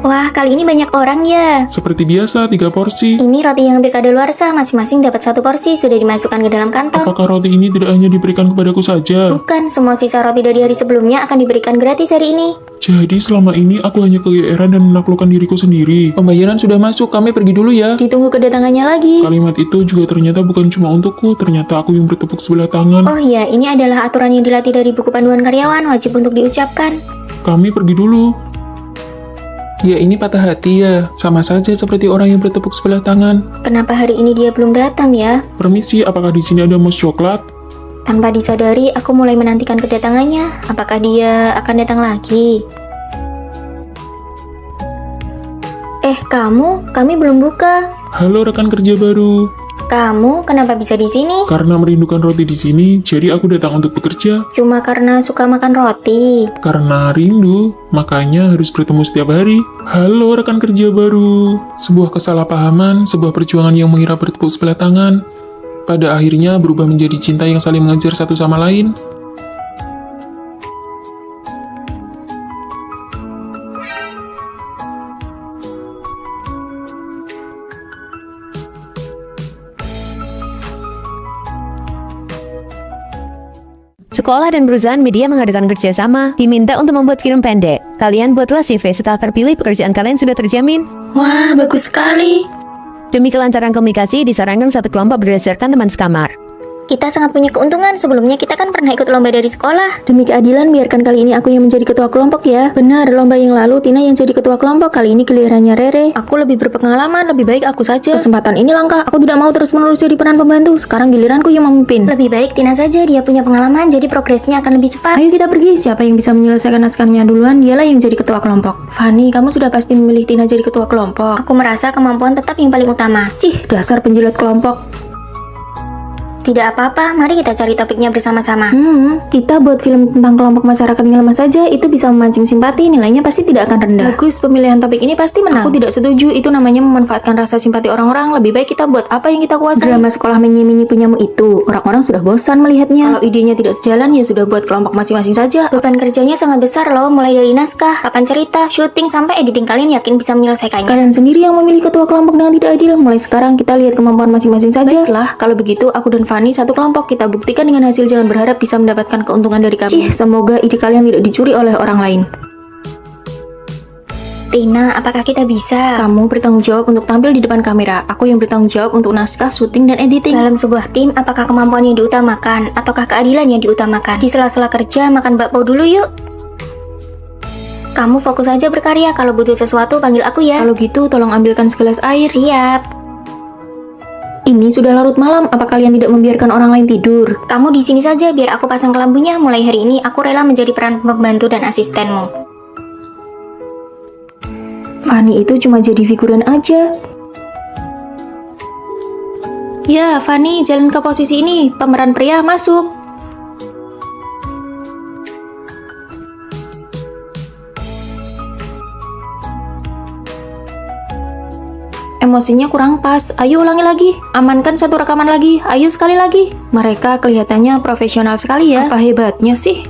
Wah, kali ini banyak orang ya. Seperti biasa, 3 porsi. Ini roti yang hampir kadaluarsa, masing-masing dapat 1 porsi, sudah dimasukkan ke dalam kantong. Apakah roti ini tidak hanya diberikan kepadaku saja? Bukan, semua sisa roti dari hari sebelumnya akan diberikan gratis hari ini. Jadi selama ini aku hanya kegeeran dan menaklukkan diriku sendiri. Pembayaran sudah masuk. Kami pergi dulu ya. Ditunggu kedatangannya lagi. Kalimat itu juga ternyata bukan cuma untukku, ternyata aku yang bertepuk sebelah tangan. Oh iya, ini adalah aturan yang dilatih dari buku panduan karyawan, wajib untuk diucapkan. Kami pergi dulu. Dia ini patah hati ya. Sama saja seperti orang yang bertepuk sebelah tangan. Kenapa hari ini dia belum datang ya? Permisi, apakah di sini ada mousse coklat? Tanpa disadari, aku mulai menantikan kedatangannya. Apakah dia akan datang lagi? Kami belum buka. Halo rekan kerja baru. Kamu kenapa bisa di sini? Karena merindukan roti di sini, jadi aku datang untuk bekerja. Cuma karena suka makan roti. Karena rindu, makanya harus bertemu setiap hari. Halo rekan kerja baru. Sebuah kesalahpahaman, sebuah perjuangan yang mengira bertepuk sebelah tangan, pada akhirnya berubah menjadi cinta yang saling mengejar satu sama lain. Sekolah dan perusahaan media mengadakan kerjasama, diminta untuk membuat film pendek. Kalian buatlah CV setelah terpilih, pekerjaan kalian sudah terjamin. Wah, bagus sekali. Demi kelancaran komunikasi, disarankan satu kelompok berdasarkan teman sekamar. Kita sangat punya keuntungan, sebelumnya kita kan pernah ikut lomba dari sekolah. Demi keadilan, biarkan kali ini aku yang menjadi ketua kelompok ya. Benar, lomba yang lalu Tina yang jadi ketua kelompok, kali ini gilirannya Rere. Aku lebih berpengalaman, lebih baik aku saja. Kesempatan ini langka, aku tidak mau terus-menerus jadi peran pembantu. Sekarang giliranku yang memimpin. Lebih baik Tina saja, dia punya pengalaman, jadi progresnya akan lebih cepat. Ayo kita pergi, siapa yang bisa menyelesaikan naskahnya duluan, dialah yang jadi ketua kelompok. Fanny, kamu sudah pasti memilih Tina jadi ketua kelompok. Aku merasa kemampuan tetap yang paling utama. Cih, dasar penjilat kelompok. Tidak apa-apa, mari kita cari topiknya bersama-sama. Kita buat film tentang kelompok masyarakat yang lemah saja, itu bisa memancing simpati, nilainya pasti tidak akan rendah. Bagus, pemilihan topik ini pasti menang. Aku tidak setuju, itu namanya memanfaatkan rasa simpati orang-orang. Lebih baik kita buat apa yang kita kuasai. Drama sekolah menyi-menyi punyamu itu, orang-orang sudah bosan melihatnya. Kalau idenya tidak sejalan, ya sudah buat kelompok masing-masing saja. Beban kerjanya sangat besar loh, mulai dari naskah, papan cerita, syuting, sampai editing. Kalian yakin bisa menyelesaikannya? Kalian sendiri yang memilih ketua kelompok dengan tidak adil. Mulai sekarang kita lihat kemampuan masing-masing saja. Baiklah, kalau begitu aku dan Fanny satu kelompok, kita buktikan dengan hasil, jangan berharap bisa mendapatkan keuntungan dari kami. Cih, semoga ide kalian tidak dicuri oleh orang lain. Tina, apakah kita bisa? Kamu bertanggung jawab untuk tampil di depan kamera. Aku yang bertanggung jawab untuk naskah, syuting, dan editing. Dalam sebuah tim, apakah kemampuan yang diutamakan ataukah keadilan yang diutamakan? Di sela-sela kerja, makan bakpao dulu yuk. Kamu fokus aja berkarya, kalau butuh sesuatu panggil aku ya. Kalau gitu, tolong ambilkan segelas air. Siap. Ini sudah larut malam, apa kalian tidak membiarkan orang lain tidur? Kamu di sini saja biar aku pasang kelambunya. Mulai hari ini aku rela menjadi peran pembantu dan asistenmu. Fanny itu cuma jadi figuran aja. Ya, Fanny, jalan ke posisi ini. Pemeran pria masuk. Emosinya kurang pas. Ayo ulangi lagi. Amankan satu rekaman lagi. Ayo sekali lagi. Mereka kelihatannya profesional sekali ya. Apa hebatnya sih?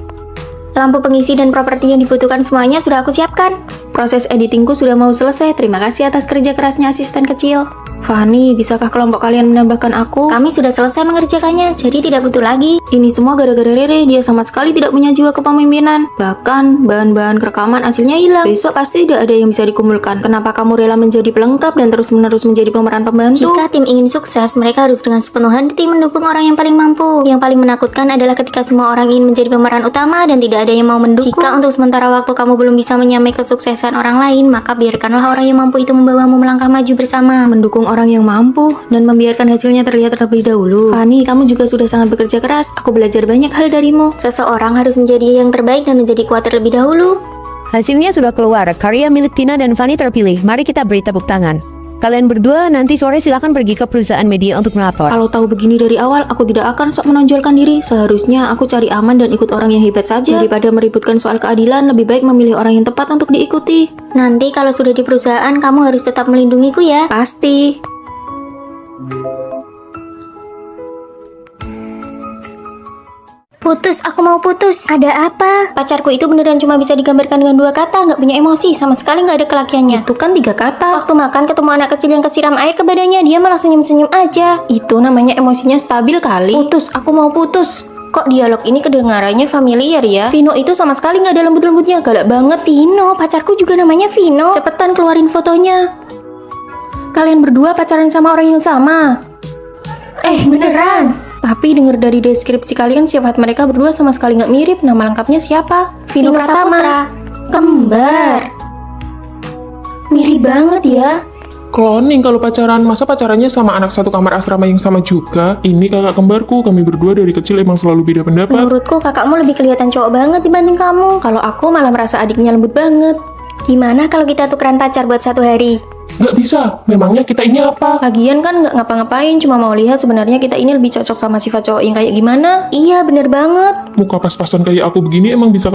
Lampu pengisi dan properti yang dibutuhkan semuanya sudah aku siapkan. Proses editingku sudah mau selesai. Terima kasih atas kerja kerasnya asisten kecil. Fanny, bisakah kelompok kalian menambahkan aku? Kami sudah selesai mengerjakannya, jadi tidak butuh lagi. Ini semua gara-gara Rere, dia sama sekali tidak punya jiwa kepemimpinan. Bahkan, bahan-bahan rekaman hasilnya hilang. Besok pasti tidak ada yang bisa dikumpulkan. Kenapa kamu rela menjadi pelengkap dan terus-menerus menjadi pemeran pembantu? Jika tim ingin sukses, mereka harus dengan sepenuh hati mendukung orang yang paling mampu. Yang paling menakutkan adalah ketika semua orang ingin menjadi pemeran utama dan tidak ada yang mau mendukung. Jika untuk sementara waktu kamu belum bisa menyamai kesuksesan orang lain, maka biarkanlah orang yang mampu itu membawamu melangkah maju bersama. Mendukung orang yang mampu dan membiarkan hasilnya terlihat terlebih dahulu. Fanny, kamu juga sudah sangat bekerja keras. Aku belajar banyak hal darimu. Seseorang harus menjadi yang terbaik dan menjadi kuat terlebih dahulu. Hasilnya sudah keluar, karya milik Tina dan Fanny terpilih. Mari kita beri tepuk tangan. Kalian berdua nanti sore silakan pergi ke perusahaan media untuk melapor. Kalau tahu begini dari awal, aku tidak akan sok menonjolkan diri. Seharusnya aku cari aman dan ikut orang yang hebat saja. Daripada meributkan soal keadilan, lebih baik memilih orang yang tepat untuk diikuti. Nanti kalau sudah di perusahaan, kamu harus tetap melindungiku ya. Pasti. Putus, aku mau putus. Ada apa? Pacarku itu beneran cuma bisa digambarkan dengan 2 kata, nggak punya emosi, sama sekali nggak ada kelakiannya. Itu kan 3 kata. Waktu makan ketemu anak kecil yang kesiram air ke badannya, dia malah senyum-senyum aja. Itu namanya emosinya stabil kali. Putus, aku mau putus. Kok dialog ini kedengarannya familiar ya? Vino itu sama sekali nggak ada lembut-lembutnya, galak banget. Vino, pacarku juga namanya Vino. Cepetan keluarin fotonya. Kalian berdua pacaran sama orang yang sama. Beneran. Tapi denger dari deskripsi kalian sifat mereka berdua sama sekali nggak mirip. Nama lengkapnya siapa? Vino Pratama. Saputra. Kembar. Mirip banget ya. Cloning kalau pacaran, masa pacarannya sama anak satu kamar asrama yang sama juga? Ini kakak kembarku, kami berdua dari kecil emang selalu beda pendapat. Menurutku kakakmu lebih kelihatan cowok banget dibanding kamu. Kalau aku malah merasa adiknya lembut banget. Gimana kalau kita tukeran pacar buat 1 hari? Nggak bisa, memangnya kita ini apa? Lagian kan nggak ngapa-ngapain, cuma mau lihat sebenarnya kita ini lebih cocok sama sifat cowok yang kayak gimana. Iya, bener banget. Muka pas-pasan kayak aku begini emang bisa